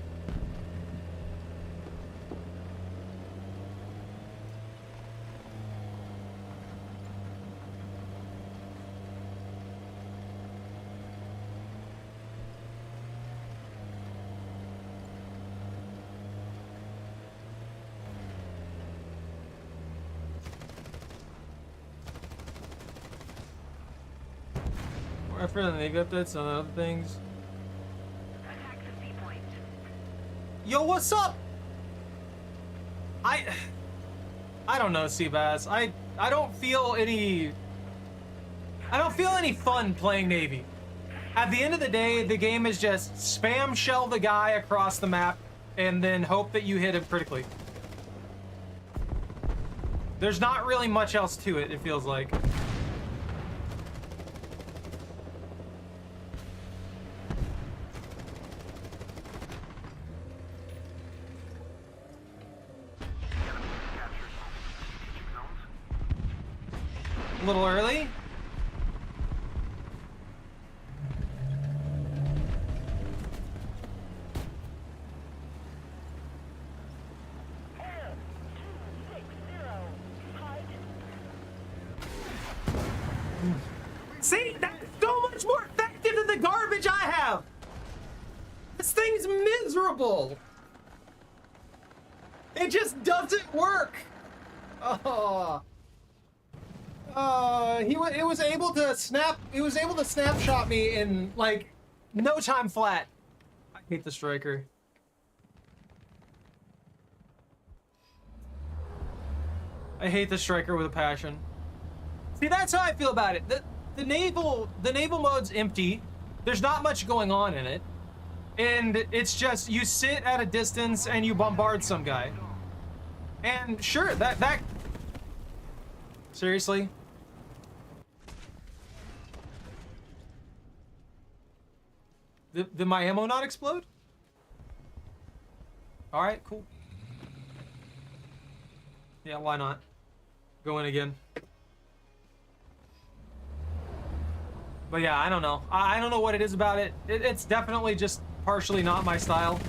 For the Navy updates and other things. Attack the sea point. Yo, what's up? I don't know, Seabass. I don't feel any fun playing Navy. At the end of the day, the game is just spam shell the guy across the map and then hope that you hit him critically. There's not really much else to it, it feels like. A little early. Air 260. Hide. See, that's so much more effective than the garbage I have. This thing's miserable. It just doesn't work. Oh. It was able to snapshot me in like no time flat. I hate the striker. I hate the striker with a passion. See, that's how I feel about it. The naval mode's empty. There's not much going on in it. And it's just you sit at a distance and you bombard some guy. And sure, that seriously? Did my ammo not explode? Alright, cool. Yeah, why not? Go in again. But yeah, I don't know. I don't know what it is about it. It's definitely just partially not my style.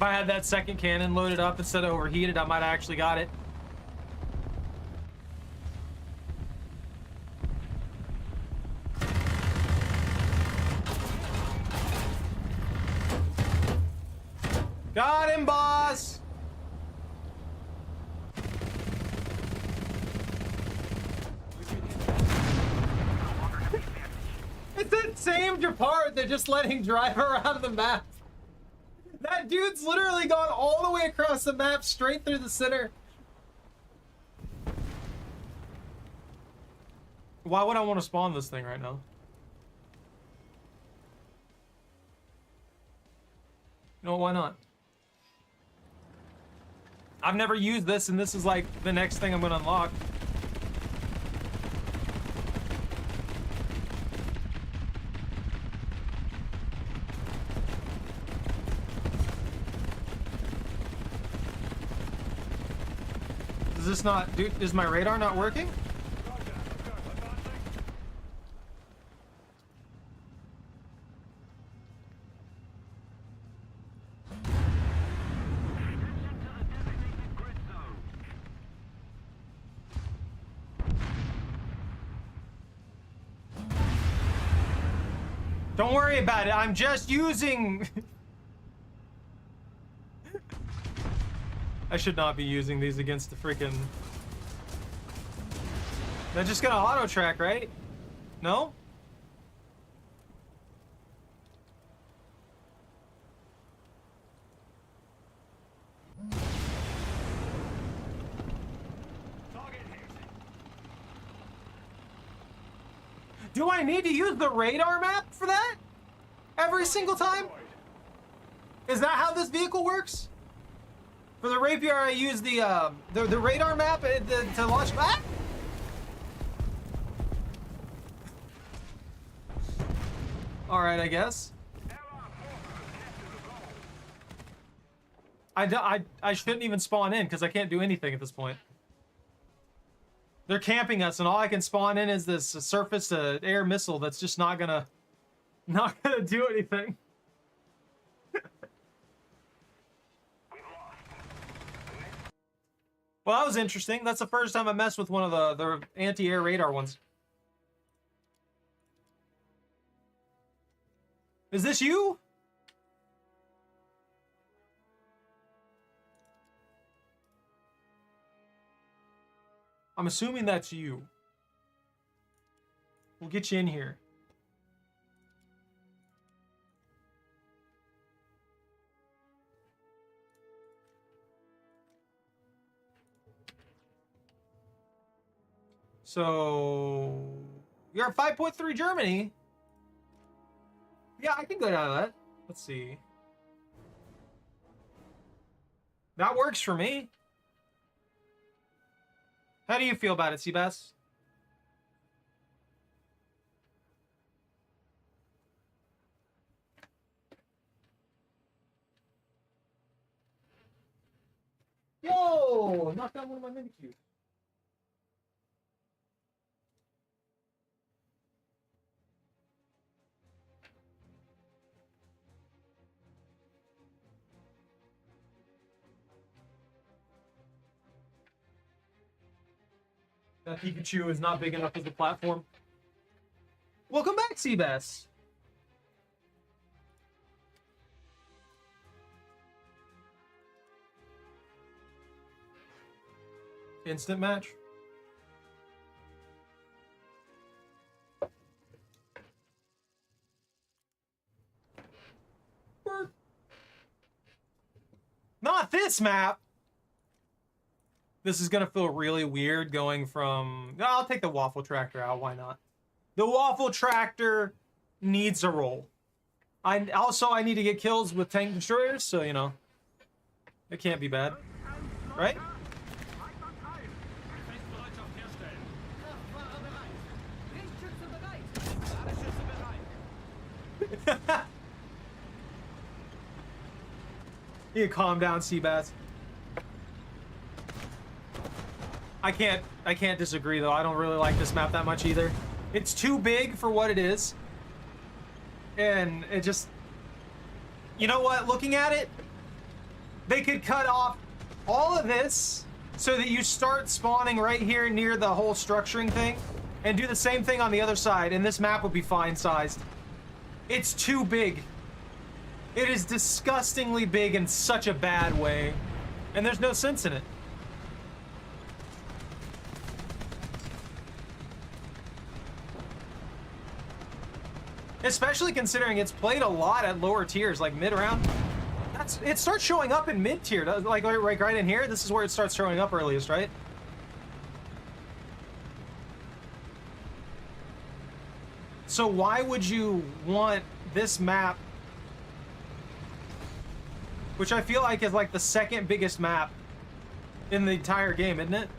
I had that second cannon loaded up instead of overheated, I might have actually got it. Got him, boss! It's that same Japard they're just letting drive around the map. That dude's literally gone all the way across the map, straight through the center. Why would I want to spawn this thing right now? No, why not? I've never used this, and this is like the next thing I'm gonna unlock. Is this not, dude, is my radar not working? Don't worry about it, I'm just using... I should not be using these against the freaking... They're just gonna auto track, right? No? Do I need to use the radar map for that? Every single time? Is that how this vehicle works? For the Rapier, I use the radar map to launch. Ah! All right, I guess. I shouldn't even spawn in because I can't do anything at this point. They're camping us, and all I can spawn in is this surface to air missile that's just not gonna do anything. Well, that was interesting. That's the first time I messed with one of the anti-air radar ones. Is this you? I'm assuming that's you. We'll get you in here. So you're at 5.3 Germany. Yeah, I can go down to that. Let's see. That works for me. How do you feel about it, Seabass? Yo! Knocked down one of my mini cubes. That Pikachu is not big enough as a platform. Welcome back, Seabass. Instant match. Not this map. This is gonna feel really weird going from... No, I'll take the waffle tractor out, why not? The waffle tractor needs a roll. I need to get kills with tank destroyers, so you know. It can't be bad. Right? You calm down, Seabass. I can't disagree though. I don't really like this map that much either. It's too big for what it is. And it just... You know what? Looking at it, They could cut off all of this so that you start spawning right here near the whole structuring thing and do the same thing on the other side, and this map would be fine sized. It's too big. It is disgustingly big in such a bad way, and there's no sense in it. Especially considering it's played a lot at lower tiers, like mid-round. It starts showing up in mid-tier, like right in here. This is where it starts showing up earliest, right? So why would you want this map, which I feel like is like the second biggest map in the entire game, isn't it?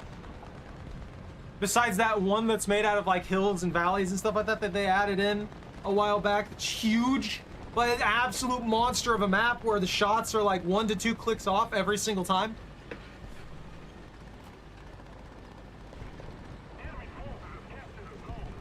Besides that one that's made out of like hills and valleys and stuff like that that they added in a while back. It's huge, but an absolute monster of a map where the shots are like 1 to 2 clicks off every single time. Enemy forces have captured a zone.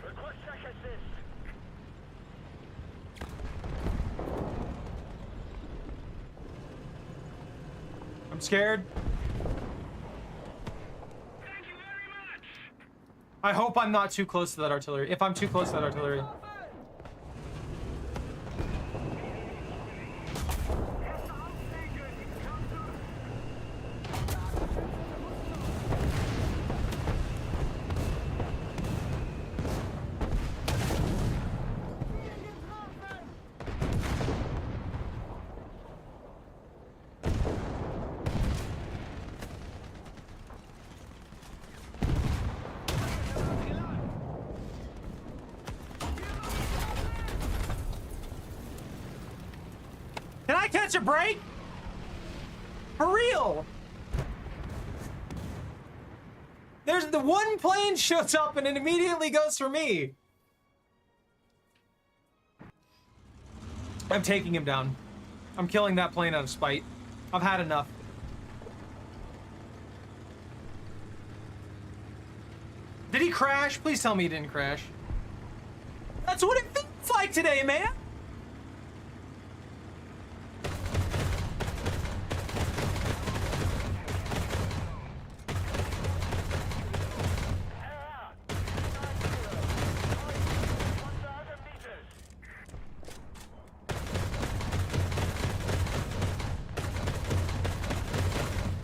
Request check assist. I'm scared. Thank you very much. I hope I'm not too close to that artillery. If I'm too close to that artillery. Can I catch a break? For real? There's the one plane shows up and it immediately goes for me. I'm taking him down. I'm killing that plane out of spite. I've had enough. Did he crash? Please tell me he didn't crash. That's what it feels like today, man.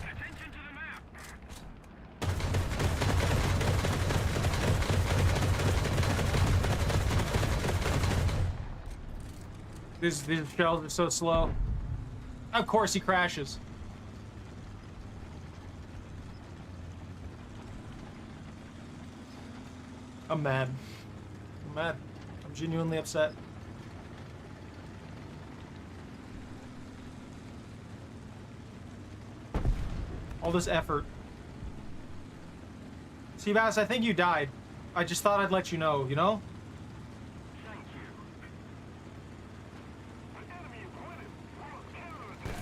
Attention to the map. These shells are so slow. Of course he crashes. I'm mad. I'm mad. I'm genuinely upset. All this effort. Seabass, I think you died. I just thought I'd let you know, you know? Thank you. The enemy is winning. We must counterattack.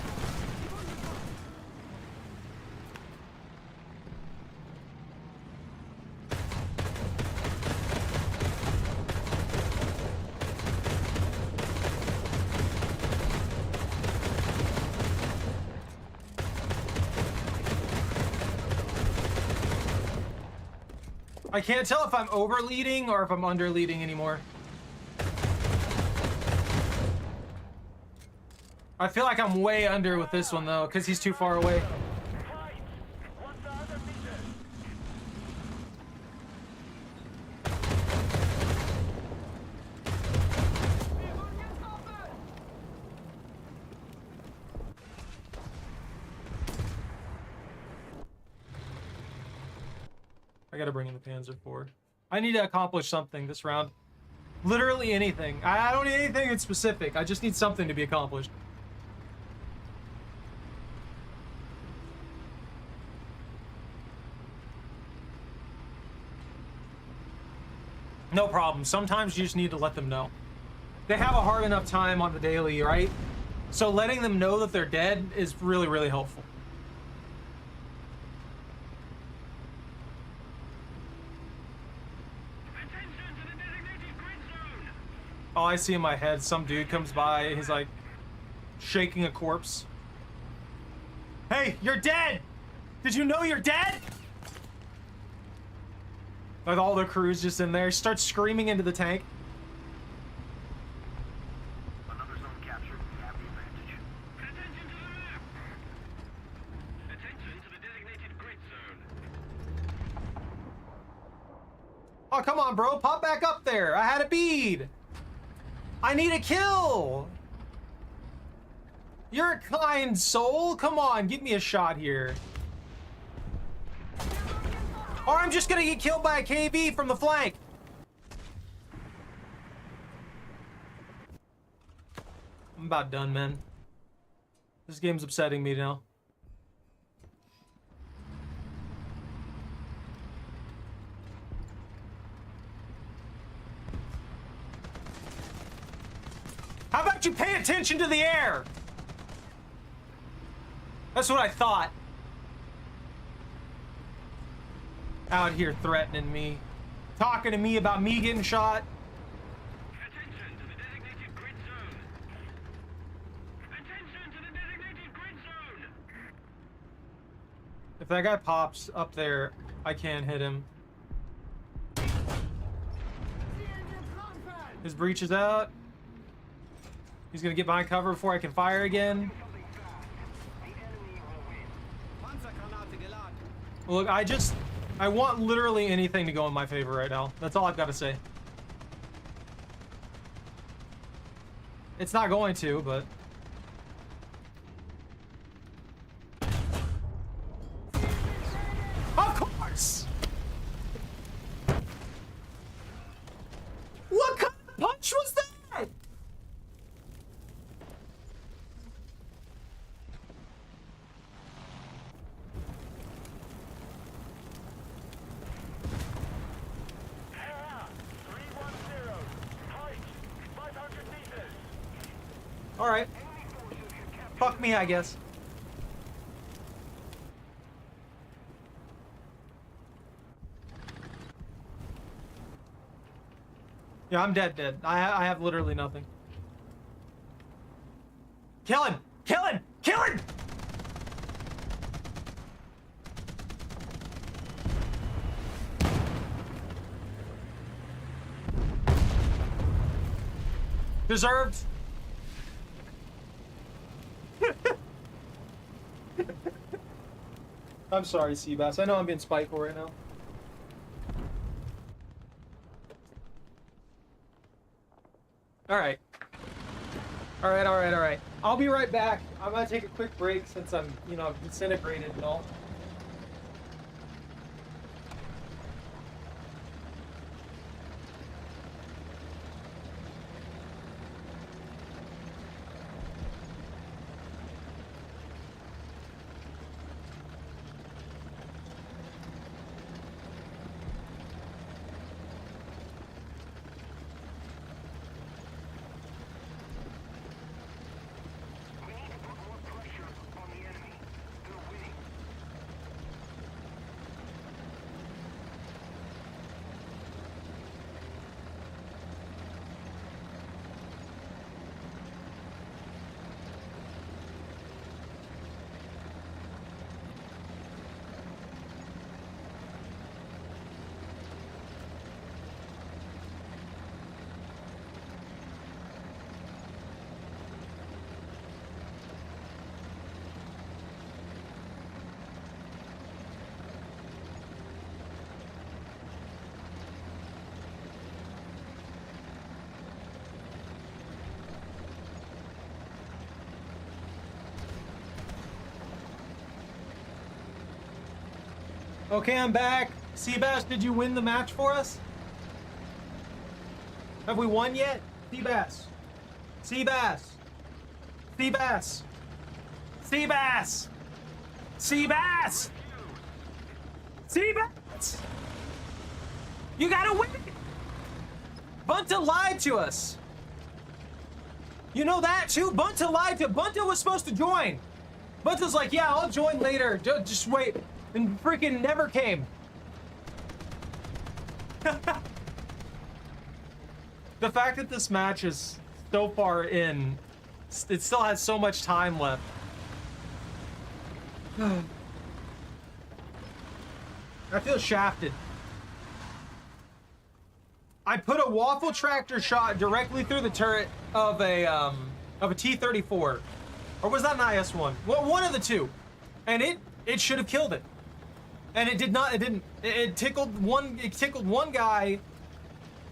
I can't tell if I'm over leading or if I'm under leading anymore. I feel like I'm way under with this one though, because he's too far away. Flight. 1,000 meters. I gotta bring in the Panzer IV. I need to accomplish something this round. Literally anything. I don't need anything in specific. I just need something to be accomplished. No problem. Sometimes you just need to let them know. They have a hard enough time on the daily, right? So letting them know that they're dead is really, really helpful. Attention to the designated grid zone! All I see in my head, some dude comes by, he's like shaking a corpse. Hey, you're dead! Did you know you're dead? With all the crews just in there, starts screaming into the tank. Another zone captured. We have the advantage. Attention to the map! Attention to the designated grid zone. Oh, come on, bro. Pop back up there. I had a bead. I need a kill. You're a kind soul. Come on, give me a shot here. Or I'm just gonna get killed by a KV from the flank. I'm about done, man. This game's upsetting me now. How about you pay attention to the air? That's what I thought. Out here threatening me. Talking to me about me getting shot. Attention to the designated grid zone. Attention to the designated grid zone. If that guy pops up there, I can't hit him. His breach is out. He's gonna get behind cover before I can fire again. Look, I want literally anything to go in my favor right now. That's all I've got to say. It's not going to, but... Of course! What kind of punch was that? Area 310. Height 500 meters. Alright. Fuck me, I guess. Yeah, I'm dead. I have literally nothing. Kill him! Kill him! Kill him! Deserved. I'm sorry, Seabass. I know I'm being spiteful right now. Alright. Alright. I'll be right back. I'm gonna take a quick break since I'm, disintegrated and all. We need to put more pressure on the enemy. They're winning. Okay, I'm back. Seabass, did you win the match for us? Have we won yet? Seabass. Seabass. Seabass. Seabass. Seabass. Seabass. You gotta win. Bunta lied to us. You know that too? Bunta lied to. Bunta was supposed to join. Bunta's like, yeah, I'll join later. Just wait. And freaking never came. The fact that this match is so far in, it still has so much time left. I feel shafted. I put a waffle tractor shot directly through the turret of a T-34, or was that an IS-1? Well, one of the two, and it should have killed it, and it did not. It didn't. It tickled one. It tickled one guy,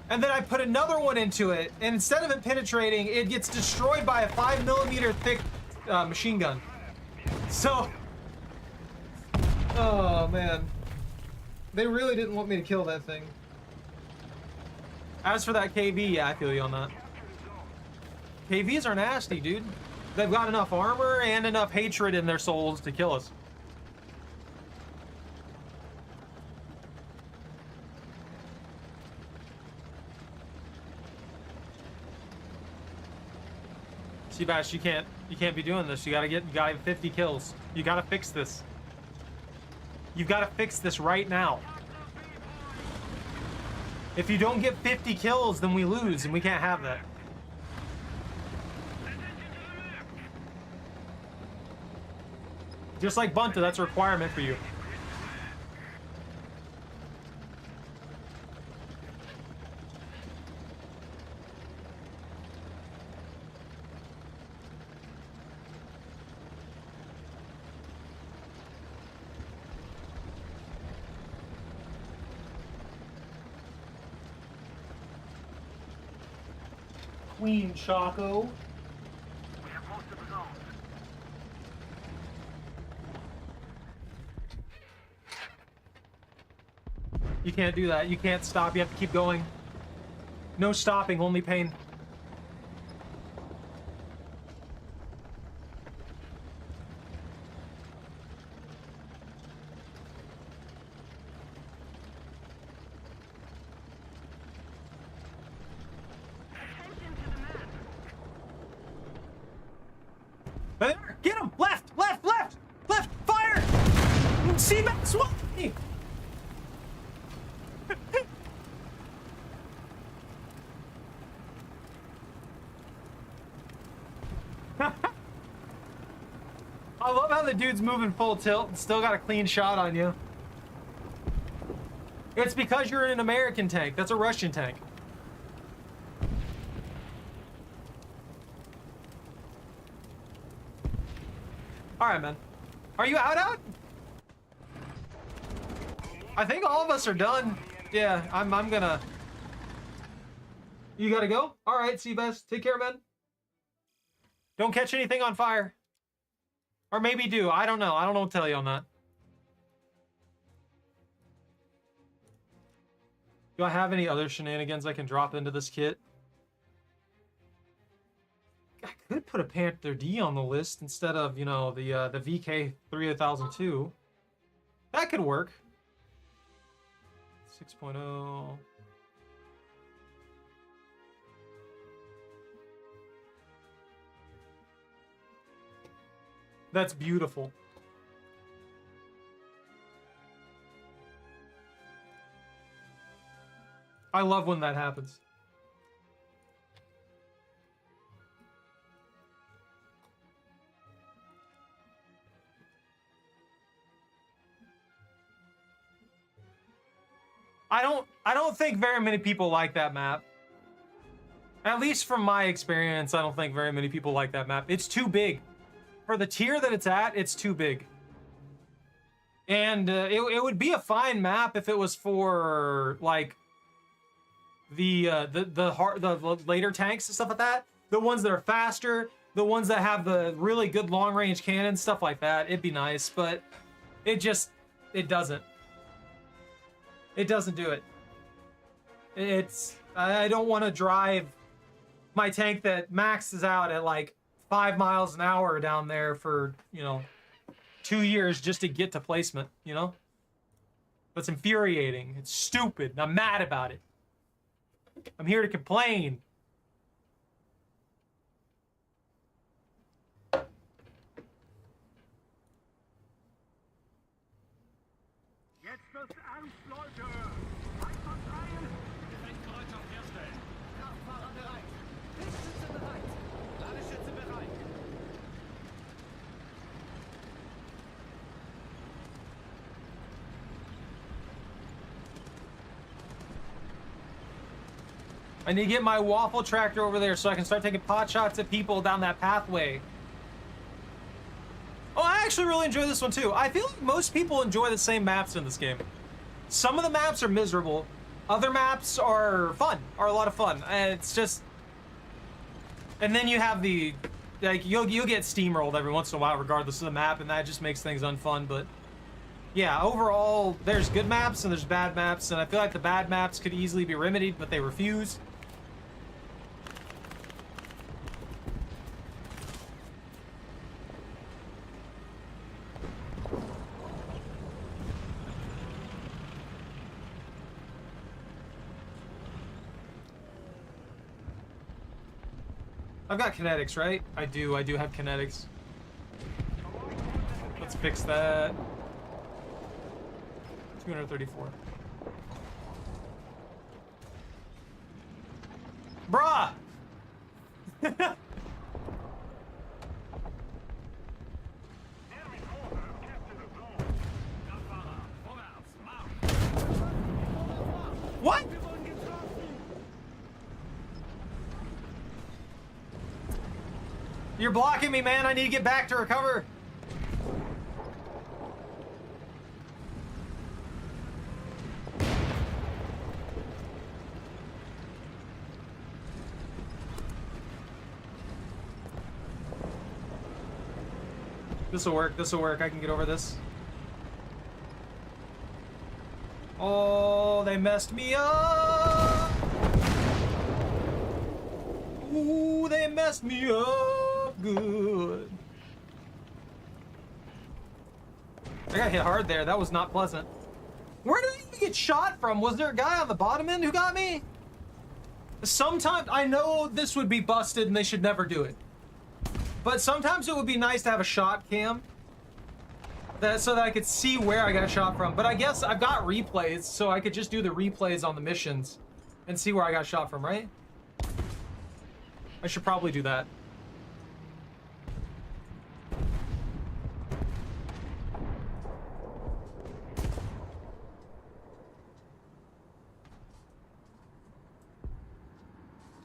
and then I put another one into it, and instead of it penetrating, it gets destroyed by a 5mm thick machine gun. So, oh man, they really didn't want me to kill that thing. As for that KV, yeah, I feel you on that. KVs are nasty, dude. They've got enough armor and enough hatred in their souls to kill us. Seabass, you can't be doing this. You gotta 50 kills. You gotta fix this. You gotta fix this right now. If you don't get 50 kills, then we lose, and we can't have that. Just like Bunta, that's a requirement for you. Queen Choco. We have most of the zones. You can't do that. You can't stop. You have to keep going. No stopping, only pain. There! Get him! Left! Left! Left! Left! Fire! Seabass swap me! I love how the dude's moving full tilt and still got a clean shot on you. It's because you're in an American tank. That's a Russian tank. All right, man. Are you out? I think all of us are done. Yeah, I'm gonna. You gotta go? All right, Seabass. Take care, man. Don't catch anything on fire. Or maybe do. I don't know. I don't know what to tell you on that. Do I have any other shenanigans I can drop into this kit? I could put a Panther D on the list instead of, you know, the VK 3002. That could work. 6.0. That's beautiful. I love when that happens. I don't think very many people like that map. At least from my experience, I don't think very many people like that map. It's too big. For the tier that it's at, it's too big. And it would be a fine map if it was for like the later tanks and stuff like that. The ones that are faster, the ones that have the really good long range cannons, stuff like that. It'd be nice, but it doesn't. It doesn't do it. I don't want to drive my tank that maxes out at like 5 miles an hour down there for, you know, 2 years just to get to placement, you know? That's infuriating. It's stupid. And I'm mad about it. I'm here to complain. Jetzt wird's ernst, Leute! Einsatzreihen! Gefechtsbereitschaft herstellen! Kraftfahrer bereit! Lichtschütze bereit! Ladeschütze bereit! I need to get my waffle tractor over there so I can start taking pot shots at people down that pathway. Oh, I actually really enjoy this one too. I feel like most people enjoy the same maps in this game. Some of the maps are miserable. Other maps are fun, are a lot of fun. And it's just... And then you have the... Like, you'll get steamrolled every once in a while regardless of the map, and that just makes things unfun, but... Yeah, overall, there's good maps and there's bad maps, and I feel like the bad maps could easily be remedied, but they refuse. I've got kinetics, right? I do have kinetics. Let's fix that. 234. Bruh! What? You're blocking me, man. I need to get back to recover. This'll work, this'll work. I can get over this. Oh, they messed me up! Ooh, they messed me up good. I got hit hard there. That was not pleasant. Where did I even get shot from? Was there a guy on the bottom end who got me? Sometimes, I know this would be busted and they should never do it. But sometimes it would be nice to have a shot cam so that I could see where I got shot from. But I guess I've got replays, so I could just do the replays on the missions and see where I got shot from, right? I should probably do that.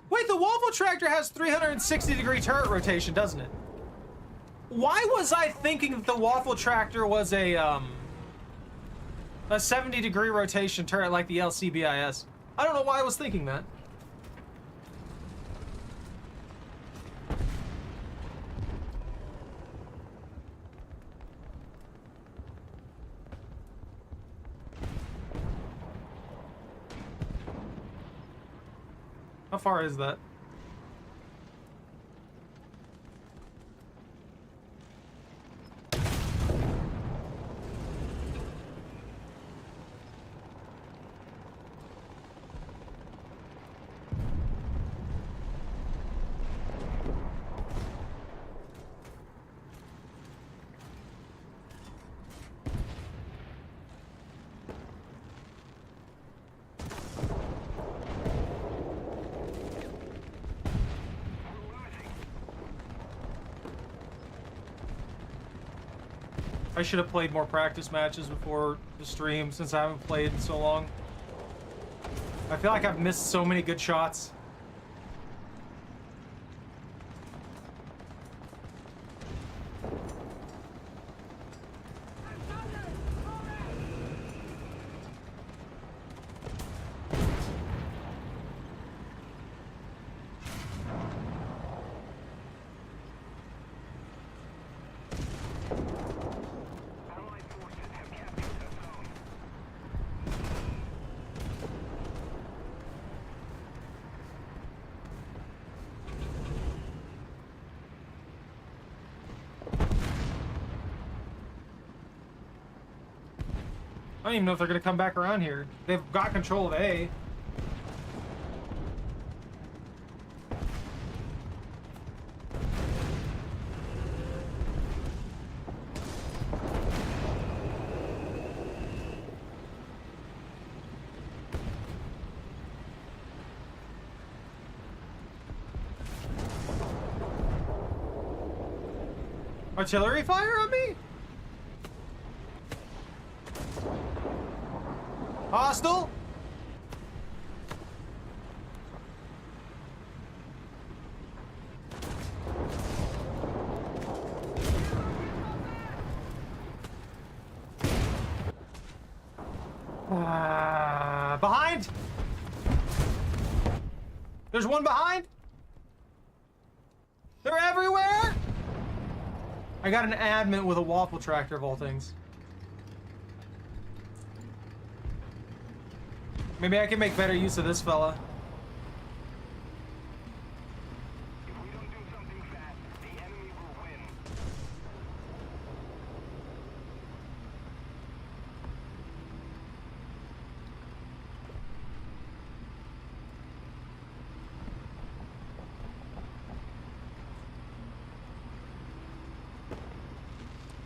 Wait, the waffle tractor has 360-degree turret rotation, doesn't it? Why was I thinking that the waffle tractor was a 70-degree rotation turret like the LCBIS? I don't know why I was thinking that. How far is that? I should have played more practice matches before the stream since I haven't played in so long. I feel like I've missed so many good shots. don't even know if they're gonna come back around here. They've got control of A. Artillery fire on me? Hostile? Behind? There's one behind? They're everywhere? I got an admin with a waffle tractor of all things. Maybe I can make better use of this fella. If we don't do something fast, the enemy will win.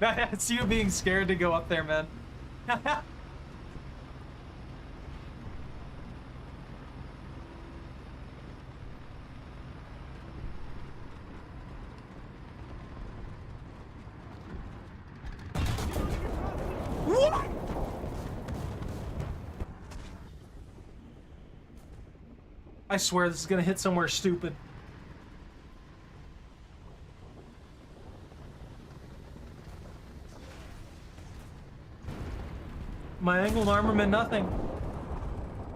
That's you being scared to go up there, man. What? I swear this is gonna hit somewhere stupid. My angled armor meant nothing.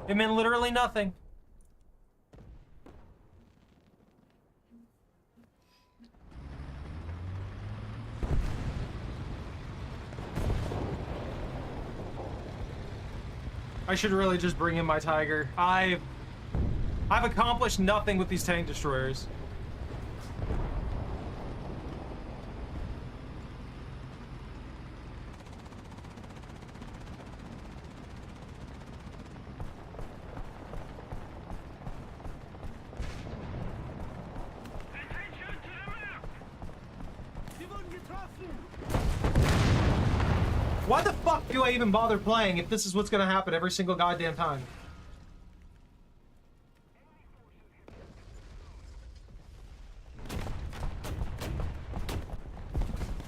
It meant literally nothing. I should really just bring in my Tiger. I've accomplished nothing with these tank destroyers. Why the fuck do I even bother playing if this is what's gonna happen every single goddamn time?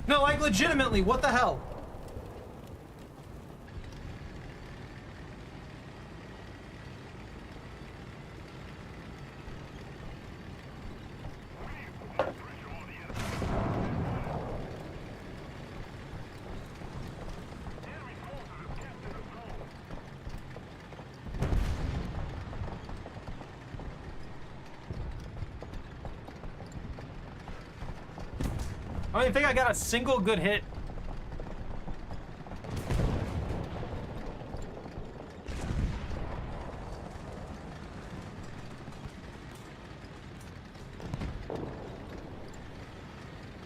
No, like legitimately, what the hell? I don't even think I got a single good hit.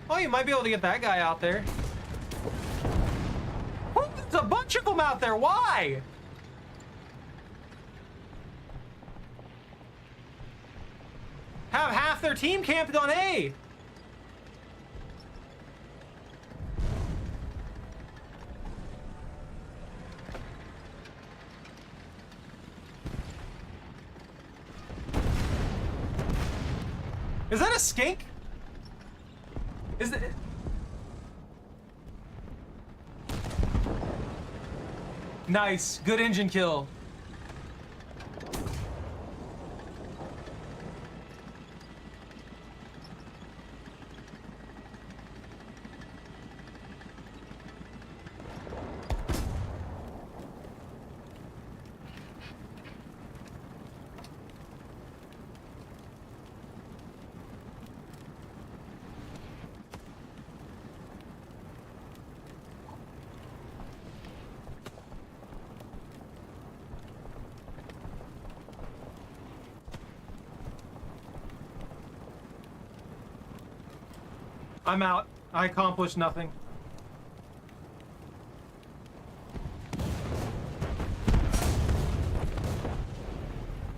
Oh, you might be able to get that guy out there. Oh, there's a bunch of them out there. Why? Have half their team camped on A. Is that a skink? Is it? Nice, good engine kill. I'm out. I accomplished nothing.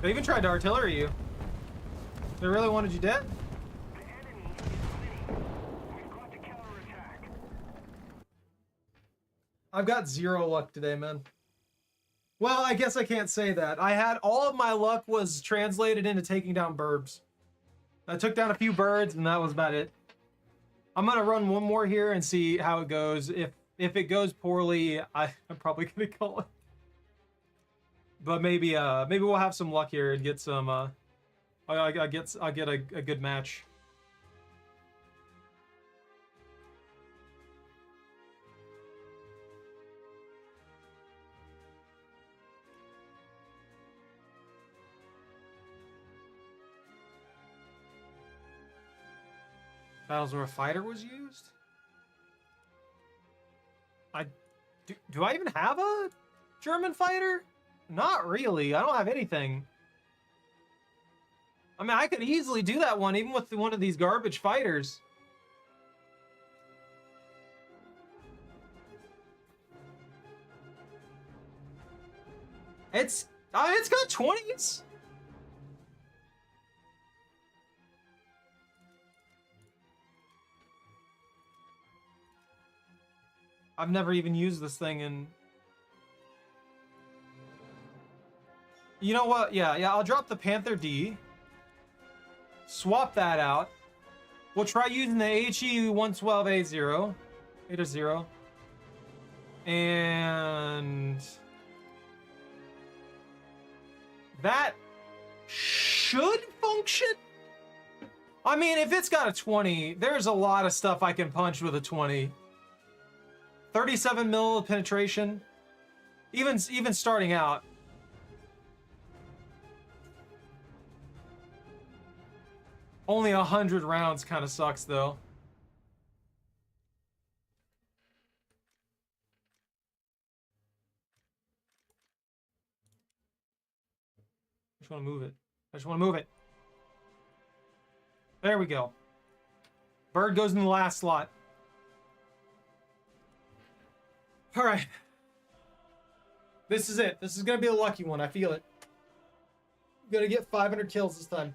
They even tried to artillery you. They really wanted you dead? The enemy is winning. We've got to counterattack. I've got 0 luck today, man. Well, I guess I can't say that. I had all of my luck was translated into taking down burbs. I took down a few birds, and that was about it. I'm gonna run one more here and see how it goes. If it goes poorly, I'm probably gonna call it. But maybe we'll have some luck here and get some. I'll get a good match. Battles where a fighter was used? Do I even have a German fighter? Not really. I don't have anything. I mean, I could easily do that one, even with one of these garbage fighters. It's got 20s. I've never even used this thing in... You know what? Yeah, I'll drop the Panther D. Swap that out. We'll try using the HE-112A0. 8-0. And... that should function? I mean, if it's got a 20, there's a lot of stuff I can punch with a 20. 37 mil penetration. Even starting out. Only 100 rounds kind of sucks though. I just want to move it. I just want to move it. There we go. Bird goes in the last slot. All right. This is it. This is going to be a lucky one. I feel it. I'm going to get 500 kills this time.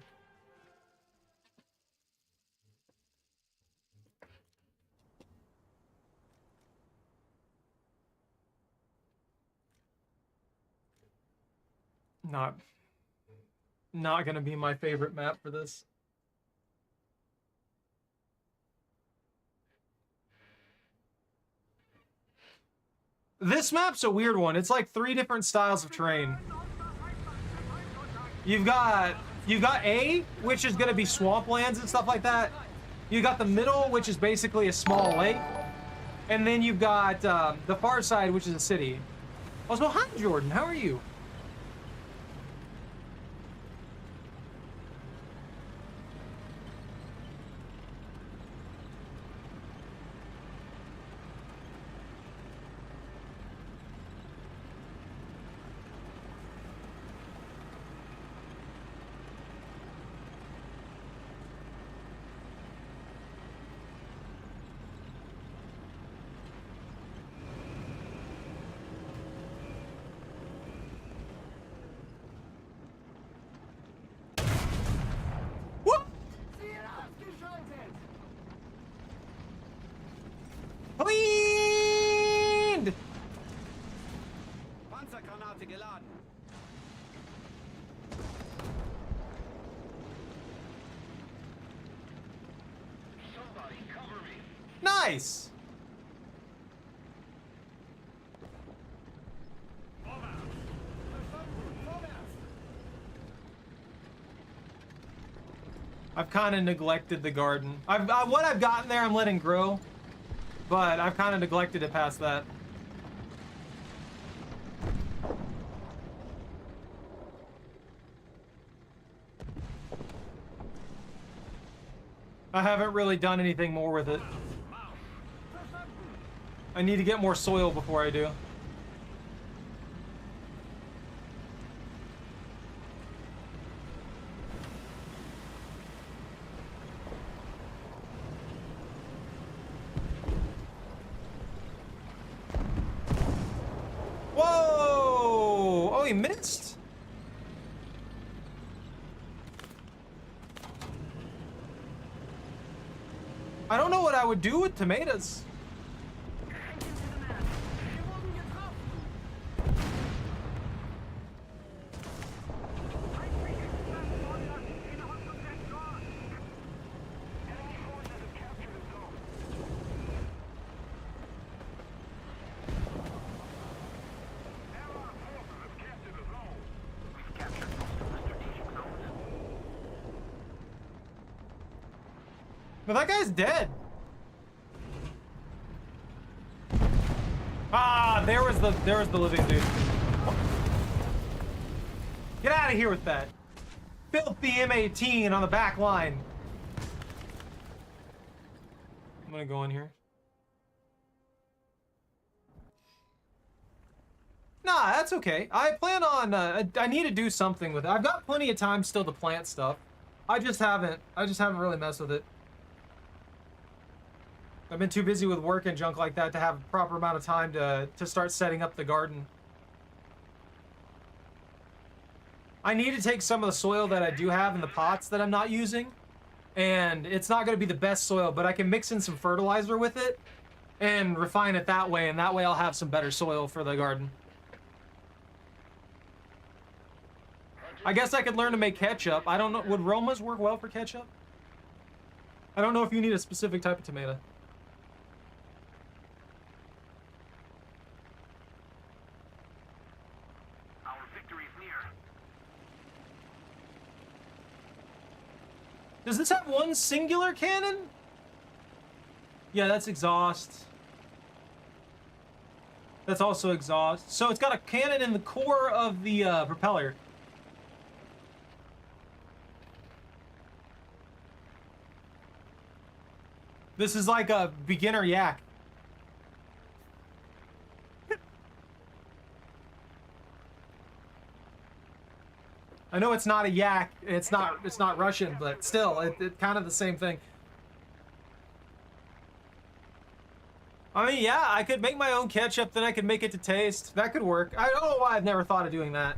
Not going to be my favorite map for this. This map's a weird one. It's like 3 different styles of terrain. You've got A, which is going to be swamplands and stuff like that. You got the middle, which is basically a small lake. And then you've got the far side, which is a city. Oh, so hi, Jordan. How are you? Cleaned! Panzergranate geladen. Somebody cover me. Nice! I've kind of neglected the garden. What I've gotten there, I'm letting grow. But I've kind of neglected it past that. I haven't really done anything more with it. I need to get more soil before I do. Whoa! Oh, he missed? would do with tomatoes. But that guy's dead. Ah, there was the living dude. Get out of here with that. Filthy M18 on the back line. I'm gonna go in here. Nah, that's okay. I plan on, I need to do something with it. I've got plenty of time still to plant stuff. I just haven't really messed with it. I've been too busy with work and junk like that to have a proper amount of time to start setting up the garden. I need to take some of the soil that I do have in the pots that I'm not using, and it's not going to be the best soil, but I can mix in some fertilizer with it and refine it that way, and that way I'll have some better soil for the garden. I guess I could learn to make ketchup. I don't know, would Romas work well for ketchup? I don't know if you need a specific type of tomato. Does this have one singular cannon? Yeah, that's exhaust. That's also exhaust. So it's got a cannon in the core of the propeller. This is like a beginner yak. I know it's not a yak, it's not Russian, but still, it's kind of the same thing. I mean, yeah, I could make my own ketchup, then I could make it to taste. That could work. I don't know why I've never thought of doing that.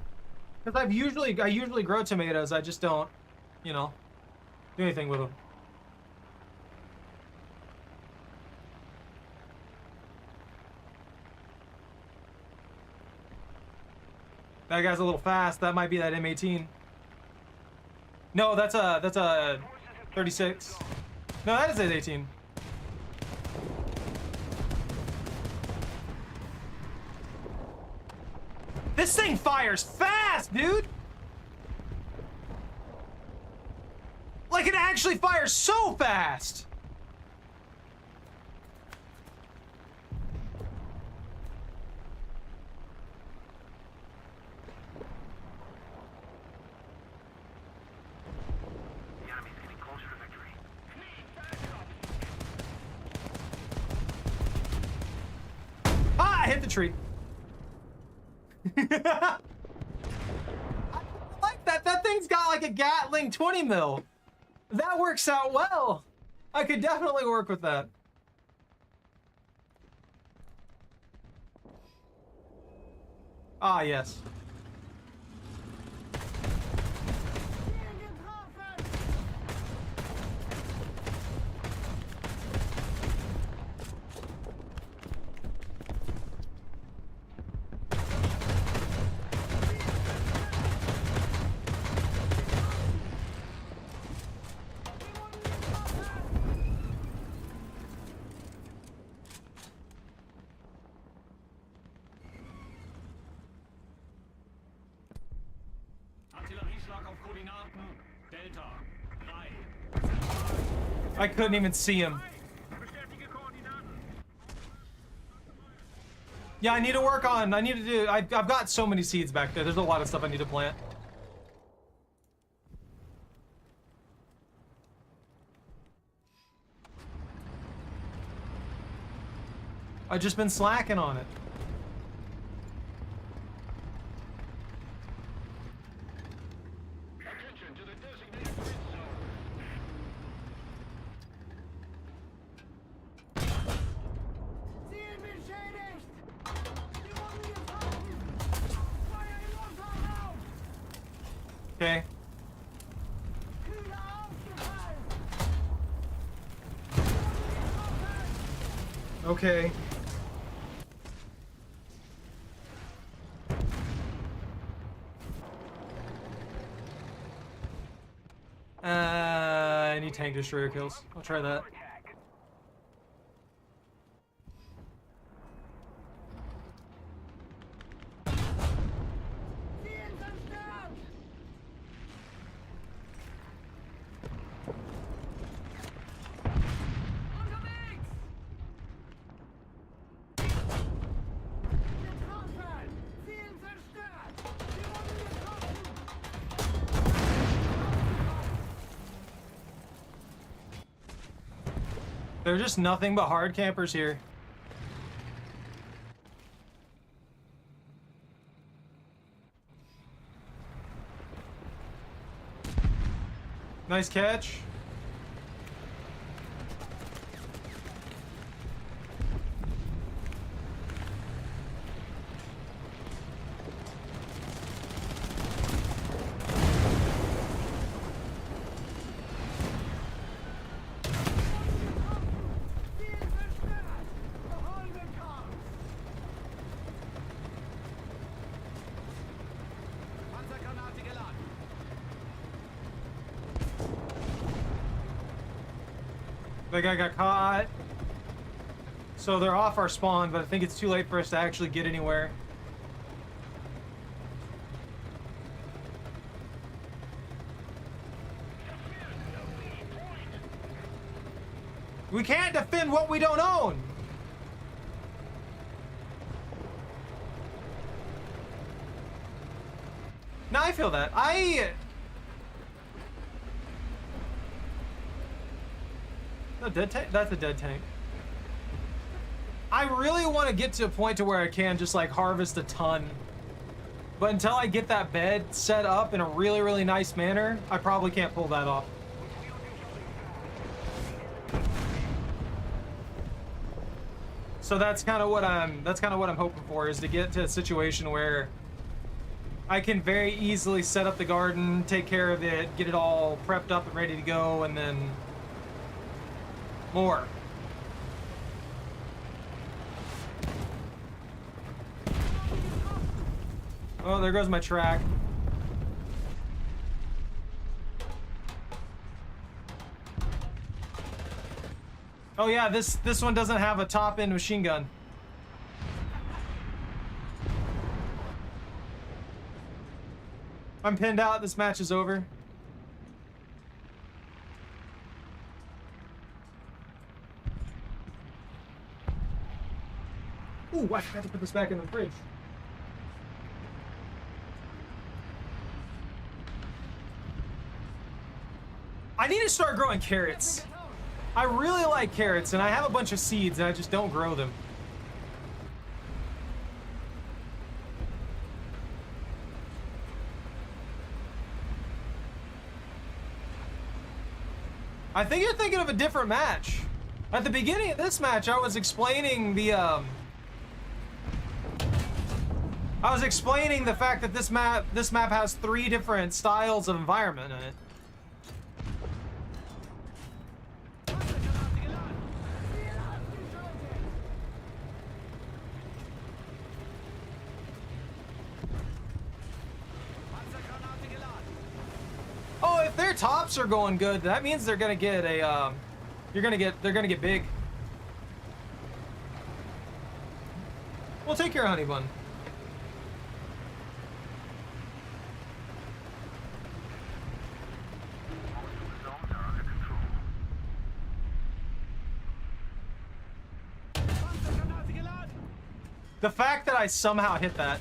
Because I usually grow tomatoes, I just don't, you know, do anything with them. That guy's a little fast. That might be that M18. No, that's a 36. No, that is an 18. This thing fires fast, dude! Like, it actually fires so fast! Ah, I hit the tree. I like that. That thing's got like a Gatling 20 mil. That works out well. I could definitely work with that. Ah, yes. Artillerieschlag auf Koordinaten Delta 3. I couldn't even see him. Bestätige Koordinaten. Yeah, I need to work on, I've got so many seeds back there. There's a lot of stuff I need to plant. I've just been slacking on it. Attention to the designated red zone. Ziel beschädigt! Die wurden getroffen! Feuer im Unterraum! Okay. Kühler aufgefallen! Okay. I need tank destroyer kills. I'll try that. Attack. They're just nothing but hard campers here. Nice catch. That guy got caught. So they're off our spawn, but I think it's too late for us to actually get anywhere. We can't defend what we don't own. Now I feel that. No, dead tank? That's a dead tank. I really want to get to a point to where I can just like harvest a ton. But until I get that bed set up in a really, really nice manner, I probably can't pull that off. So that's kind of what I'm hoping for, is to get to a situation where I can very easily set up the garden, take care of it, get it all prepped up and ready to go, and then more. Oh, there goes my track. Oh yeah, this one doesn't have a top-end machine gun. I'm pinned out. This match is over. Ooh, I forgot to put this back in the fridge. I need to start growing carrots. I really like carrots, and I have a bunch of seeds, and I just don't grow them. I think you're thinking of a different match. At the beginning of this match, I was explaining the fact that this map has 3 different styles of environment in it. Oh, if their tops are going good, that means they're gonna get a they're gonna get big. We'll take your honey bun. The fact that I somehow hit that.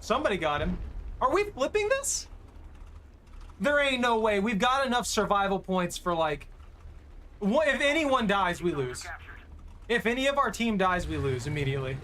Somebody got him. Are we flipping this? There ain't no way. We've got enough survival points for like... If anyone dies, we lose. If any of our team dies, we lose immediately.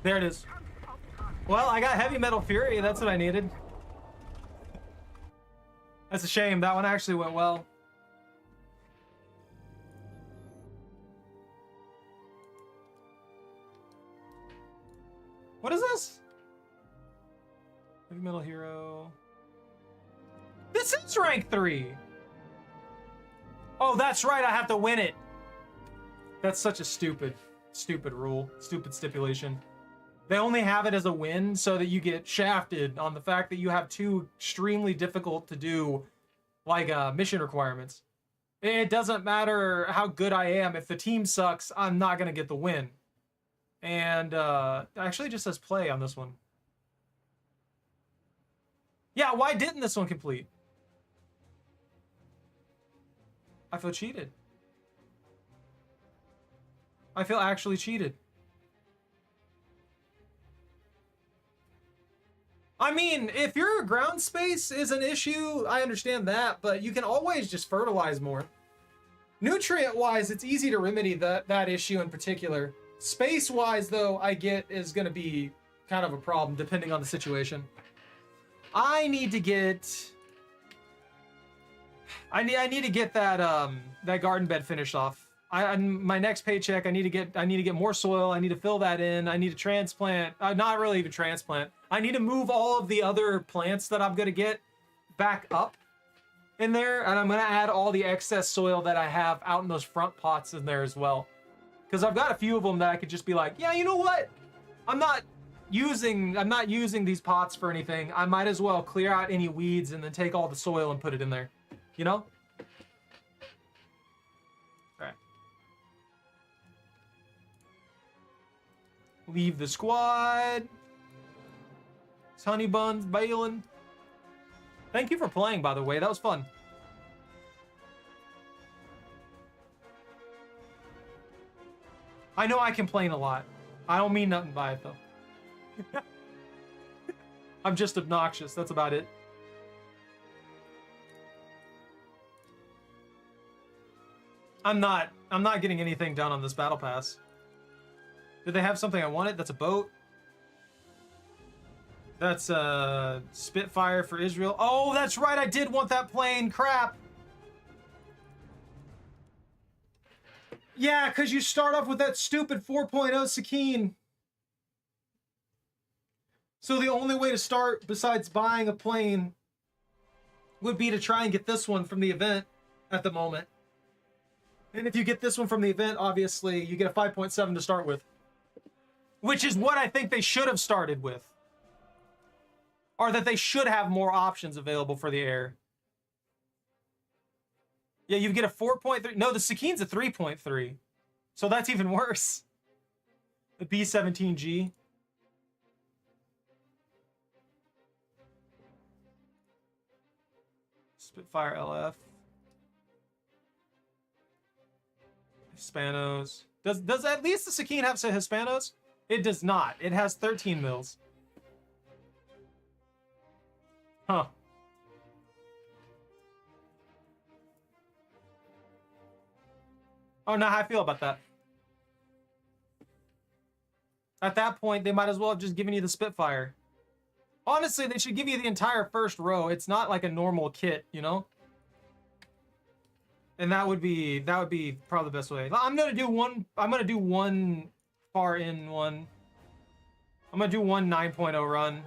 There it is. Well, I got Heavy Metal Fury. That's what I needed. That's a shame. That one actually went well. What is this? Heavy Metal Hero. This is rank 3. Oh, that's right. I have to win it. That's such a stupid rule. Stupid stipulation. They only have it as a win so that you get shafted on the fact that you have 2 extremely difficult to do, like, mission requirements. It doesn't matter how good I am. If the team sucks, I'm not going to get the win. And, actually it just says play on this one. Yeah, why didn't this one complete? I feel cheated. I feel actually cheated. I mean, if your ground space is an issue, I understand that, but you can always just fertilize more. Nutrient-wise, it's easy to remedy that issue in particular. Space-wise, though, I get is going to be kind of a problem depending on the situation. I need to get... I need to get that that garden bed finished off. My next paycheck, I need to get more soil. I need to fill that in. I need to transplant. Not really even transplant. I need to move all of the other plants that I'm gonna get back up in there, and I'm gonna add all the excess soil that I have out in those front pots in there as well. Because I've got a few of them that I could just be like, yeah, you know what? I'm not using these pots for anything. I might as well clear out any weeds and then take all the soil and put it in there. You know? Alright. Leave the squad. It's Honey Buns bailing. Thank you for playing, by the way. That was fun. I know I complain a lot. I don't mean nothing by it, though. I'm just obnoxious. That's about it. I'm not getting anything done on this battle pass. Did they have something I wanted? That's a boat. That's a Spitfire for Israel. Oh, that's right. I did want that plane. Crap. Yeah, because you start off with that stupid 4.0 Sakine. So the only way to start besides buying a plane would be to try and get this one from the event at the moment. And if you get this one from the event, obviously, you get a 5.7 to start with. Which is what I think they should have started with. Or that they should have more options available for the air. Yeah, you get a 4.3. No, the Sakine's a 3.3. So that's even worse. The B-17G. Spitfire LF. Hispanos. Does at least the Sakine have some Hispanos? It does not. It has 13 mils. Huh. Oh, now how I feel about that. At that point, they might as well have just given you the Spitfire. Honestly, they should give you the entire first row. It's not like a normal kit, you know? And that would be probably the best way. I'm gonna do one far in one. I'm gonna do one 9.0 run.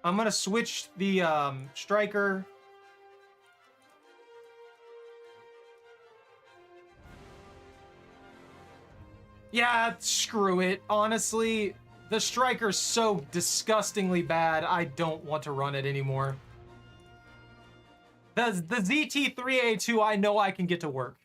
I'm gonna switch the striker. Yeah, screw it. Honestly, the striker's so disgustingly bad, I don't want to run it anymore. The ZT-3A2, I know I can get to work.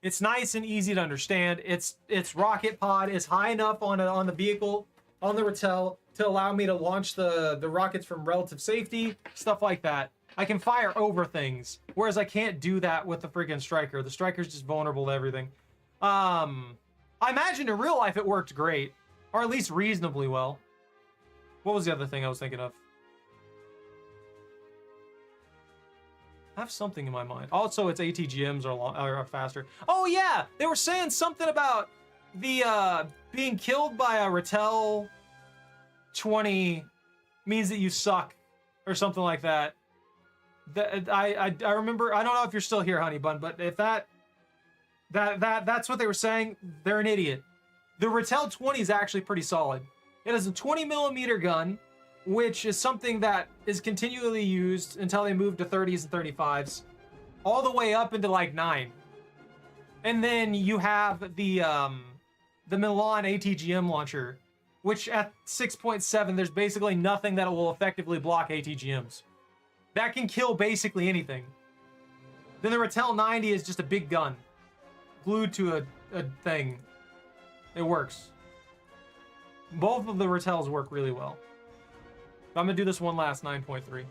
It's nice and easy to understand. Its rocket pod is high enough on the vehicle, on the Ratel, to allow me to launch the rockets from relative safety, stuff like that. I can fire over things, whereas I can't do that with the freaking striker. The striker's just vulnerable to everything. I imagine in real life it worked great, or at least reasonably well. What was the other thing I was thinking of? I have something in my mind. Also, its ATGMs are faster. Oh yeah, they were saying something about the being killed by a Rattel 20 means that you suck or something like that. I remember, I don't know if you're still here, Honey Bun, but if that's what they were saying, they're an idiot. The Rattel 20 is actually pretty solid. It has a 20mm gun, which is something that is continually used until they move to 30s and 35s, all the way up into like 9. And then you have the Milan ATGM launcher, which at 6.7, there's basically nothing that will effectively block ATGMs. That can kill basically anything. Then the Rattel 90 is just a big gun, glued to a thing. It works. Both of the Rattels work really well. I'm gonna do this one last 9.3.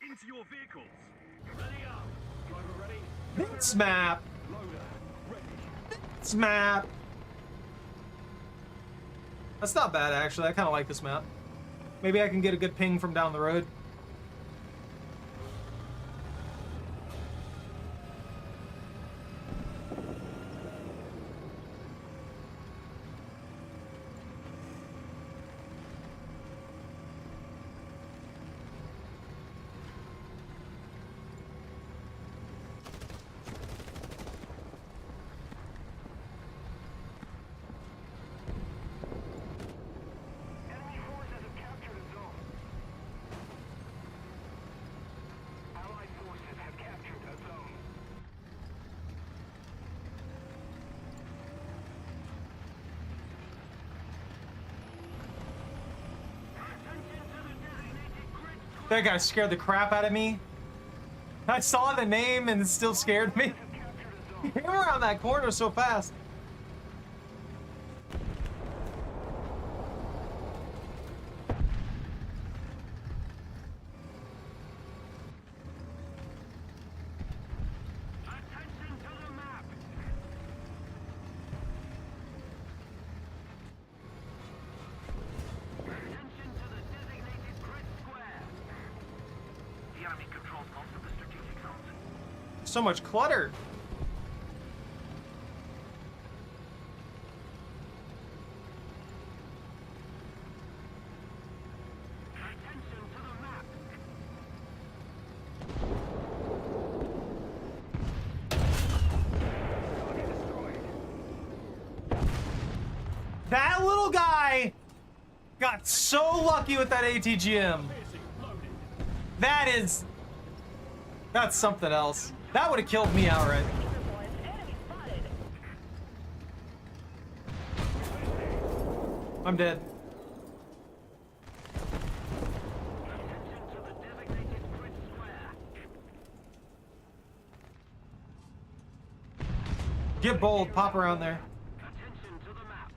Into your vehicles. Ready up. Driver ready. This map. Loader ready. This map. That's not bad, actually. I kind of like this map. Maybe I can get a good ping from down the road. Enemy forces have captured a zone. Allied forces have captured a zone. That guy scared the crap out of me. I saw the name and it still scared me. He came around that corner so fast. Attention to the map. Attention to the designated grid square. The enemy controls most of the strategic zones. So much clutter. Attention to the map. Target destroyed. That little guy got so lucky with that ATGM. That's something else. That would have killed me outright. Enemy spotted. I'm dead. Attention to the designated grid square. Get bold, pop around there. Attention to the map.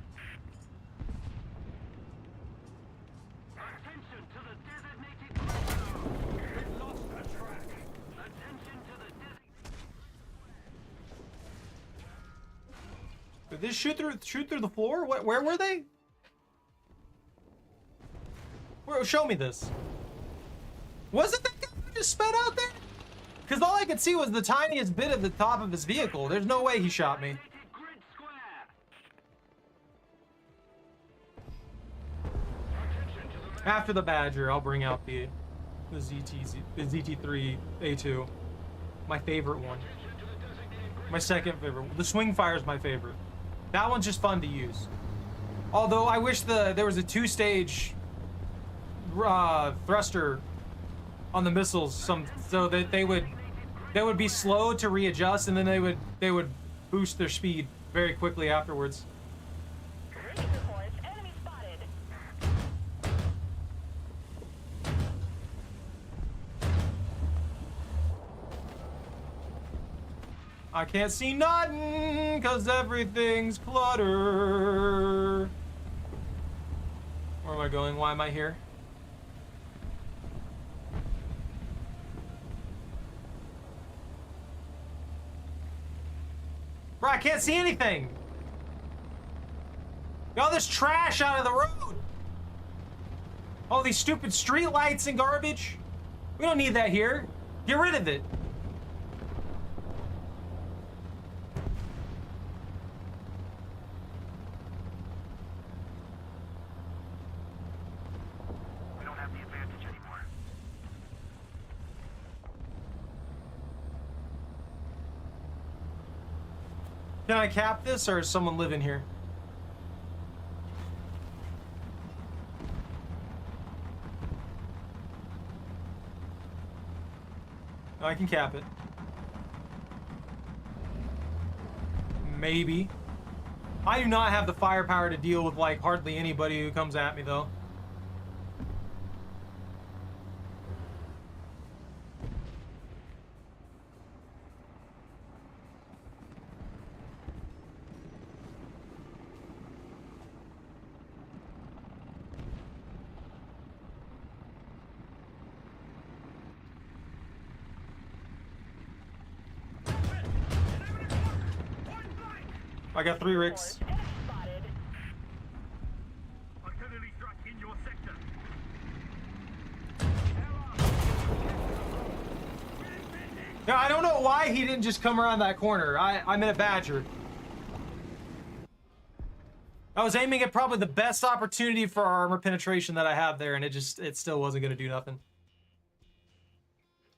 Attention to the designated grid zone. We lost the track. Attention to the designated. Did they shoot through the floor? Where were they? Show me this. Was it that guy who just sped out there? Because all I could see was the tiniest bit of the top of his vehicle. There's no way he shot me. Designated grid square. Attention to the map. After the Badger, I'll bring out the ZT3 A2. My favorite one. My second favorite. The Swing Fire is my favorite. That one's just fun to use. Although I wish there was a 2-stage thruster on the missiles, so that they would be slow to readjust, and then they would boost their speed very quickly afterwards. Ranger reports enemy spotted. I can't see nothing, cause everything's clutter. Where am I going? Why am I here? Bro, I can't see anything. Get all this trash out of the road. All these stupid street lights and garbage. We don't need that here. Get rid of it. We don't have the advantage anymore. Can I cap this, or is someone living here? I can cap it. Maybe. I do not have the firepower to deal with, like, hardly anybody who comes at me, though. I got 3 ricks. Enemy spotted. Artillery strike in your sector. Now, I don't know why he didn't just come around that corner. I'm in a Badger. I was aiming at probably the best opportunity for armor penetration that I have there, and it still wasn't going to do nothing.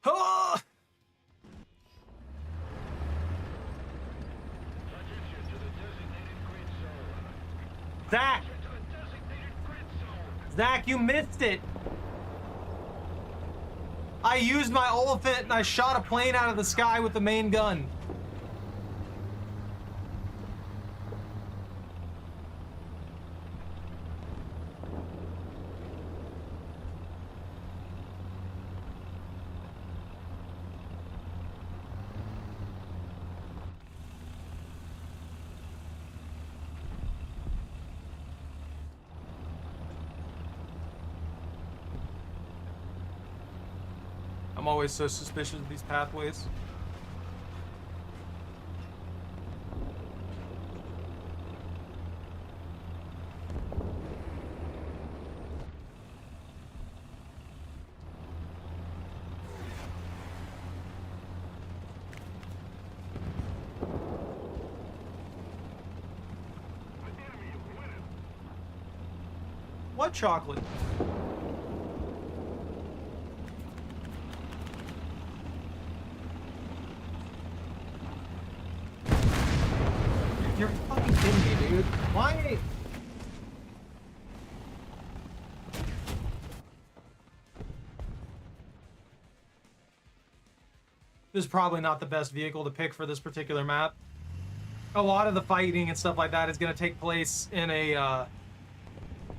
Ah! Zach! Zach, you missed it! I used my elephant and I shot a plane out of the sky with the main gun. I'm always so suspicious of these pathways. What chocolate? You're fucking kidding me, dude. Why? This is probably not the best vehicle to pick for this particular map. A lot of the fighting and stuff like that is going to take place in a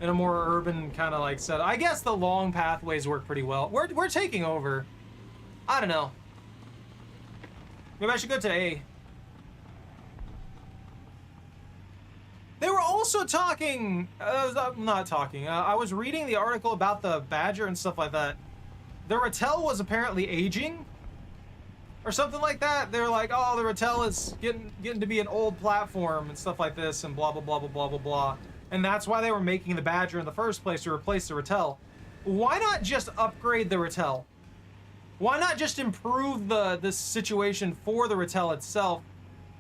more urban kind of like setup. I guess the long pathways work pretty well. We're taking over. I don't know. Maybe I should go to A. They were also talking, not talking, I was reading the article about the Badger and stuff like that. The Rattel was apparently aging, or something like that. They're like, oh, the Rattel is getting to be an old platform and stuff like this, and blah, blah, blah, blah, blah, blah, blah. And that's why they were making the Badger in the first place, to replace the Rattel. Why not just upgrade the Rattel? Why not just improve the situation for the Rattel itself,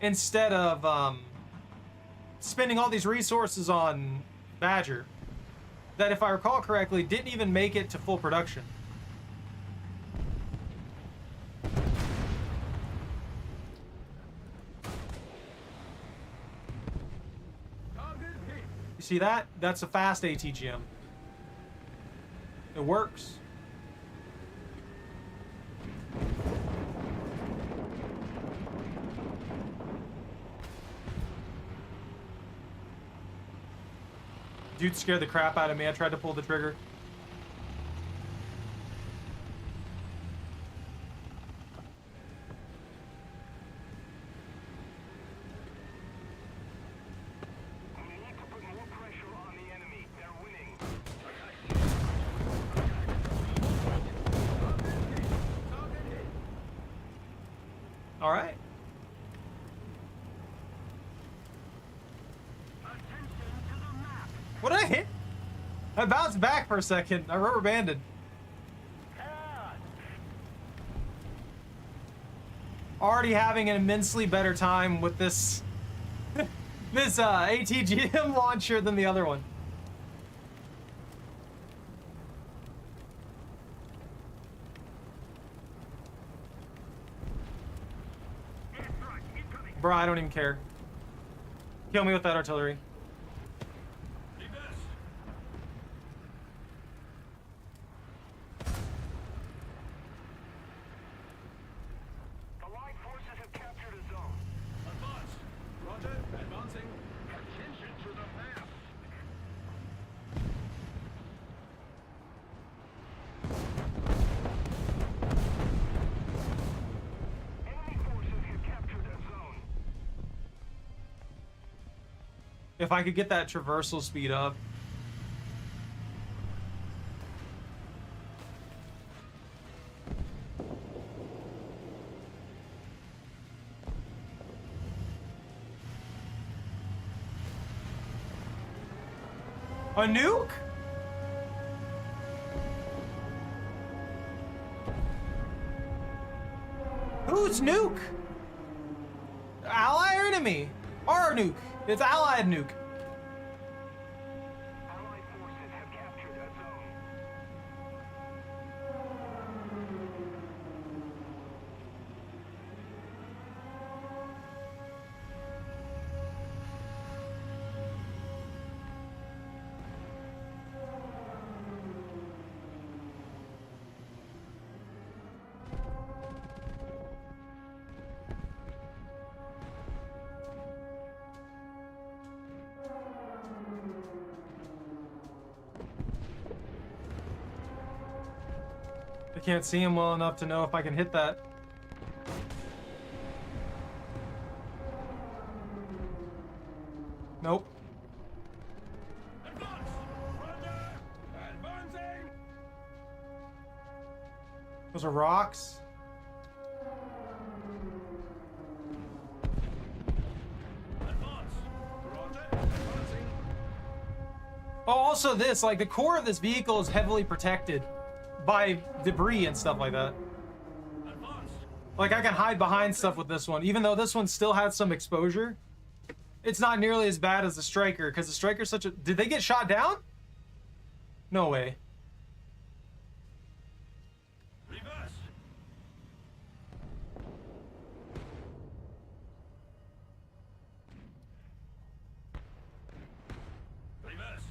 instead of, spending all these resources on Badger that, if I recall correctly, didn't even make it to full production. You see that? That's a fast ATGM. It works. Dude scared the crap out of me. I tried to pull the trigger. We need to put more pressure on the enemy. They're winning. All right. What did I hit? I bounced back for a second. I rubber banded. Already having an immensely better time with this this ATGM launcher than the other one. Bro, I don't even care. Kill me with that artillery. The Allied forces have captured a zone. Advance. Roger. Advancing. Attention to the map. Enemy forces have captured a zone. If I could get that traversal speed up. A nuke? Who's nuke? Ally or enemy? Our nuke. It's allied nuke. Allied forces have captured a zone. I can't see him well enough to know if I can hit that. Nope. Advance. Roger. Advancing. Those are rocks. Advance. Roger. Advancing. Oh, also this, like the core of this vehicle is heavily protected by debris and stuff like that. Advance. Like I can hide behind stuff with this one, even though this one still has some exposure. It's not nearly as bad as the Striker, because the Striker's such a... Did they get shot down? No way. Reverse. Reverse.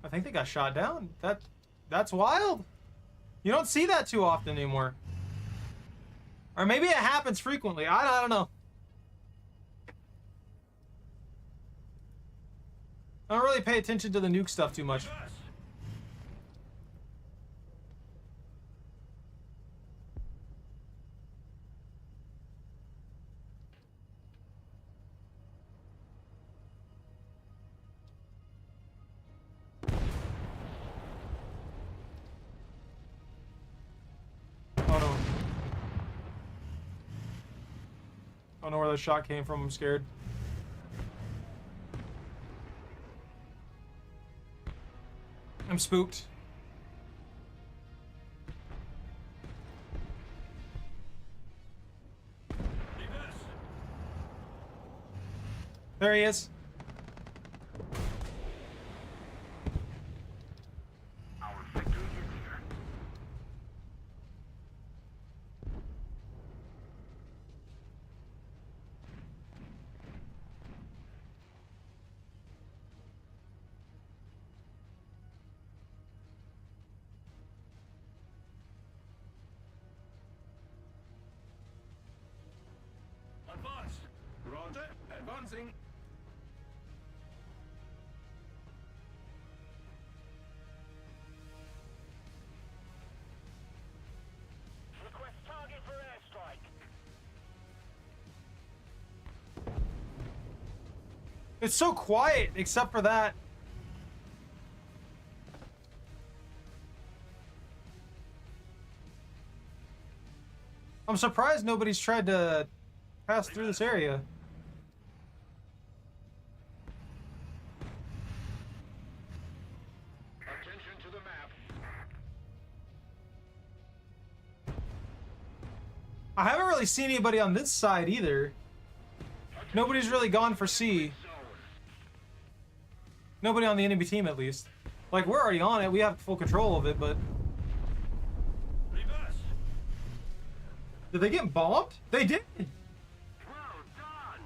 I think they got shot down. That's wild. You don't see that too often anymore. Or maybe it happens frequently. I don't know. I don't really pay attention to the nuke stuff too much. Reverse. Oh no. I don't know where that shot came from. I'm scared. I'm spooked. Reverse. There he is. Our victory is here. Advance. Roger. Advancing. Request target for airstrike. It's so quiet, except for that. I'm surprised nobody's tried to pass through this area. I haven't really seen anybody on this side either. Nobody's really gone for C. Nobody on the enemy team, at least. Like, we're already on it. We have full control of it, but... Reverse. Did they get bombed? They did! Well done.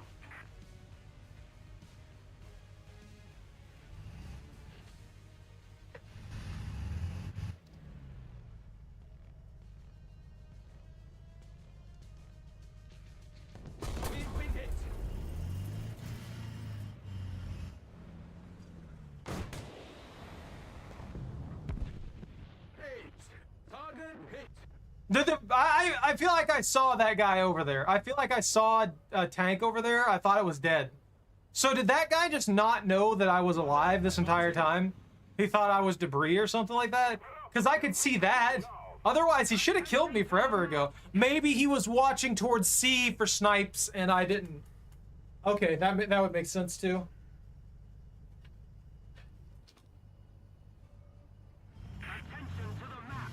We've been hit. Hit. Target hit. I feel like I saw that guy over there. I feel like I saw a tank over there. I thought it was dead. So did that guy just not know that I was alive this entire time? He thought I was debris or something like that? Because I could see that. Otherwise, he should have killed me forever ago. Maybe he was watching towards C for snipes and I didn't. Okay, that would make sense too. Attention to the map.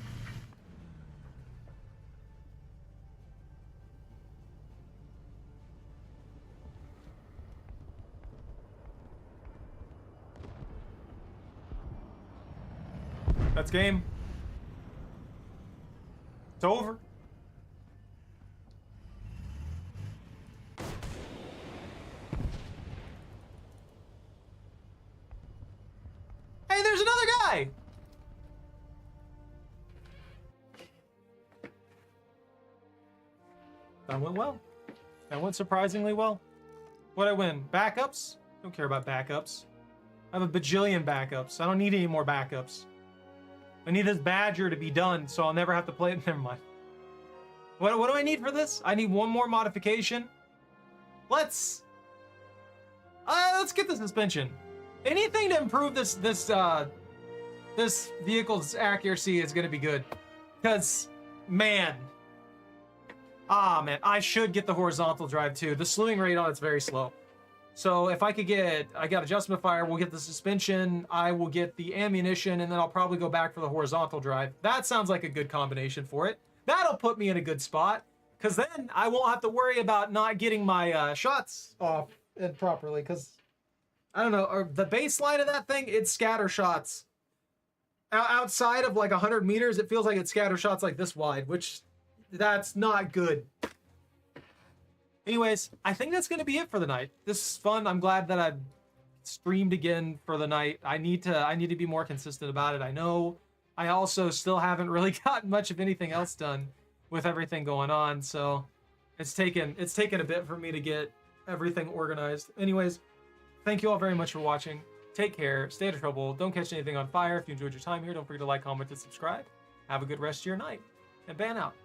That's game. It's over. Hey, there's another guy! That went well. That went surprisingly well. What'd I win? Backups? Don't care about backups. I have a bajillion backups. I don't need any more backups. I need this Badger to be done, so I'll never have to play it. Never mind. What do I need for this? I need one more modification. Let's get the suspension. Anything to improve this vehicle's accuracy is gonna be good. Cause man, I should get the horizontal drive too. The slewing rate on it's very slow. So if I got adjustment fire, we'll get the suspension, I will get the ammunition, and then I'll probably go back for the horizontal drive. That sounds like a good combination for it. That'll put me in a good spot, because then I won't have to worry about not getting my shots off properly, because, I don't know, or the baseline of that thing, it scatter shots. Outside of like 100 meters, it feels like it scatter shots like this wide, which, that's not good. Anyways, I think that's going to be it for the night. This is fun. I'm glad that I've streamed again for the night. I need to be more consistent about it. I know I also still haven't really gotten much of anything else done with everything going on, so it's taken a bit for me to get everything organized. Anyways, thank you all very much for watching. Take care, stay out of trouble, don't catch anything on fire. If you enjoyed your time here, don't forget to like, comment, and subscribe. Have a good rest of your night, and ban out.